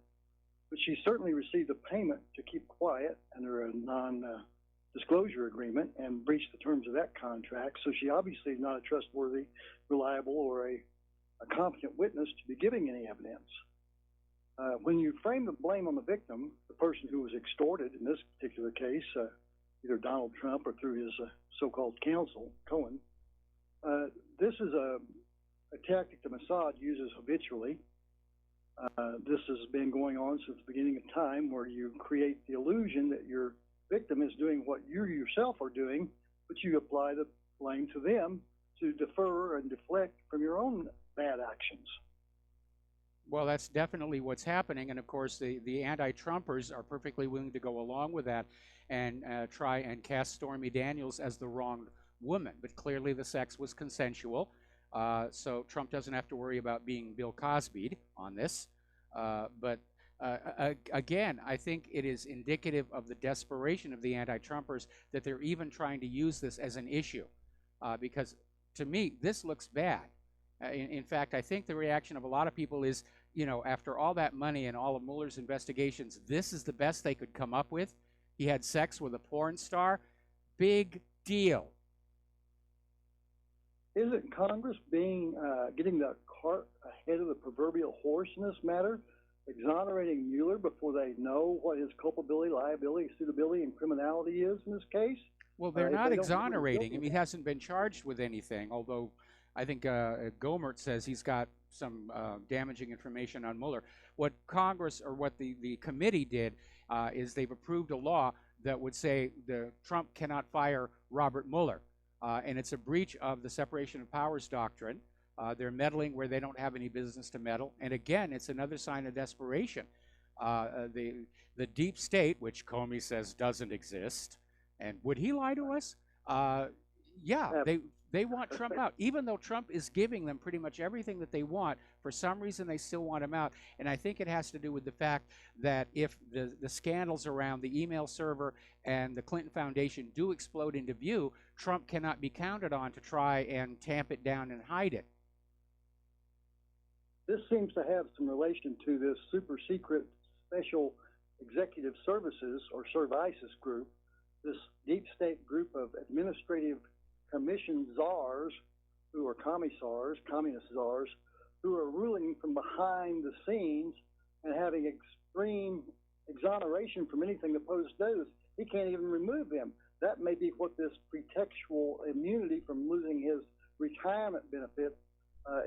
But she certainly received a payment to keep quiet under a non-disclosure agreement and breached the terms of that contract. So she obviously is not a trustworthy, reliable, or a competent witness to be giving any evidence. When you frame the blame on the victim, the person who was extorted in this particular case, either Donald Trump or through his so-called counsel, Cohen, this is a tactic that Mossad uses habitually. This has been going on since the beginning of time, where you create the illusion that your victim is doing what you yourself are doing, but you apply the blame to them to defer and deflect from your own bad actions. Well, that's definitely what's happening. And, of course, the anti-Trumpers are perfectly willing to go along with that and try and cast Stormy Daniels as the wrong woman. But clearly the sex was consensual. So Trump doesn't have to worry about being Bill Cosby'd on this. Again, I think it is indicative of the desperation of the anti-Trumpers that they're even trying to use this as an issue. Because, to me, this looks bad. In fact, I think the reaction of a lot of people is, you know, after all that money and all of Mueller's investigations, this is the best they could come up with. He had sex with a porn star. Big deal. Isn't Congress getting the cart ahead of the proverbial horse in this matter, exonerating Mueller before they know what his culpability, liability, suitability, and criminality is in this case? Well, they're not exonerating him. He hasn't been charged with anything, although I think Gohmert says he's got some damaging information on Mueller. What Congress, or what the committee did, is they've approved a law that would say Trump cannot fire Robert Mueller. And it's a breach of the separation of powers doctrine. They're meddling where they don't have any business to meddle. And again, it's another sign of desperation. The deep state, which Comey says doesn't exist, and would he lie to us? Yeah, they want Trump out. Even though Trump is giving them pretty much everything that they want, for some reason they still want him out. And I think it has to do with the fact that if the scandals around the email server and the Clinton Foundation do explode into view, Trump cannot be counted on to try and tamp it down and hide it. This seems to have some relation to this super secret special executive services, or Services group, this deep state group of administrative commission czars, who are commissars, communist czars, who are ruling from behind the scenes and having extreme exoneration from anything the Post does. He can't even remove them. That may be what this pretextual immunity from losing his retirement benefit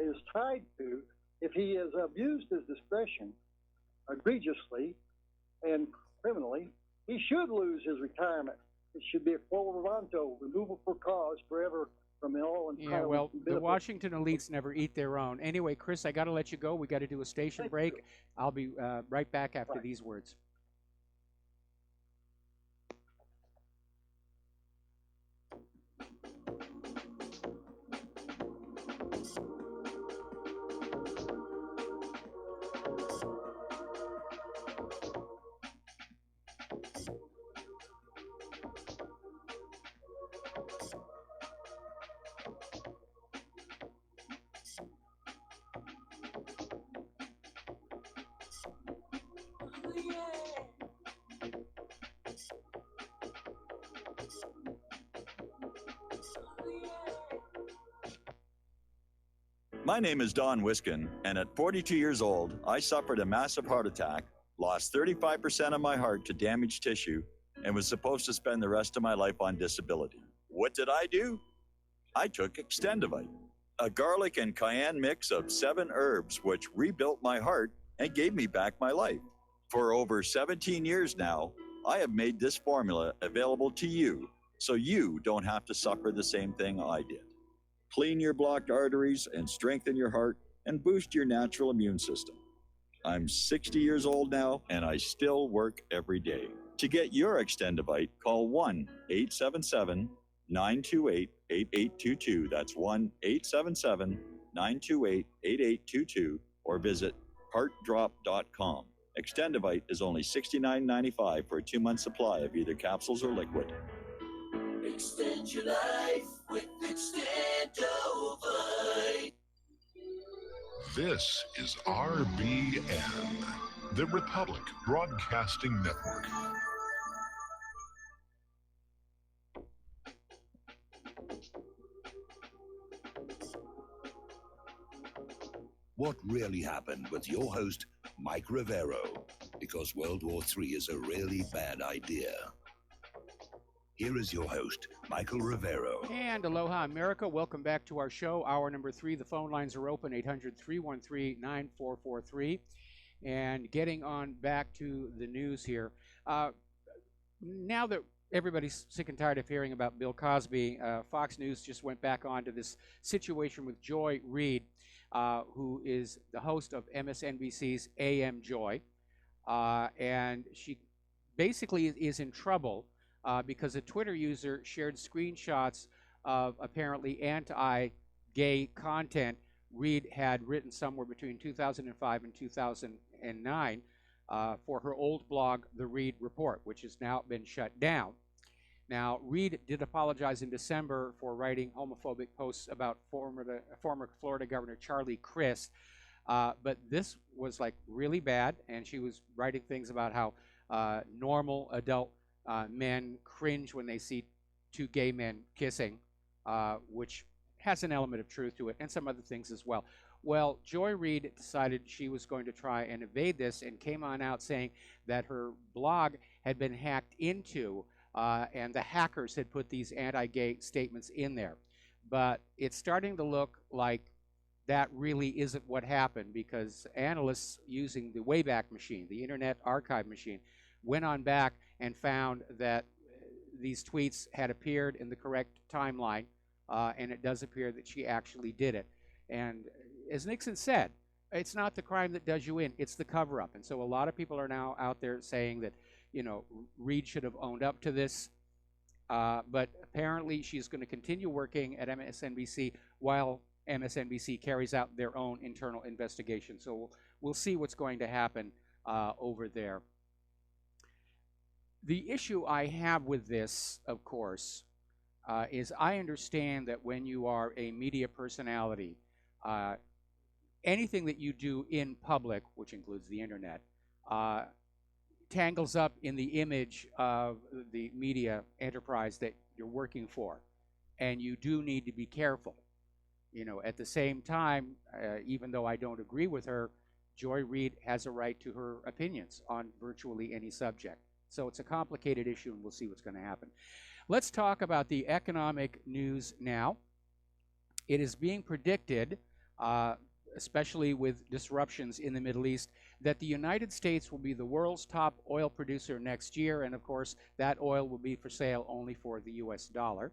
is tied to. If he has abused his discretion egregiously and criminally, he should lose his retirement. It should be a quo warranto, removal for cause, forever from all Yeah, entitlements well, and the benefits. Washington elites never eat their own. Anyway, Chris, I got to let you go. We got to do a station break. I'll be right back after these words. My name is Don Wiskin, and at 42 years old, I suffered a massive heart attack, lost 35% of my heart to damaged tissue, and was supposed to spend the rest of my life on disability. What did I do? I took Extendivite, a garlic and cayenne mix of 7 herbs which rebuilt my heart and gave me back my life. For over 17 years now, I have made this formula available to you so you don't have to suffer the same thing I did. Clean your blocked arteries and strengthen your heart and boost your natural immune system. I'm 60 years old now and I still work every day. To get your Extendivite, call 1-877-928-8822. That's 1-877-928-8822 or visit heartdrop.com. Extendivite is only $69.95 for a 2-month supply of either capsules or liquid. Extend your life with Extendovite. This is RBN, the Republic Broadcasting Network. What really happened with your host, Mike Rivero, because World War III is a really bad idea. Here is your host, Michael Rivero. And aloha, America. Welcome back to our show, hour number 3. The phone lines are open, 800-313-9443. And getting on back to the news here. Now that everybody's sick and tired of hearing about Bill Cosby, Fox News just went back onto this situation with Joy Reid, who is the host of MSNBC's AM Joy. And she basically is in trouble because a Twitter user shared screenshots of apparently anti-gay content Reid had written somewhere between 2005 and 2009 for her old blog, The Reid Report, which has now been shut down. Now, Reid did apologize in December for writing homophobic posts about former Florida Governor Charlie Crist, but this was like really bad, and she was writing things about how normal adult men cringe when they see 2 gay men kissing, which has an element of truth to it, and some other things as well. Well, Joy Reid decided she was going to try and evade this and came on out saying that her blog had been hacked into and the hackers had put these anti-gay statements in there. But it's starting to look like that really isn't what happened, because analysts using the Wayback Machine, the Internet Archive Machine, went on back and found that these tweets had appeared in the correct timeline, and it does appear that she actually did it. And as Nixon said, it's not the crime that does you in, it's the cover-up. And so a lot of people are now out there saying that, you know, Reid should have owned up to this, but apparently she's going to continue working at MSNBC while MSNBC carries out their own internal investigation. So we'll see what's going to happen over there. The issue I have with this, of course, is I understand that when you are a media personality, anything that you do in public, which includes the internet, tangles up in the image of the media enterprise that you're working for. And you do need to be careful. You know, at the same time, even though I don't agree with her, Joy Reid has a right to her opinions on virtually any subject. So it's a complicated issue, and we'll see what's going to happen. Let's talk about the economic news now. It is being predicted, especially with disruptions in the Middle East, that the United States will be the world's top oil producer next year, and of course, that oil will be for sale only for the US dollar.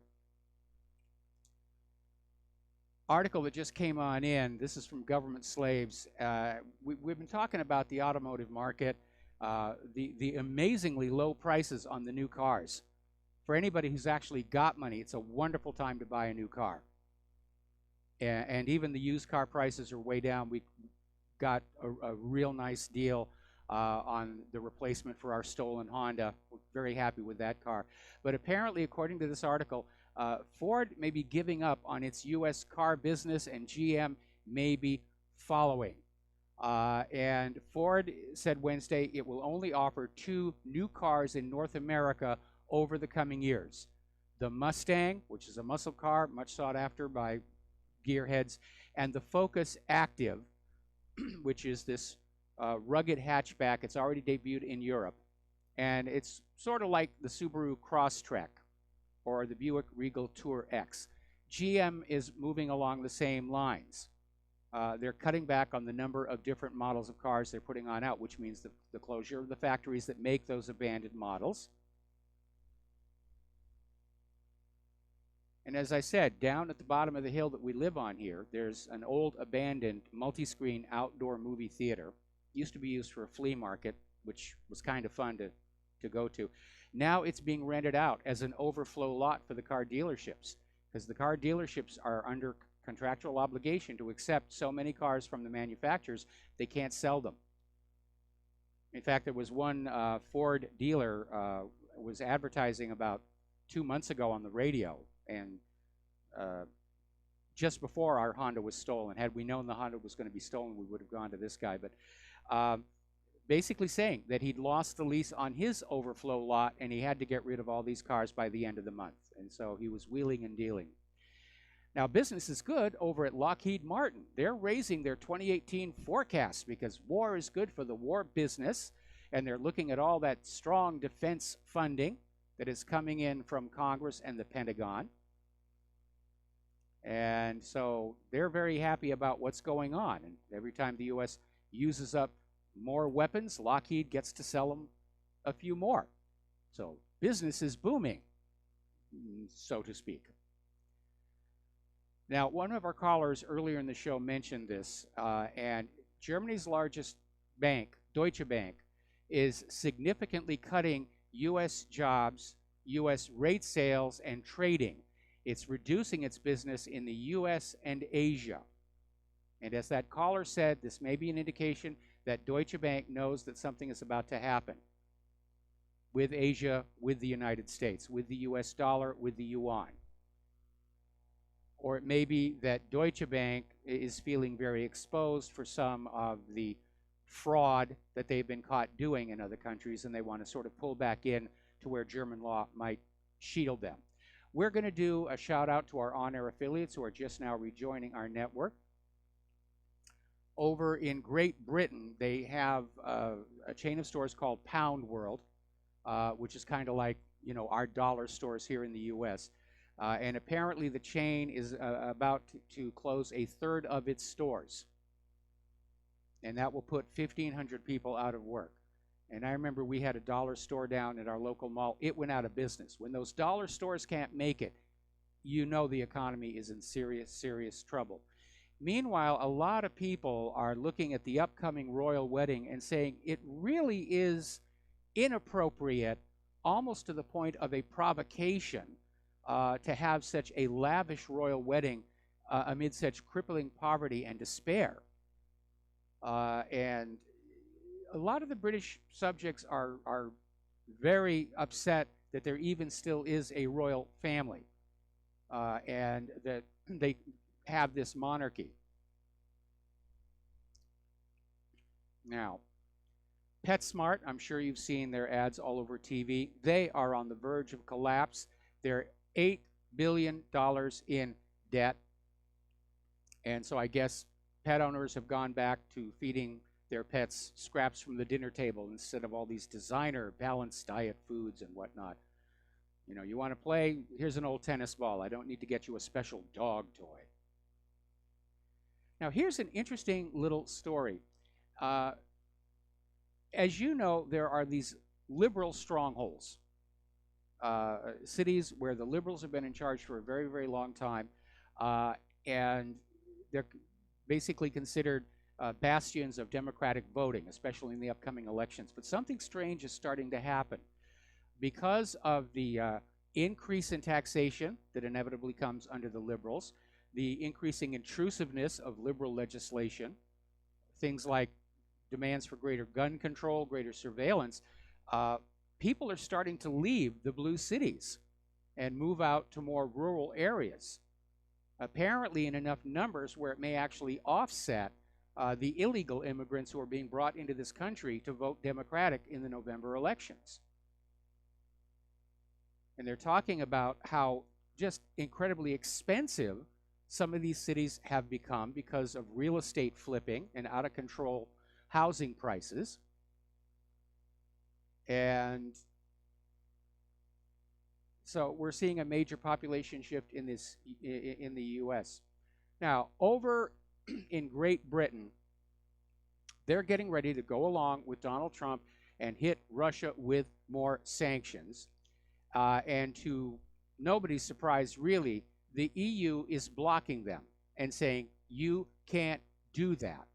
article that just came on in. This is from Government Slaves. We've been talking about the automotive market, the amazingly low prices on the new cars. For anybody who's actually got money, it's a wonderful time to buy a new car. And even the used car prices are way down. We got a real nice deal on the replacement for our stolen Honda. We're very happy with that car. But apparently, according to this article, Ford may be giving up on its U.S. car business, and GM may be following. And Ford said Wednesday it will only offer 2 new cars in North America over the coming years. The Mustang, which is a muscle car, much sought after by gearheads, and the Focus Active, which is this rugged hatchback. It's already debuted in Europe. And it's sort of like the Subaru Crosstrek or the Buick Regal Tour X. GM is moving along the same lines. They're cutting back on the number of different models of cars they're putting on out, which means the closure of the factories that make those abandoned models. And as I said, down at the bottom of the hill that we live on here, there's an old abandoned multi-screen outdoor movie theater. Used to be used for a flea market, which was kind of fun to go to. Now it's being rented out as an overflow lot for the car dealerships, because the car dealerships are under contractual obligation to accept so many cars from the manufacturers, they can't sell them. In fact, there was one Ford dealer was advertising about 2 months ago on the radio, and just before our Honda was stolen. Had we known the Honda was going to be stolen, we would have gone to this guy. But basically saying that he'd lost the lease on his overflow lot, and he had to get rid of all these cars by the end of the month. And so he was wheeling and dealing. Now, business is good over at Lockheed Martin. They're raising their 2018 forecast because war is good for the war business, and they're looking at all that strong defense funding that is coming in from Congress and the Pentagon. And so they're very happy about what's going on. And every time the U.S. uses up more weapons, Lockheed gets to sell them a few more. So business is booming, so to speak. Now, one of our callers earlier in the show mentioned this, and Germany's largest bank, Deutsche Bank, is significantly cutting U.S. jobs, U.S. rate sales, and trading. It's reducing its business in the U.S. and Asia. And as that caller said, this may be an indication that Deutsche Bank knows that something is about to happen with Asia, with the United States, with the U.S. dollar, with the yuan. Or it may be that Deutsche Bank is feeling very exposed for some of the fraud that they've been caught doing in other countries, and they want to sort of pull back in to where German law might shield them. We're going to do a shout out to our on-air affiliates who are just now rejoining our network. Over in Great Britain, they have a chain of stores called Pound World, which is kind of like, you know, our dollar stores here in the U.S. And apparently the chain is about to close a third of its stores. And that will put 1,500 people out of work. And I remember we had a dollar store down at our local mall. It went out of business. When those dollar stores can't make it, you know the economy is in serious, serious trouble. Meanwhile, a lot of people are looking at the upcoming royal wedding and saying it really is inappropriate, almost to the point of a provocation, to have such a lavish royal wedding amid such crippling poverty and despair. And a lot of the British subjects are very upset that there even still is a royal family and that they have this monarchy. Now, PetSmart, I'm sure you've seen their ads all over TV. They are on the verge of collapse. They're $8 billion in debt. And so I guess pet owners have gone back to feeding their pets scraps from the dinner table instead of all these designer balanced diet foods and whatnot. You know, you want to play? Here's an old tennis ball. I don't need to get you a special dog toy. Now, here's an interesting little story. As you know, there are these liberal strongholds, cities where the liberals have been in charge for a very, very long time, and they're basically considered bastions of democratic voting, especially in the upcoming elections. But something strange is starting to happen. Because of the increase in taxation that inevitably comes under the liberals, the increasing intrusiveness of liberal legislation, things like demands for greater gun control, greater surveillance, people are starting to leave the blue cities and move out to more rural areas, apparently in enough numbers where it may actually offset the illegal immigrants who are being brought into this country to vote Democratic in the November elections. And they're talking about how just incredibly expensive some of these cities have become because of real estate flipping and out of control housing prices. And so we're seeing a major population shift in the U.S. Now, over in Great Britain, they're getting ready to go along with Donald Trump and hit Russia with more sanctions. And to nobody's surprise, really, the EU is blocking them and saying, you can't do that.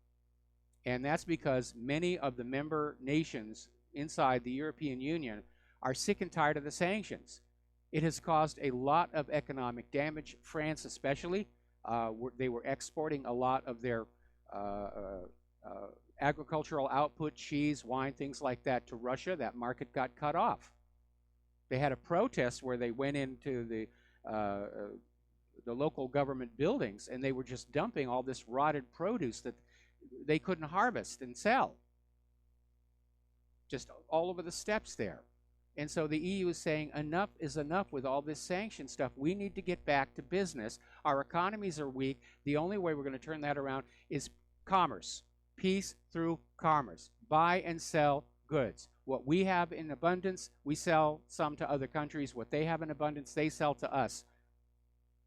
And that's because many of the member nations inside the European Union are sick and tired of the sanctions. It has caused a lot of economic damage. France especially, they were exporting a lot of their agricultural output, cheese, wine, things like that, to Russia. That market got cut off. They had a protest where they went into the local government buildings and they were just dumping all this rotted produce that they couldn't harvest and sell, just all over the steps there. And so the EU is saying enough is enough with all this sanction stuff. We need to get back to business. Our economies are weak. The only way we're going to turn that around is commerce, peace through commerce, buy and sell goods. What we have in abundance, we sell some to other countries. What they have in abundance, they sell to us.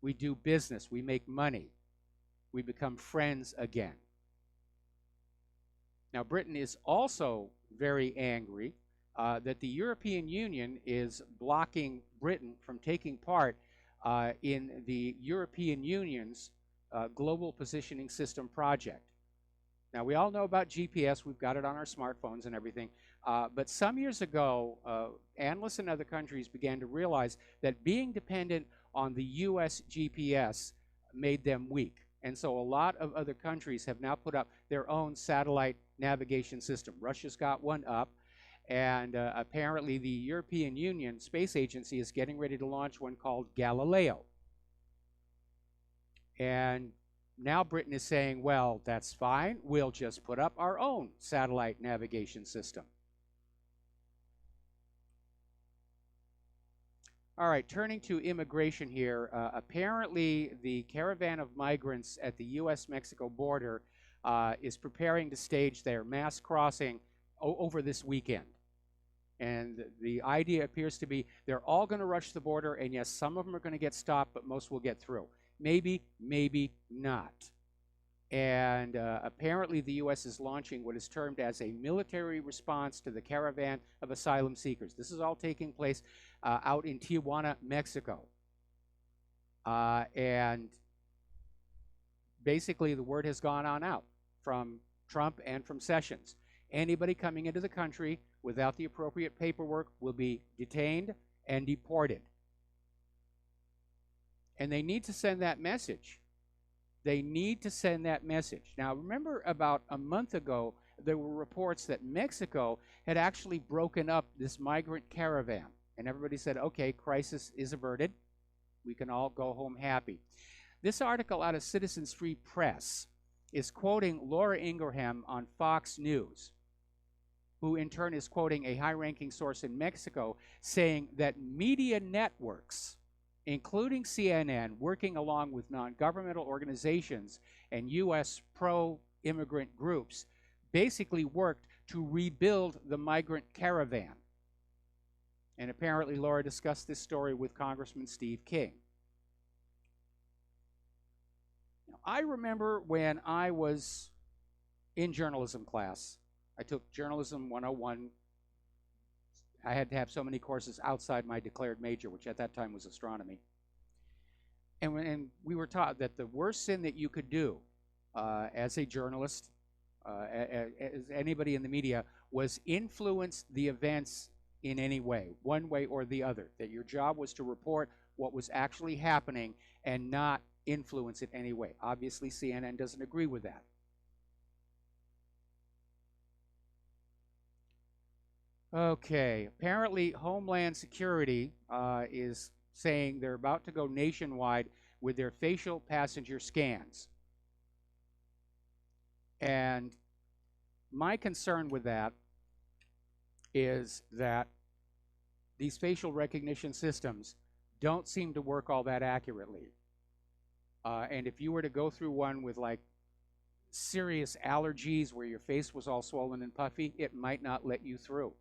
We do business. We make money. We become friends again. Now, Britain is also very angry that the European Union is blocking Britain from taking part in the European Union's Global Positioning System project. Now, we all know about GPS. We've got it on our smartphones and everything. But some years ago, analysts in other countries began to realize that being dependent on the U.S. GPS made them weak. And so a lot of other countries have now put up their own satellite navigation system. Russia's got one up. And apparently the European Union Space Agency is getting ready to launch one called Galileo. And now Britain is saying, well, that's fine. We'll just put up our own satellite navigation system. All right, turning to immigration here. Apparently the caravan of migrants at the U.S.-Mexico border is preparing to stage their mass crossing over this weekend. And the idea appears to be they're all going to rush the border, and yes, some of them are going to get stopped, but most will get through. Maybe, maybe not. And apparently the U.S. is launching what is termed as a military response to the caravan of asylum seekers. This is all taking place out in Tijuana, Mexico. And basically the word has gone on out from Trump and from Sessions. Anybody coming into the country without the appropriate paperwork will be detained and deported. And they need to send that message. They need to send that message. Now, remember about a month ago, there were reports that Mexico had actually broken up this migrant caravan. And everybody said, okay, crisis is averted. We can all go home happy. This article out of Citizens Free Press is quoting Laura Ingraham on Fox News, who in turn is quoting a high-ranking source in Mexico, saying that media networks, including CNN, working along with non-governmental organizations and U.S. pro-immigrant groups, basically worked to rebuild the migrant caravan. And apparently Laura discussed this story with Congressman Steve King. Now, I remember when I was in journalism class, I took Journalism 101. I had to have so many courses outside my declared major, which at that time was astronomy. and we were taught that the worst sin that you could do as a journalist, as anybody in the media, was influence the events in any way, one way or the other. That your job was to report what was actually happening and not influence it any way. Obviously, CNN doesn't agree with that. Okay, apparently Homeland Security is saying they're about to go nationwide with their facial passenger scans. And my concern with that is that these facial recognition systems don't seem to work all that accurately. And if you were to go through one with like serious allergies where your face was all swollen and puffy, it might not let you through.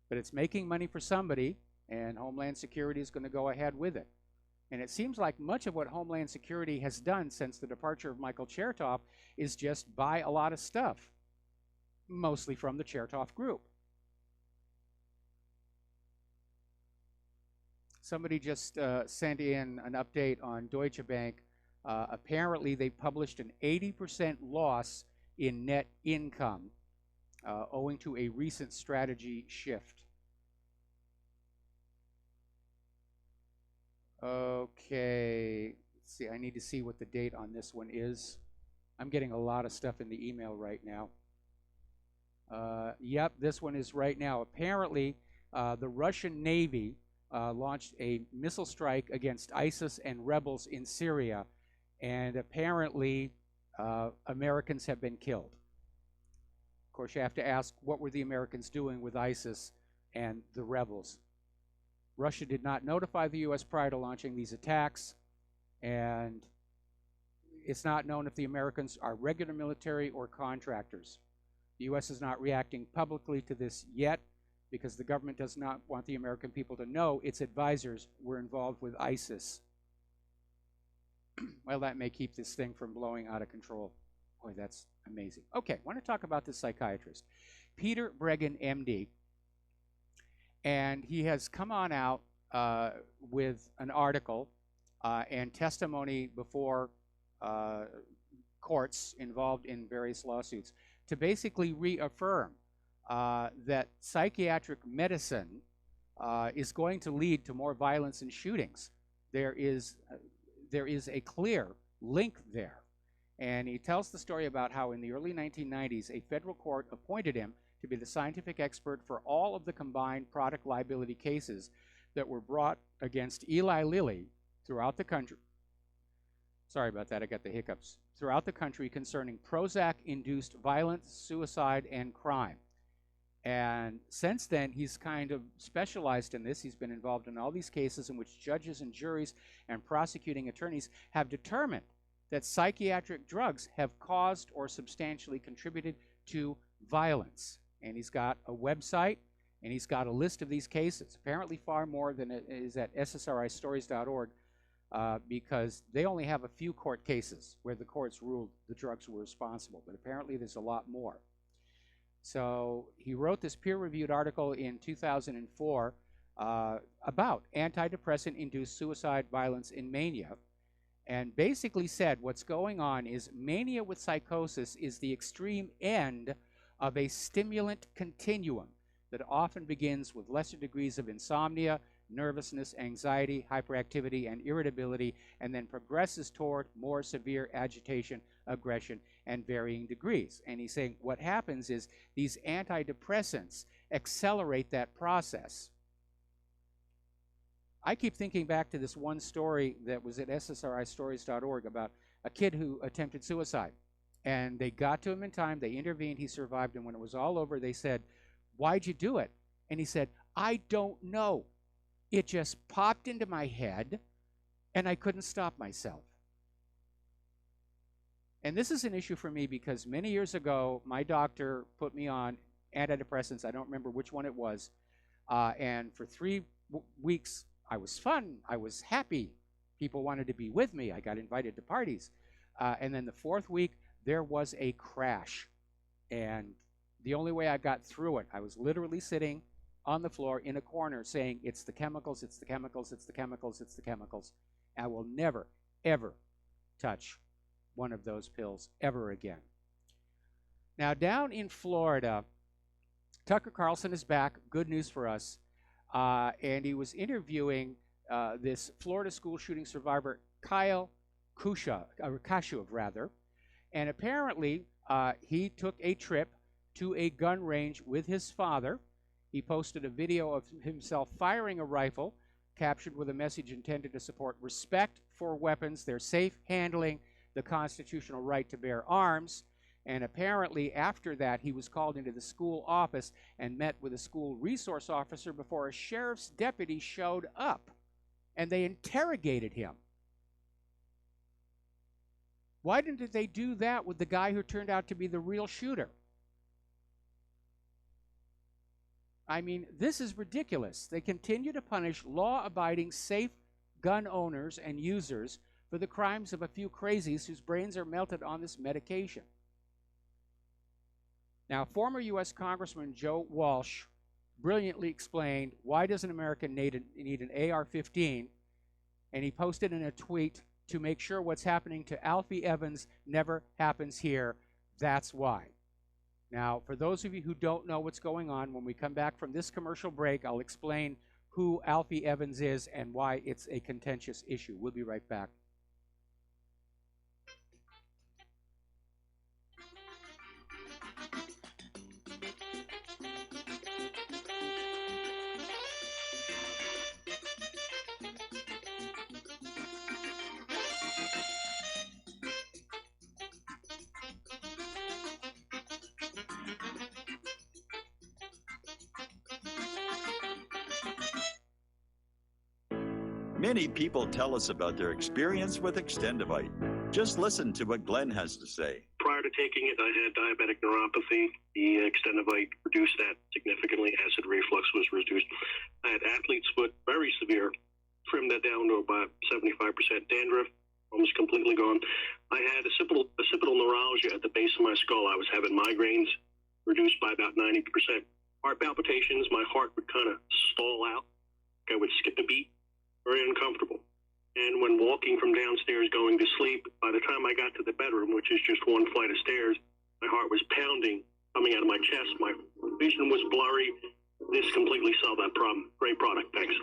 But it's making money for somebody, and Homeland Security is going to go ahead with it. And it seems like much of what Homeland Security has done since the departure of Michael Chertoff is just buy a lot of stuff, mostly from the Chertoff group. Somebody just sent in an update on Deutsche Bank. Apparently, they published an 80% loss in net income owing to a recent strategy shift. Okay, let's see, I need to see what the date on this one is. I'm getting a lot of stuff in the email right now. Yep, this one is right now. Apparently, the Russian Navy launched a missile strike against ISIS and rebels in Syria, and apparently Americans have been killed. Of course, you have to ask, what were the Americans doing with ISIS and the rebels? Russia did not notify the U.S. prior to launching these attacks, and it's not known if the Americans are regular military or contractors. The U.S. is not reacting publicly to this yet because the government does not want the American people to know its advisors were involved with ISIS. Well, that may keep this thing from blowing out of control. Boy, that's amazing. Okay, I want to talk about this psychiatrist, Peter Breggin, MD. And he has come on out with an article and testimony before courts involved in various lawsuits to basically reaffirm that psychiatric medicine is going to lead to more violence and shootings. There is a clear link there. And he tells the story about how in the early 1990s, a federal court appointed him to be the scientific expert for all of the combined product liability cases that were brought against Eli Lilly throughout the country. Sorry about that, I got the hiccups. Throughout the country concerning Prozac-induced violence, suicide, and crime. And since then, he's kind of specialized in this. He's been involved in all these cases in which judges and juries and prosecuting attorneys have determined that psychiatric drugs have caused or substantially contributed to violence. And he's got a website, and he's got a list of these cases, apparently far more than it is at ssristories.org, because they only have a few court cases where the courts ruled the drugs were responsible, but apparently there's a lot more. So he wrote this peer-reviewed article in 2004 about antidepressant-induced suicide, violence, and mania, and basically said what's going on is mania with psychosis is the extreme end of a stimulant continuum that often begins with lesser degrees of insomnia, nervousness, anxiety, hyperactivity, and irritability, and then progresses toward more severe agitation, aggression, and varying degrees. And he's saying what happens is these antidepressants accelerate that process. I keep thinking back to this one story that was at ssristories.org about a kid who attempted suicide. And they got to him in time, they intervened, he survived, and when it was all over, they said, "Why'd you do it?" And he said, "I don't know. It just popped into my head, and I couldn't stop myself." And this is an issue for me because many years ago, my doctor put me on antidepressants. I don't remember which one it was. And for 3 weeks, I was fun. I was happy. People wanted to be with me. I got invited to parties. And then the 4th week, there was a crash. And the only way I got through it, I was literally sitting on the floor in a corner saying, it's the chemicals, it's the chemicals, it's the chemicals, it's the chemicals. I will never, ever touch one of those pills ever again. Now, down in Florida, Tucker Carlson is back. Good news for us. And he was interviewing this Florida school shooting survivor, Kyle Kashuv, rather. And apparently, he took a trip to a gun range with his father. He posted a video of himself firing a rifle, captured with a message intended to support respect for weapons, their safe handling, the constitutional right to bear arms. And apparently, after that, he was called into the school office and met with a school resource officer before a sheriff's deputy showed up. And they interrogated him. Why didn't they do that with the guy who turned out to be the real shooter? I mean, this is ridiculous. They continue to punish law-abiding, safe gun owners and users for the crimes of a few crazies whose brains are melted on this medication. Now, former U.S. Congressman Joe Walsh brilliantly explained why does an American need an AR-15, and he posted in a tweet, to make sure what's happening to Alfie Evans never happens here. That's why. Now, for those of you who don't know what's going on, when we come back from this commercial break, I'll explain who Alfie Evans is and why it's a contentious issue. We'll be right back. Many people tell us about their experience with Extendivite. Just listen to what Glenn has to say. Prior to taking it, I had diabetic neuropathy. The Extendivite reduced that significantly. Acid reflux was reduced. I had athlete's foot, very severe. Trimmed that down to about 75%. Dandruff, almost completely gone. I had occipital neuralgia at the base of my skull. I was having migraines, reduced by about 90%. Heart palpitations, my heart would kind of stall out. I would skip a beat. Very uncomfortable. And when walking from downstairs going to sleep, by the time I got to the bedroom, which is just one flight of stairs, my heart was pounding, coming out of my chest. My vision was blurry. This completely solved that problem. Great product. Thanks.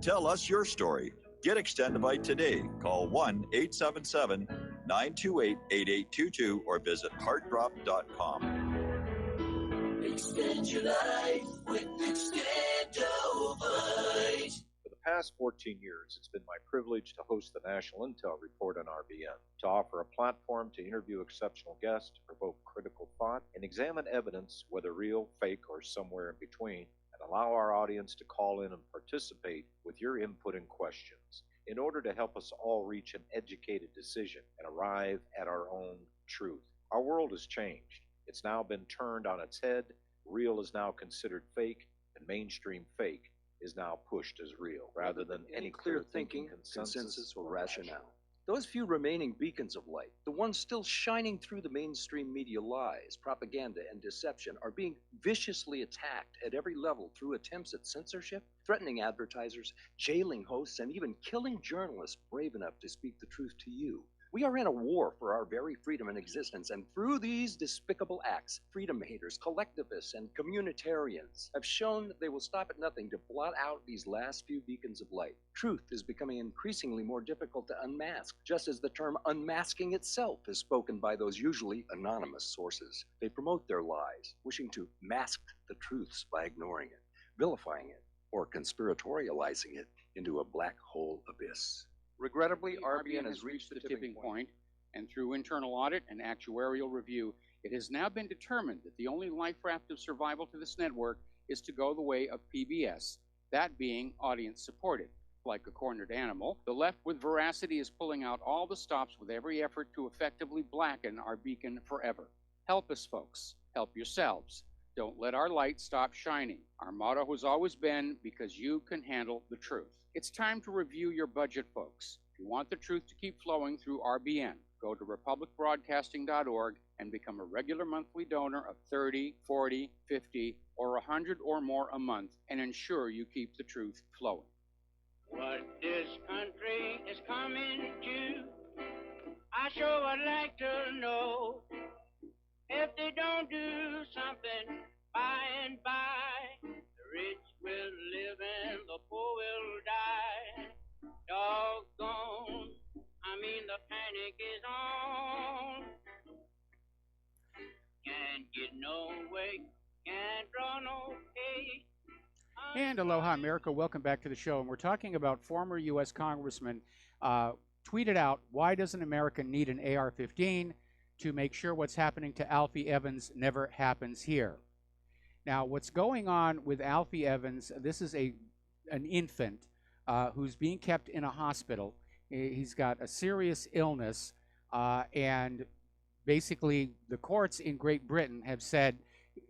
Tell us your story. Get Extendivite today. Call 1-877-928-8822 or visit heartdrop.com. Extend your life with Extendivite. For the past 14 years, it's been my privilege to host the National Intel Report on RBN, to offer a platform to interview exceptional guests, to provoke critical thought, and examine evidence, whether real, fake, or somewhere in between, and allow our audience to call in and participate with your input and questions in order to help us all reach an educated decision and arrive at our own truth. Our world has changed. It's now been turned on its head. Real is now considered fake, and mainstream fake is now pushed as real, rather than any clear thinking, consensus, or rationale. Those few remaining beacons of light, the ones still shining through the mainstream media lies, propaganda, and deception, are being viciously attacked at every level through attempts at censorship, threatening advertisers, jailing hosts, and even killing journalists brave enough to speak the truth to you. We are in a war for our very freedom and existence, and through these despicable acts, freedom haters, collectivists, and communitarians have shown that they will stop at nothing to blot out these last few beacons of light. Truth is becoming increasingly more difficult to unmask, just as the term unmasking itself is spoken by those usually anonymous sources. They promote their lies, wishing to mask the truths by ignoring it, vilifying it, or conspiratorializing it into a black hole abyss. Regrettably, RBN has reached the tipping point, and through internal audit and actuarial review, it has now been determined that the only life raft of survival to this network is to go the way of PBS, that being audience-supported. Like a cornered animal, the left with veracity is pulling out all the stops with every effort to effectively blacken our beacon forever. Help us, folks. Help yourselves. Don't let our light stop shining. Our motto has always been, because you can handle the truth. It's time to review your budget, folks. If you want the truth to keep flowing through RBN, go to republicbroadcasting.org and become a regular monthly donor of 30, 40, 50, or 100 or more a month and ensure you keep the truth flowing. What this country is coming to, I sure would like to know. If they don't do something by and by, the rich will live and the poor will die. Doggone, I mean the panic is on. Can't get no way, can't draw no pay. And aloha, America. Welcome back to the show. And we're talking about former U.S. Congressman tweeted out, why doesn't America need an AR-15 to make sure what's happening to Alfie Evans never happens here? Now, what's going on with Alfie Evans, this is an infant who's being kept in a hospital. He's got a serious illness, and basically the courts in Great Britain have said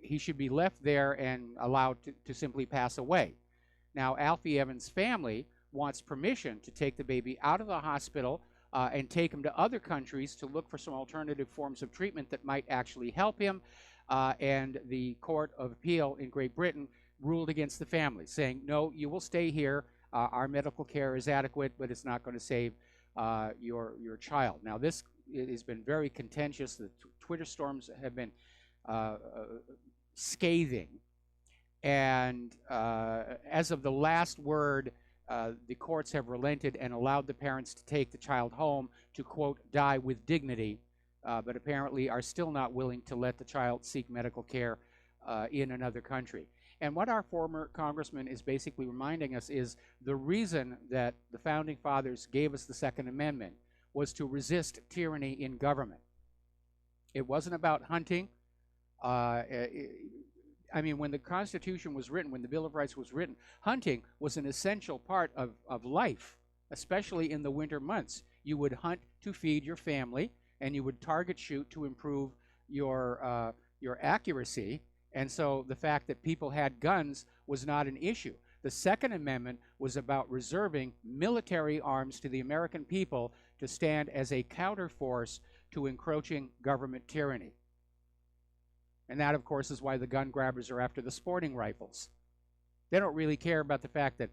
he should be left there and allowed to simply pass away. Now, Alfie Evans' family wants permission to take the baby out of the hospital and take him to other countries to look for some alternative forms of treatment that might actually help him. And the Court of Appeal in Great Britain ruled against the family, saying, no, you will stay here. Our medical care is adequate, but it's not going to save your child. Now, this has been very contentious. The Twitter storms have been scathing. And as of the last word, the courts have relented and allowed the parents to take the child home to, quote, die with dignity, but apparently are still not willing to let the child seek medical care in another country. And what our former congressman is basically reminding us is the reason that the Founding Fathers gave us the Second Amendment was to resist tyranny in government. It wasn't about hunting. I mean, when the Constitution was written, when the Bill of Rights was written, hunting was an essential part of life, especially in the winter months. You would hunt to feed your family, and you would target shoot to improve your accuracy. And so the fact that people had guns was not an issue. The Second Amendment was about reserving military arms to the American people to stand as a counterforce to encroaching government tyranny. And that, of course, is why the gun grabbers are after the sporting rifles. They don't really care about the fact that,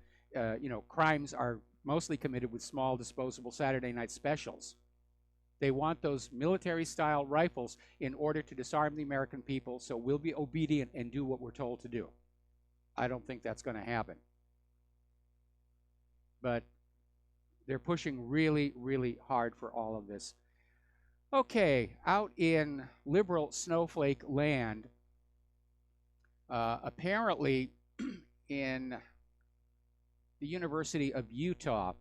crimes are mostly committed with small, disposable Saturday night specials. They want those military-style rifles in order to disarm the American people, so we'll be obedient and do what we're told to do. I don't think that's going to happen. But they're pushing really, really hard for all of this. Okay, out in liberal snowflake land, apparently in the University of Utah,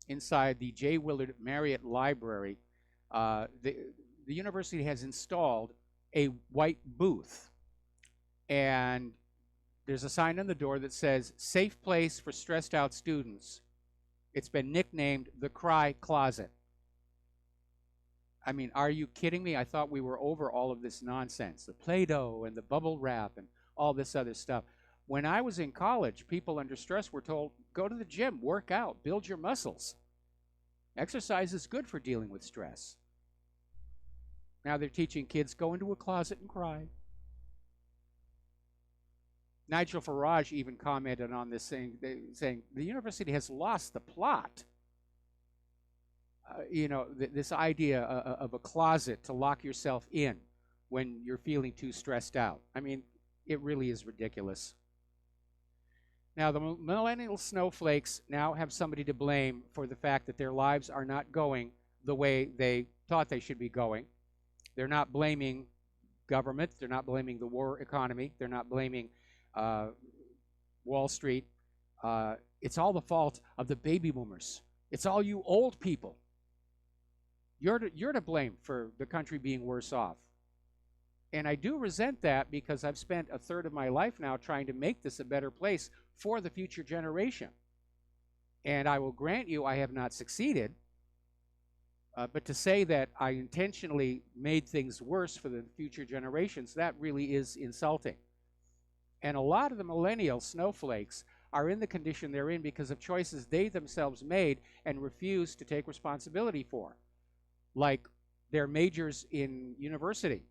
inside the J. Willard Marriott Library, the university has installed a white booth. And there's a sign on the door that says, "Safe place for stressed out students." It's been nicknamed the Cry Closet. I mean, are you kidding me? I thought we were over all of this nonsense, the Play-Doh and the bubble wrap and all this other stuff. When I was in college, people under stress were told, go to the gym, work out, build your muscles. Exercise is good for dealing with stress. Now they're teaching kids, go into a closet and cry. Nigel Farage even commented on this, saying the university has lost the plot. This idea of a closet to lock yourself in when you're feeling too stressed out. I mean, it really is ridiculous. Now, the millennial snowflakes now have somebody to blame for the fact that their lives are not going the way they thought they should be going. They're not blaming government. They're not blaming the war economy. They're not blaming Wall Street. It's all the fault of the baby boomers. It's all you old people. You're to blame for the country being worse off. And I do resent that because I've spent a third of my life now trying to make this a better place for the future generation. And I will grant you I have not succeeded. But to say that I intentionally made things worse for the future generations, that really is insulting. And a lot of the millennial snowflakes are in the condition they're in because of choices they themselves made and refused to take responsibility for. Like their majors in university.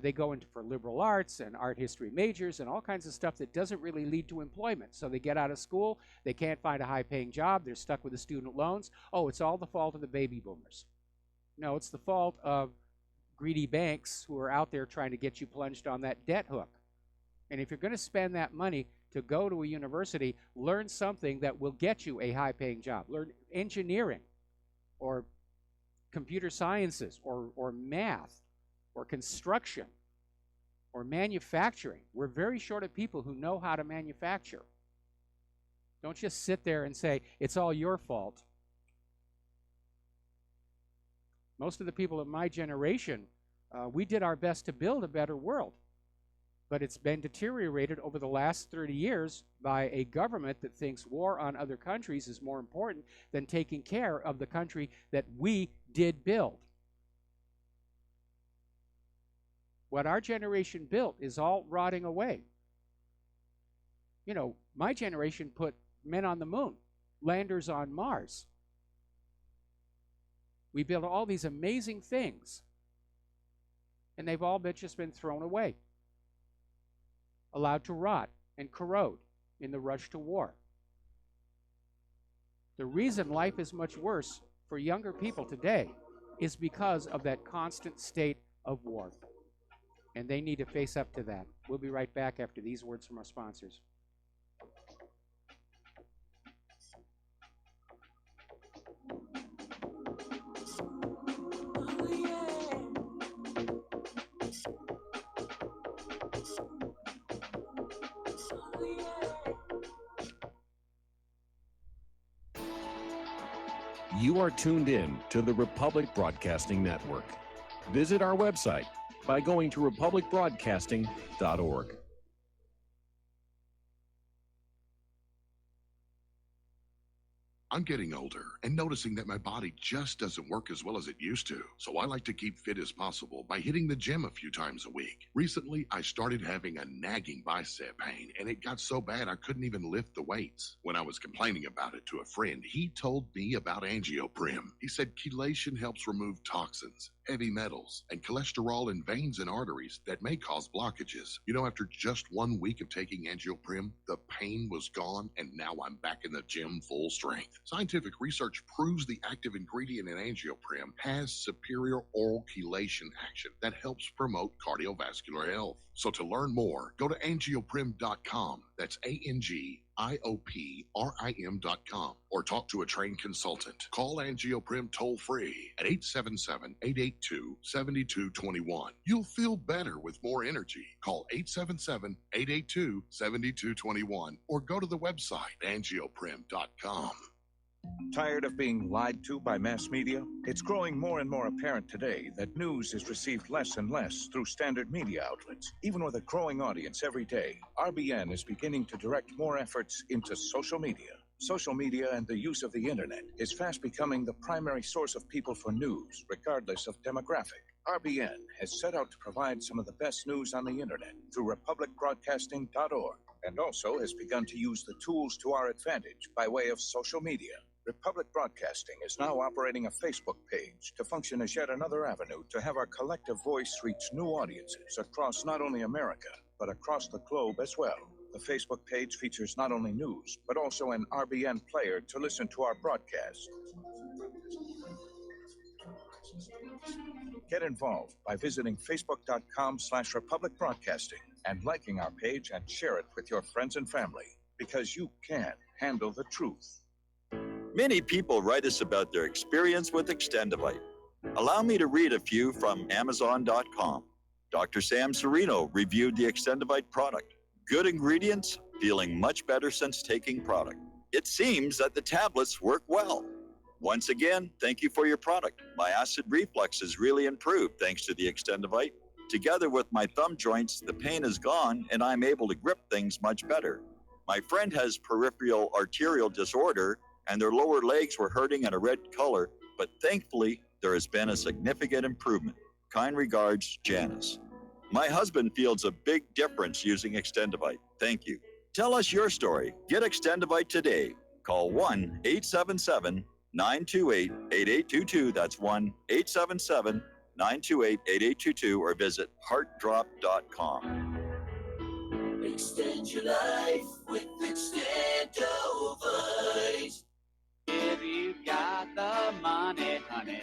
They go into for liberal arts and art history majors and all kinds of stuff that doesn't really lead to employment. So they get out of school, they can't find a high-paying job, they're stuck with the student loans. Oh, it's all the fault of the baby boomers. No, it's the fault of greedy banks who are out there trying to get you plunged on that debt hook. And if you're going to spend that money to go to a university, learn something that will get you a high-paying job. Learn engineering or computer sciences or math or construction or manufacturing. We're very short of people who know how to manufacture. Don't just sit there and say, it's all your fault. Most of the people of my generation, we did our best to build a better world. But it's been deteriorated over the last 30 years by a government that thinks war on other countries is more important than taking care of the country that we did build. What our generation built is all rotting away. You know, my generation put men on the moon, landers on Mars. We built all these amazing things, and they've all just been thrown away, allowed to rot and corrode in the rush to war. The reason life is much worse for younger people today is because of that constant state of war. And they need to face up to that. We'll be right back after these words from our sponsors. You are tuned in to the Republic Broadcasting Network. Visit our website by going to republicbroadcasting.org. I'm getting older and noticing that my body just doesn't work as well as it used to. So I like to keep fit as possible by hitting the gym a few times a week. Recently, I started having a nagging bicep pain, and it got so bad I couldn't even lift the weights. When I was complaining about it to a friend, he told me about AngioPrim. He said chelation helps remove toxins, heavy metals, and cholesterol in veins and arteries that may cause blockages. You know, after just 1 week of taking AngioPrim, the pain was gone, and now I'm back in the gym full strength. Scientific research proves the active ingredient in AngioPrim has superior oral chelation action that helps promote cardiovascular health. So to learn more, go to angioprim.com. That's ANGIOPRIM.com, or talk to a trained consultant. Call AngioPrim toll free at 877-882-7221. You'll feel better with more energy. Call 877-882-7221 or go to the website angioprim.com. Tired of being lied to by mass media? It's growing more and more apparent today that news is received less and less through standard media outlets. Even with a growing audience every day, RBN is beginning to direct more efforts into social media. Social media and the use of the internet is fast becoming the primary source of people for news, regardless of demographic. RBN has set out to provide some of the best news on the internet through republicbroadcasting.org, and also has begun to use the tools to our advantage by way of social media. Republic Broadcasting is now operating a Facebook page to function as yet another avenue to have our collective voice reach new audiences across not only America, but across the globe as well. The Facebook page features not only news, but also an RBN player to listen to our broadcast. Get involved by visiting facebook.com/Republic Broadcasting and liking our page and share it with your friends and family, because you can handle the truth. Many people write us about their experience with Extendivite. Allow me to read a few from Amazon.com. Dr. Sam Serino reviewed the Extendivite product. Good ingredients, feeling much better since taking product. It seems that the tablets work well. Once again, thank you for your product. My acid reflux has really improved thanks to the Extendivite. Together with my thumb joints, the pain is gone and I'm able to grip things much better. My friend has peripheral arterial disorder and their lower legs were hurting in a red color, but thankfully there has been a significant improvement. Kind regards, Janice. My husband feels a big difference using Extendivite. Thank you. Tell us your story. Get Extendivite today. Call 1-877-928-8822. That's 1-877 928-8822 or visit heartdrop.com. Extend your life with Extendovite. If you got the money, honey,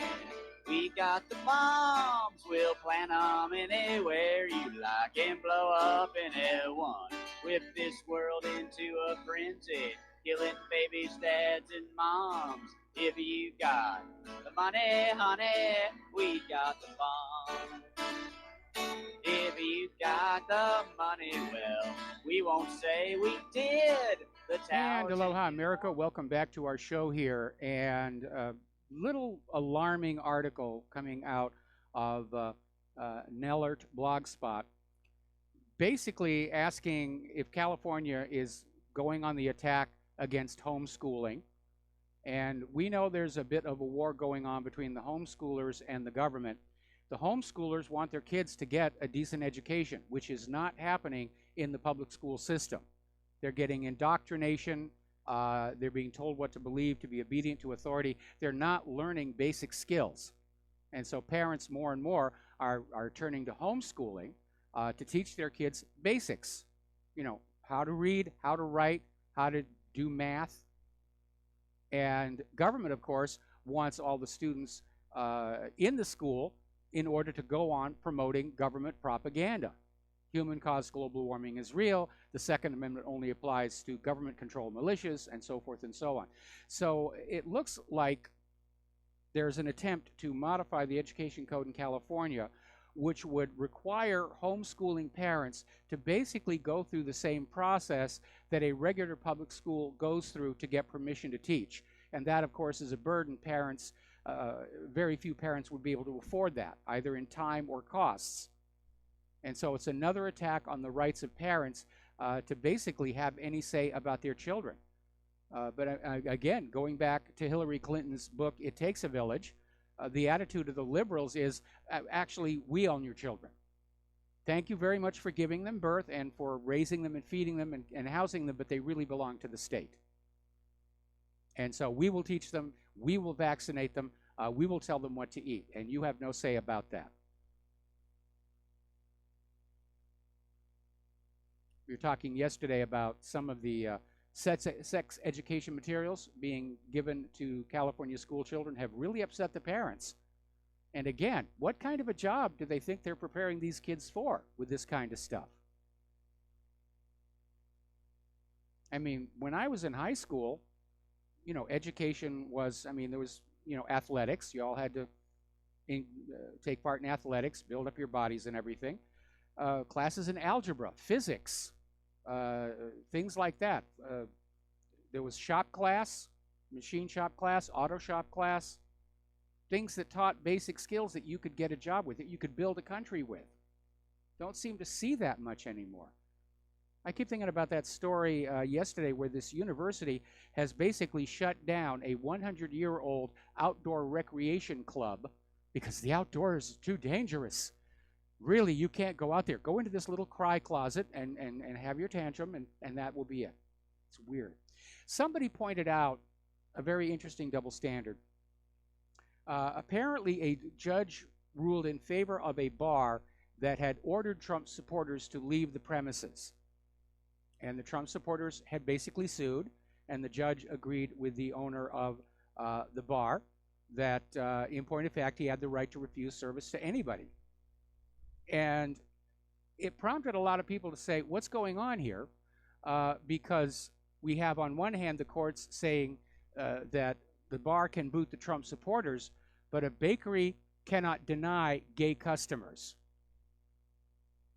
we got the bombs. We'll plant them anywhere you like and blow up anyone. Whip this world into a frenzy, killing babies, dads, and moms. If you got the money, honey, we got the bombs. If you got the money, well, we won't say we did. The And aloha, America. Welcome back to our show here. And a little alarming article coming out of Nellert Blogspot, basically asking if California is going on the attack against homeschooling. And we know there's a bit of a war going on between the homeschoolers and the government. The homeschoolers want their kids to get a decent education, which is not happening in the public school system. They're getting indoctrination. They're being told what to believe, to be obedient to authority. They're not learning basic skills. And so parents more and more are turning to homeschooling to teach their kids basics. You know, how to read, how to write, how to do math. And government, of course, wants all the students in the school in order to go on promoting government propaganda. Human-caused global warming is real. The Second Amendment only applies to government-controlled militias, and so forth and so on. So it looks like there's an attempt to modify the education code in California, which would require homeschooling parents to basically go through the same process that a regular public school goes through to get permission to teach. And that, of course, is a burden parents, very few parents would be able to afford that, either in time or costs. And so it's another attack on the rights of parents to basically have any say about their children. But again, going back to Hillary Clinton's book, It Takes a Village, the attitude of the liberals is actually, we own your children. Thank you very much for giving them birth and for raising them and feeding them and housing them, but they really belong to the state. And so we will teach them, we will vaccinate them, we will tell them what to eat, and you have no say about that. We were talking yesterday about some of the sex education materials being given to California school children have really upset the parents. And again, what kind of a job do they think they're preparing these kids for with this kind of stuff? I mean, when I was in high school, you know, education was, I mean, there was, you know, athletics. You all had to take part in athletics, build up your bodies and everything. Classes in algebra, physics, things like that. There was shop class, machine shop class, auto shop class, things that taught basic skills that you could get a job with, that you could build a country with. Don't seem to see that much anymore. I keep thinking about that story yesterday where this university has basically shut down a 100-year-old outdoor recreation club because the outdoors is too dangerous. Really, you can't go out there. Go into this little cry closet and have your tantrum, and that will be it. It's weird. Somebody pointed out a very interesting double standard. Apparently, a judge ruled in favor of a bar that had ordered Trump supporters to leave the premises. And the Trump supporters had basically sued, and the judge agreed with the owner of the bar that, in point of fact, he had the right to refuse service to anybody. And it prompted a lot of people to say, what's going on here? Because we have, on one hand, the courts saying that the bar can boot the Trump supporters, but a bakery cannot deny gay customers.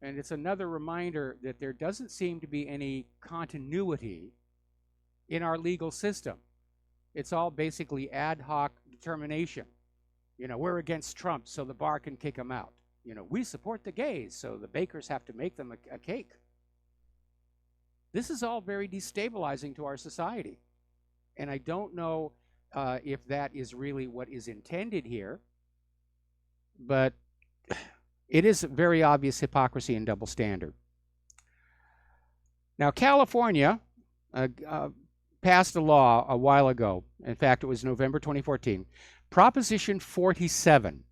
And it's another reminder that there doesn't seem to be any continuity in our legal system. It's all basically ad hoc determination. You know, we're against Trump, so the bar can kick him out. You know, we support the gays, so the bakers have to make them a cake. This is all very destabilizing to our society. And I don't know if that is really what is intended here, but it is very obvious hypocrisy and double standard. Now, California passed a law a while ago. In fact, it was November 2014. Proposition 47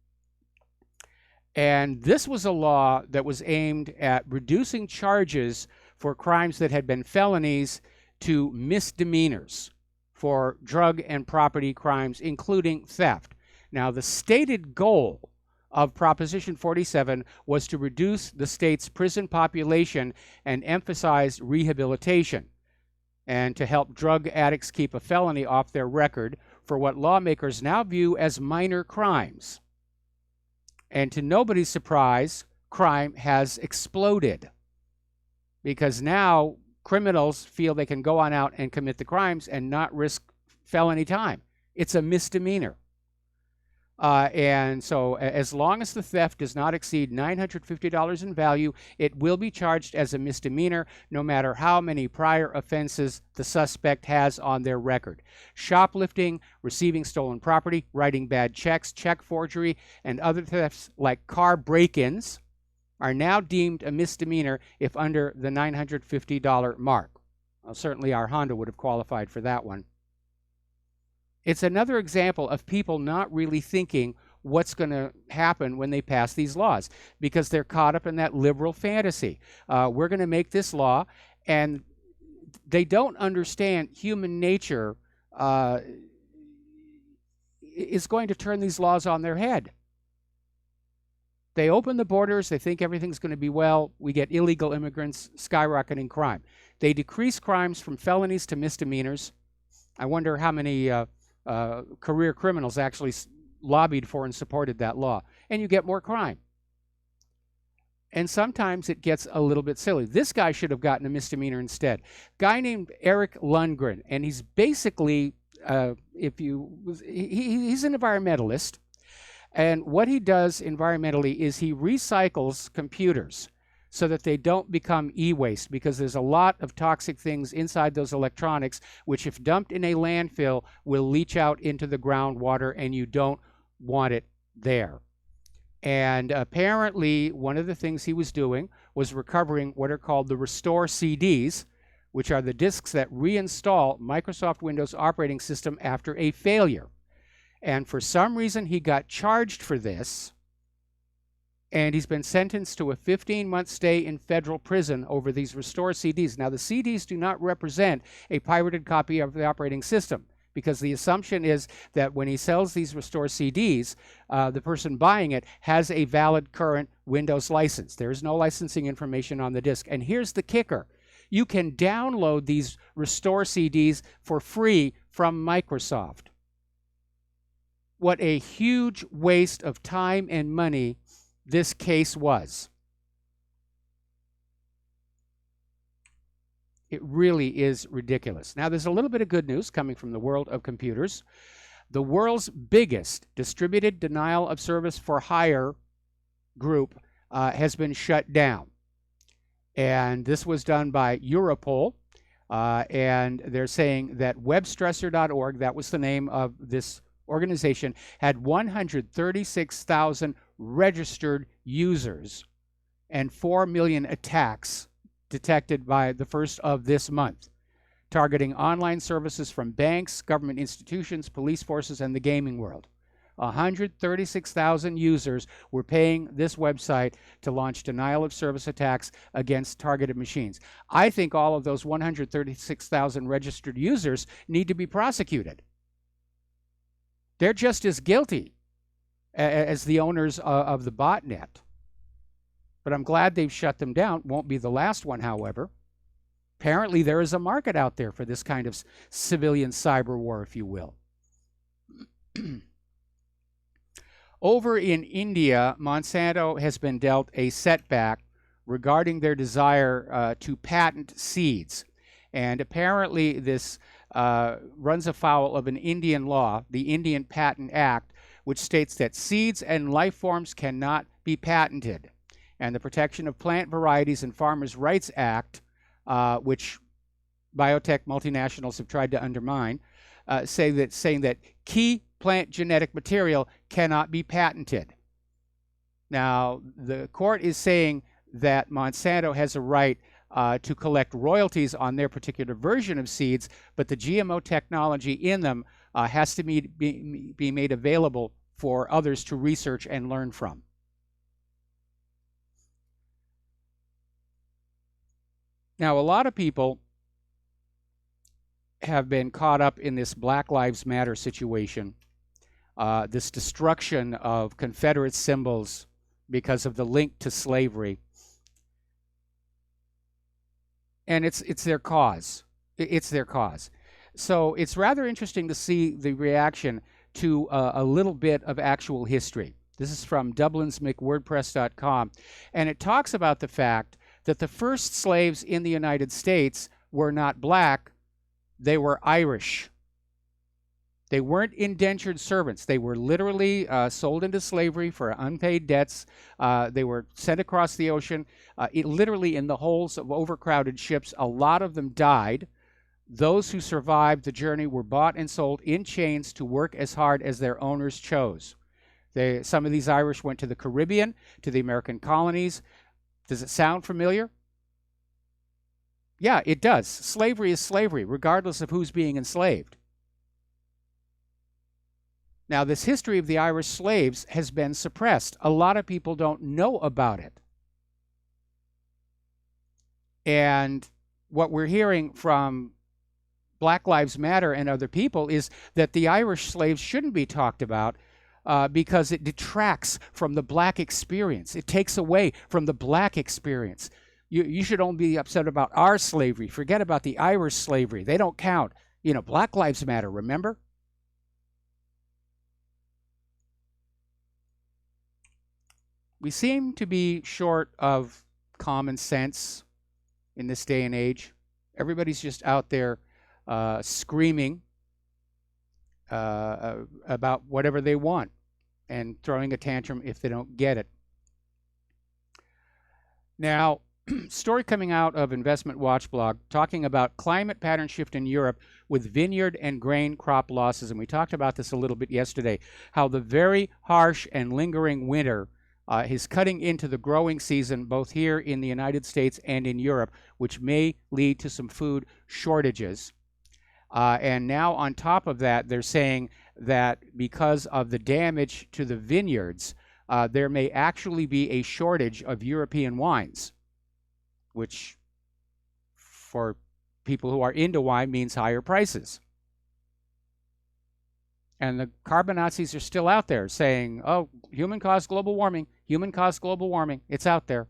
And this was a law that was aimed at reducing charges for crimes that had been felonies to misdemeanors for drug and property crimes, including theft. Now, the stated goal of Proposition 47 was to reduce the state's prison population and emphasize rehabilitation, and to help drug addicts keep a felony off their record for what lawmakers now view as minor crimes. And to nobody's surprise, crime has exploded, because now criminals feel they can go on out and commit the crimes and not risk felony time. It's a misdemeanor. And so as long as the theft does not exceed $950 in value, it will be charged as a misdemeanor, no matter how many prior offenses the suspect has on their record. Shoplifting, receiving stolen property, writing bad checks, check forgery, and other thefts like car break-ins are now deemed a misdemeanor if under the $950 mark. Well, certainly our Honda would have qualified for that one. It's another example of people not really thinking what's going to happen when they pass these laws, because they're caught up in that liberal fantasy. We're going to make this law, and they don't understand human nature is going to turn these laws on their head. They open the borders, they think everything's going to be well, we get illegal immigrants, skyrocketing crime. They decrease crimes from felonies to misdemeanors. I wonder how many career criminals actually lobbied for and supported that law. And you get more crime. And sometimes it gets a little bit silly. This guy should have gotten a misdemeanor instead. Guy named Eric Lundgren, and he's basically, he's an environmentalist. And what he does environmentally is he recycles computers so that they don't become e-waste, because there's a lot of toxic things inside those electronics, which if dumped in a landfill will leach out into the groundwater, and you don't want it there. And apparently one of the things he was doing was recovering what are called the Restore CDs, which are the disks that reinstall Microsoft Windows operating system after a failure. And for some reason he got charged for this, and he's been sentenced to a 15-month stay in federal prison over these Restore CDs. Now, the CDs do not represent a pirated copy of the operating system, because the assumption is that when he sells these Restore CDs, the person buying it has a valid current Windows license. There is no licensing information on the disk. And here's the kicker. You can download these Restore CDs for free from Microsoft. What a huge waste of time and money this case was. It really is ridiculous. Now, there's a little bit of good news coming from the world of computers. The world's biggest distributed denial of service for hire group has been shut down. And this was done by Europol. And they're saying that webstressor.org, that was the name of this organization, had 136,000 registered users and 4 million attacks detected by the first of this month, targeting online services from banks, government institutions, police forces, and the gaming world. 136,000 users were paying this website to launch denial of service attacks against targeted machines. I think all of those 136,000 registered users need to be prosecuted. They're just as guilty as the owners of the botnet. But I'm glad they've shut them down. Won't be the last one, however. Apparently there is a market out there for this kind of civilian cyber war, if you will. Over in India, Monsanto has been dealt a setback regarding their desire to patent seeds. And apparently this runs afoul of an Indian law, the Indian Patent Act, which states that seeds and life forms cannot be patented. And the Protection of Plant Varieties and Farmers' Rights Act, which biotech multinationals have tried to undermine, saying that key plant genetic material cannot be patented. Now, the court is saying that Monsanto has a right to collect royalties on their particular version of seeds, but the GMO technology in them has to be made available for others to research and learn from. Now, a lot of people have been caught up in this Black Lives Matter situation, this destruction of Confederate symbols because of the link to slavery. And it's their cause. It's their cause. So it's rather interesting to see the reaction to a little bit of actual history. This is from dublinsmcwordpress.com, and it talks about the fact that the first slaves in the United States were not black, they were Irish. They weren't indentured servants. They were literally sold into slavery for unpaid debts. They were sent across the ocean, literally in the holds of overcrowded ships. A lot of them died. Those who survived the journey were bought and sold in chains to work as hard as their owners chose. Some of these Irish went to the Caribbean, to the American colonies. Does it sound familiar? Yeah, it does. Slavery is slavery, regardless of who's being enslaved. Now, this history of the Irish slaves has been suppressed. A lot of people don't know about it. And what we're hearing from Black Lives Matter and other people is that the Irish slaves shouldn't be talked about because it detracts from the black experience. It takes away from the black experience. You should only be upset about our slavery. Forget about the Irish slavery. They don't count. You know, Black Lives Matter, remember? We seem to be short of common sense in this day and age. Everybody's just out there screaming about whatever they want and throwing a tantrum if they don't get it. Now, story coming out of Investment Watch blog talking about climate pattern shift in Europe with vineyard and grain crop losses. And we talked about this a little bit yesterday, how the very harsh and lingering winter is cutting into the growing season, both here in the United States and in Europe, which may lead to some food shortages. And now on top of that, they're saying that because of the damage to the vineyards, there may actually be a shortage of European wines, which for people who are into wine means higher prices. And the carbon Nazis are still out there saying, oh, human-caused global warming, human-caused global warming. It's out there.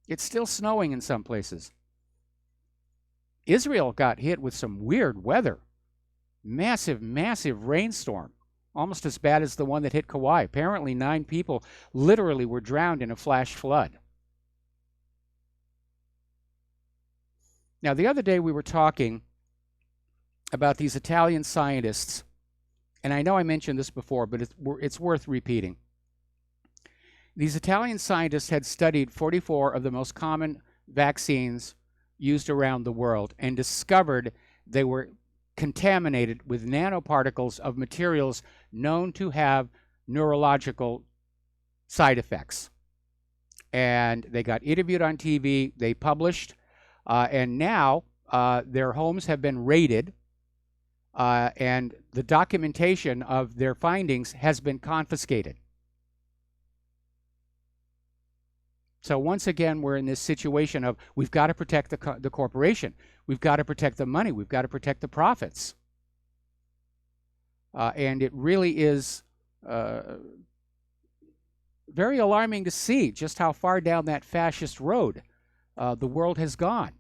It's still snowing in some places. Israel got hit with some weird weather. Massive, massive rainstorm. Almost as bad as the one that hit Kauai. Apparently 9 people literally were drowned in a flash flood. Now, the other day we were talking about these Italian scientists, and I know I mentioned this before, but it's worth repeating. These Italian scientists had studied 44 of the most common vaccines used around the world and discovered they were contaminated with nanoparticles of materials known to have neurological side effects. And they got interviewed on TV, they published, and now their homes have been raided, and the documentation of their findings has been confiscated. So once again, we're in this situation of we've got to protect the corporation. We've got to protect the money. We've got to protect the profits. And it really is very alarming to see just how far down that fascist road the world has gone.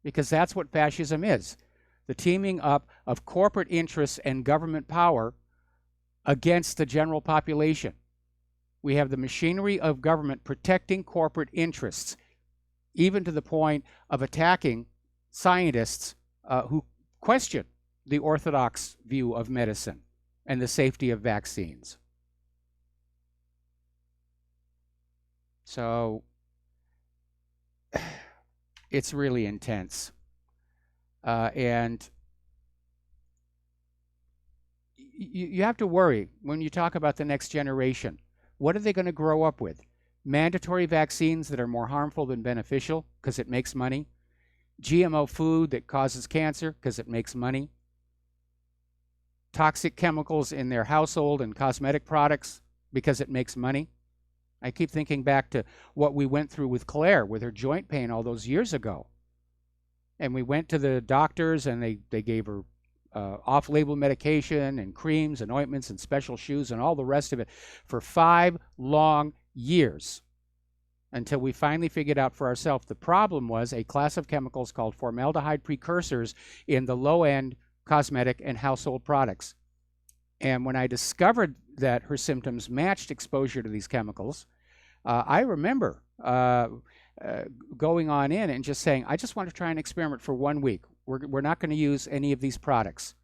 Because that's what fascism is. The teaming up of corporate interests and government power against the general population. We have the machinery of government protecting corporate interests, even to the point of attacking scientists who question the orthodox view of medicine and the safety of vaccines. So it's really intense. And you have to worry when you talk about the next generation. What are they going to grow up with? Mandatory vaccines that are more harmful than beneficial because it makes money? GMO food that causes cancer because it makes money? Toxic chemicals in their household and cosmetic products because it makes money? I keep thinking back to what we went through with Claire with her joint pain all those years ago. And we went to the doctors, and they gave her off-label medication and creams and ointments and special shoes and all the rest of it for 5 long years until we finally figured out for ourselves the problem was a class of chemicals called formaldehyde precursors in the low-end cosmetic and household products. And when I discovered that her symptoms matched exposure to these chemicals, I remember going on in and just saying, I just want to try an experiment for 1 week. We're not going to use any of these products.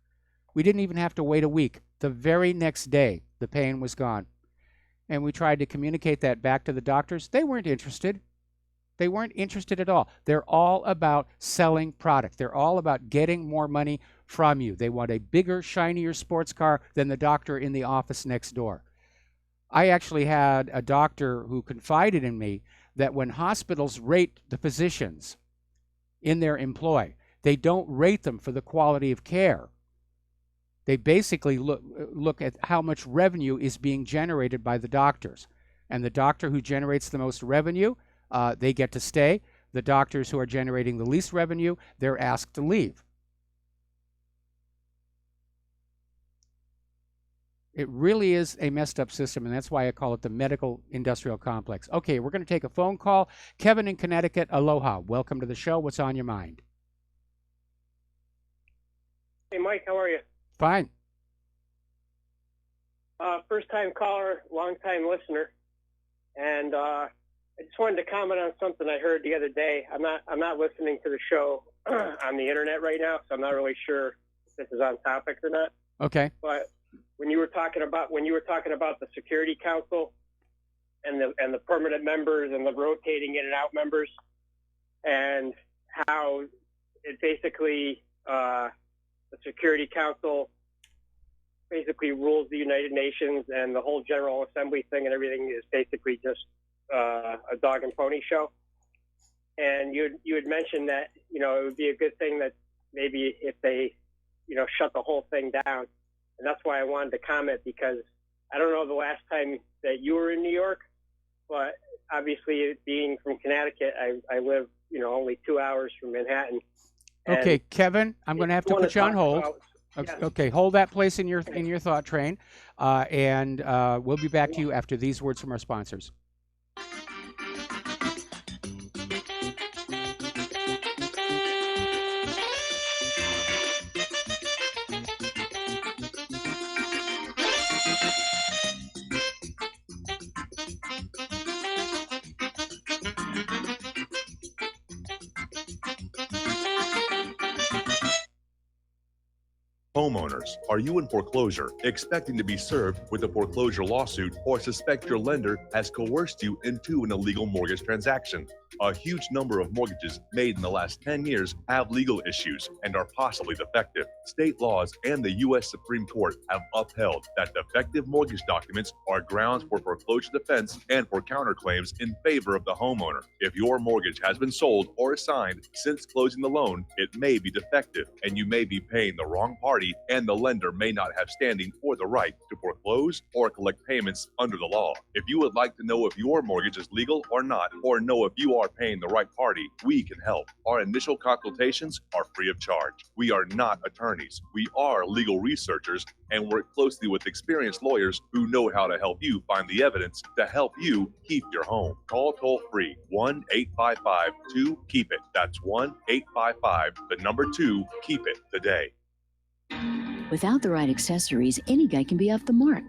We didn't even have to wait a week. The very next day, the pain was gone. And we tried to communicate that back to the doctors. They weren't interested. They weren't interested at all. They're all about selling product. They're all about getting more money from you. They want a bigger, shinier sports car than the doctor in the office next door. I actually had a doctor who confided in me that when hospitals rate the physicians in their employ, they don't rate them for the quality of care. They basically look at how much revenue is being generated by the doctors. And the doctor who generates the most revenue, they get to stay. The doctors who are generating the least revenue, they're asked to leave. It really is a messed up system, and that's why I call it the medical industrial complex. Okay, we're going to take a phone call. Kevin in Connecticut, aloha. Welcome to the show. What's on your mind? Hey, Mike, how are you? Fine. First-time caller, long-time listener, and I just wanted to comment on something I heard the other day. I'm not listening to the show on the internet right now, so I'm not really sure if this is on topic or not. Okay. But when you were talking about the Security Council and the permanent members and the rotating in and out members, and how it basically the Security Council basically rules the United Nations, and the whole General Assembly thing and everything is basically just a dog and pony show. And you had mentioned that it would be a good thing that maybe if they shut the whole thing down. And that's why I wanted to comment, because I don't know the last time that you were in New York, but obviously being from Connecticut, I live only 2 hours from Manhattan. Okay, Kevin, I'm going to have to put you on hold. Yes. Okay, hold that place in your thought train, and we'll be back to you after these words from our sponsors. Homeowners, are you in foreclosure, expecting to be served with a foreclosure lawsuit, or suspect your lender has coerced you into an illegal mortgage transaction? A huge number of mortgages made in the last 10 years have legal issues and are possibly defective. State laws and the U.S. Supreme Court have upheld that defective mortgage documents are grounds for foreclosure defense and for counterclaims in favor of the homeowner. If your mortgage has been sold or assigned since closing the loan, it may be defective, and you may be paying the wrong party, and the lender may not have standing or the right to foreclose or collect payments under the law. If you would like to know if your mortgage is legal or not, or know if you are paying the right party, we can help. Our initial consultations are free of charge. We are not attorneys. We are legal researchers and work closely with experienced lawyers who know how to help you find the evidence to help you keep your home. Call toll-free 1-855-2-KEEP-IT. That's 1-855-2-KEEP-IT today. Without the right accessories, any guy can be off the mark.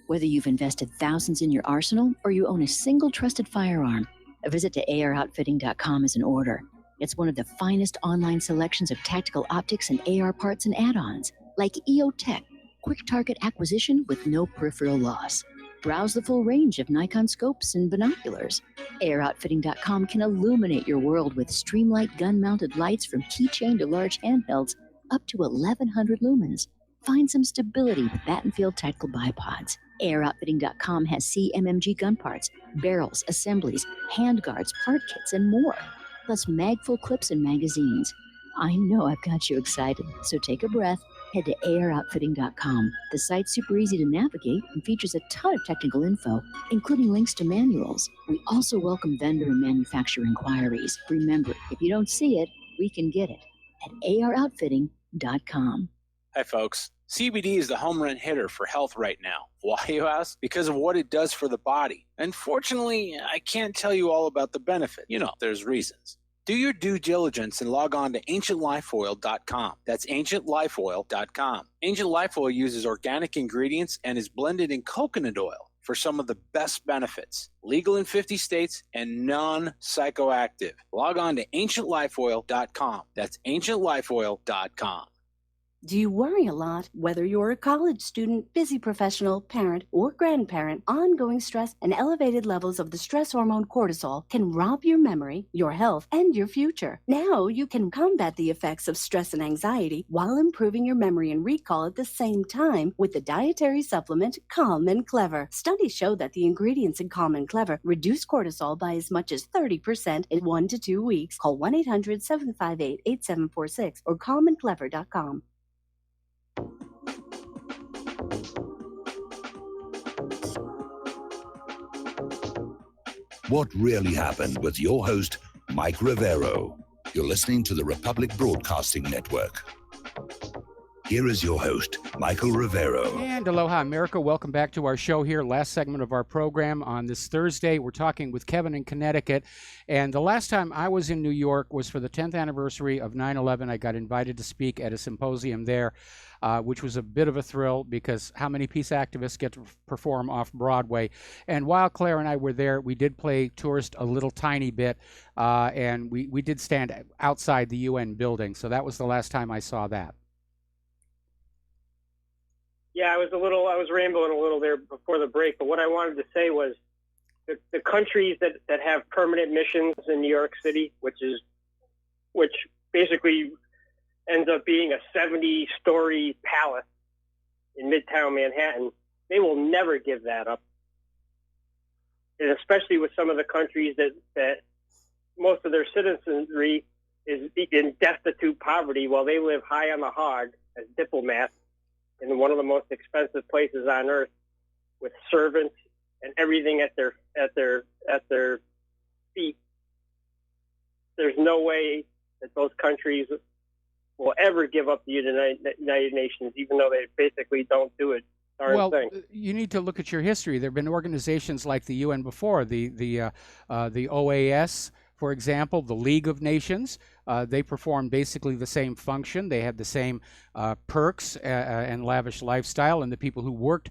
Whether you've invested thousands in your arsenal or you own a single trusted firearm, a visit to AROutfitting.com is in order. It's one of the finest online selections of tactical optics and AR parts and add-ons, like EOTech, quick target acquisition with no peripheral loss. Browse the full range of Nikon scopes and binoculars. AROutfitting.com can illuminate your world with Streamlight gun-mounted lights from keychain to large handhelds up to 1,100 lumens. Find some stability with Battenfield tactical bipods. AirOutfitting.com has CMMG gun parts, barrels, assemblies, handguards, part kits, and more, plus mag-full clips and magazines. I know I've got you excited, so take a breath. head to aroutfitting.com. The site's super easy to navigate and features a ton of technical info, including links to manuals. We also welcome vendor and manufacturer inquiries. Remember, if you don't see it, we can get it at aroutfitting.com. Hi, folks. CBD is the home run hitter for health right now. Why, you ask? Because of what it does for the body. Unfortunately, I can't tell you all about the benefit. You know, there's reasons. Do your due diligence and log on to ancientlifeoil.com. That's ancientlifeoil.com. Ancient Life Oil uses organic ingredients and is blended in coconut oil for some of the best benefits. Legal in 50 states and non-psychoactive. Log on to ancientlifeoil.com. That's ancientlifeoil.com. Do you worry a lot? Whether you're a college student, busy professional, parent, or grandparent, ongoing stress and elevated levels of the stress hormone cortisol can rob your memory, your health, and your future. Now you can combat the effects of stress and anxiety while improving your memory and recall at the same time with the dietary supplement Calm and Clever. Studies show that the ingredients in Calm and Clever reduce cortisol by as much as 30% in 1 to 2 weeks. Call 1-800-758-8746 or calmandclever.com. What really happened with your host, Mike Rivero. You're listening to the Republic Broadcasting Network. Here is your host, Michael Rivero. And aloha, America. Welcome back to our show here. Last segment of our program on this Thursday. We're talking with Kevin in Connecticut. And the last time I was in New York was for the 10th anniversary of 9/11. I got invited to speak at a symposium there, which was a bit of a thrill because how many peace activists get to perform off Broadway? And while Claire and I were there, we did play tourist a little tiny bit, and we did stand outside the UN building. So that was the last time I saw that. Yeah, I was rambling a little there before the break, but what I wanted to say was the countries that have permanent missions in New York City, which basically ends up being a 70-story palace in Midtown Manhattan, they will never give that up. And especially with some of the countries that most of their citizenry is in destitute poverty while they live high on the hog as diplomats in one of the most expensive places on earth, with servants and everything at their feet. There's no way that those countries will ever give up the United Nations, even though they basically don't do it. Thing. You need to look at your history. There have been organizations like the UN before, the OAS, for example, the League of Nations. They perform basically the same function. They had the same perks and lavish lifestyle, and the people who worked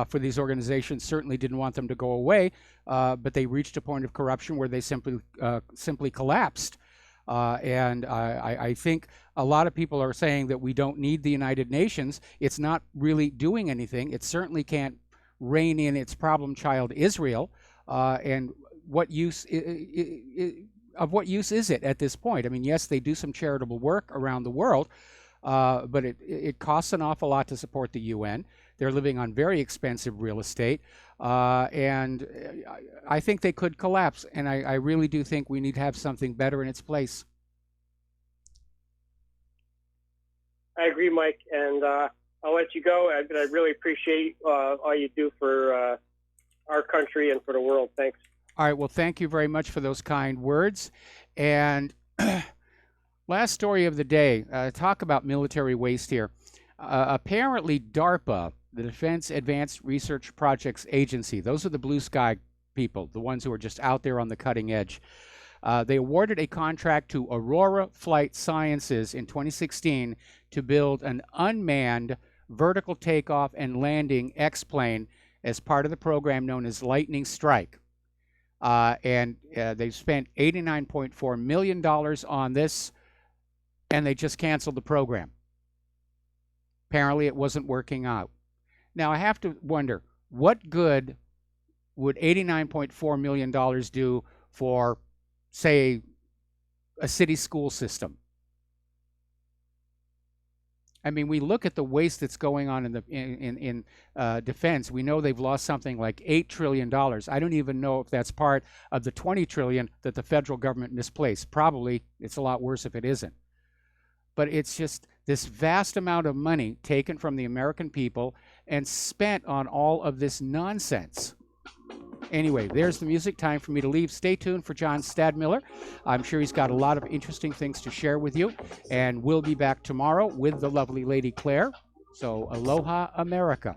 for these organizations certainly didn't want them to go away, but they reached a point of corruption where they simply collapsed. And I think a lot of people are saying that we don't need the United Nations. It's not really doing anything. It certainly can't rein in its problem child, Israel. And what use is it at this point? I mean, yes, they do some charitable work around the world, but it costs an awful lot to support the UN. They're living on very expensive real estate, and I think they could collapse, and I really do think we need to have something better in its place. I agree, Mike, and I'll let you go. I really appreciate all you do for our country and for the world. Thanks. All right, well, thank you very much for those kind words. And last story of the day, talk about military waste here. Apparently, DARPA, the Defense Advanced Research Projects Agency, those are the blue sky people, the ones who are just out there on the cutting edge. They awarded a contract to Aurora Flight Sciences in 2016 to build an unmanned vertical takeoff and landing X-plane as part of the program known as Lightning Strike. And they've spent $89.4 million on this, and they just canceled the program. Apparently, it wasn't working out. Now, I have to wonder, what good would $89.4 million do for, say, a city school system? I mean, we look at the waste that's going on in defense. We know they've lost something like $8 trillion. I don't even know if that's part of the $20 trillion that the federal government misplaced. Probably it's a lot worse if it isn't. but it's just this vast amount of money taken from the American people and spent on all of this nonsense. Anyway, there's the music. Time for me to leave. Stay tuned for John Stadmiller. I'm sure he's got a lot of interesting things to share with you. And we'll be back tomorrow with the lovely Lady Claire. So, aloha, America.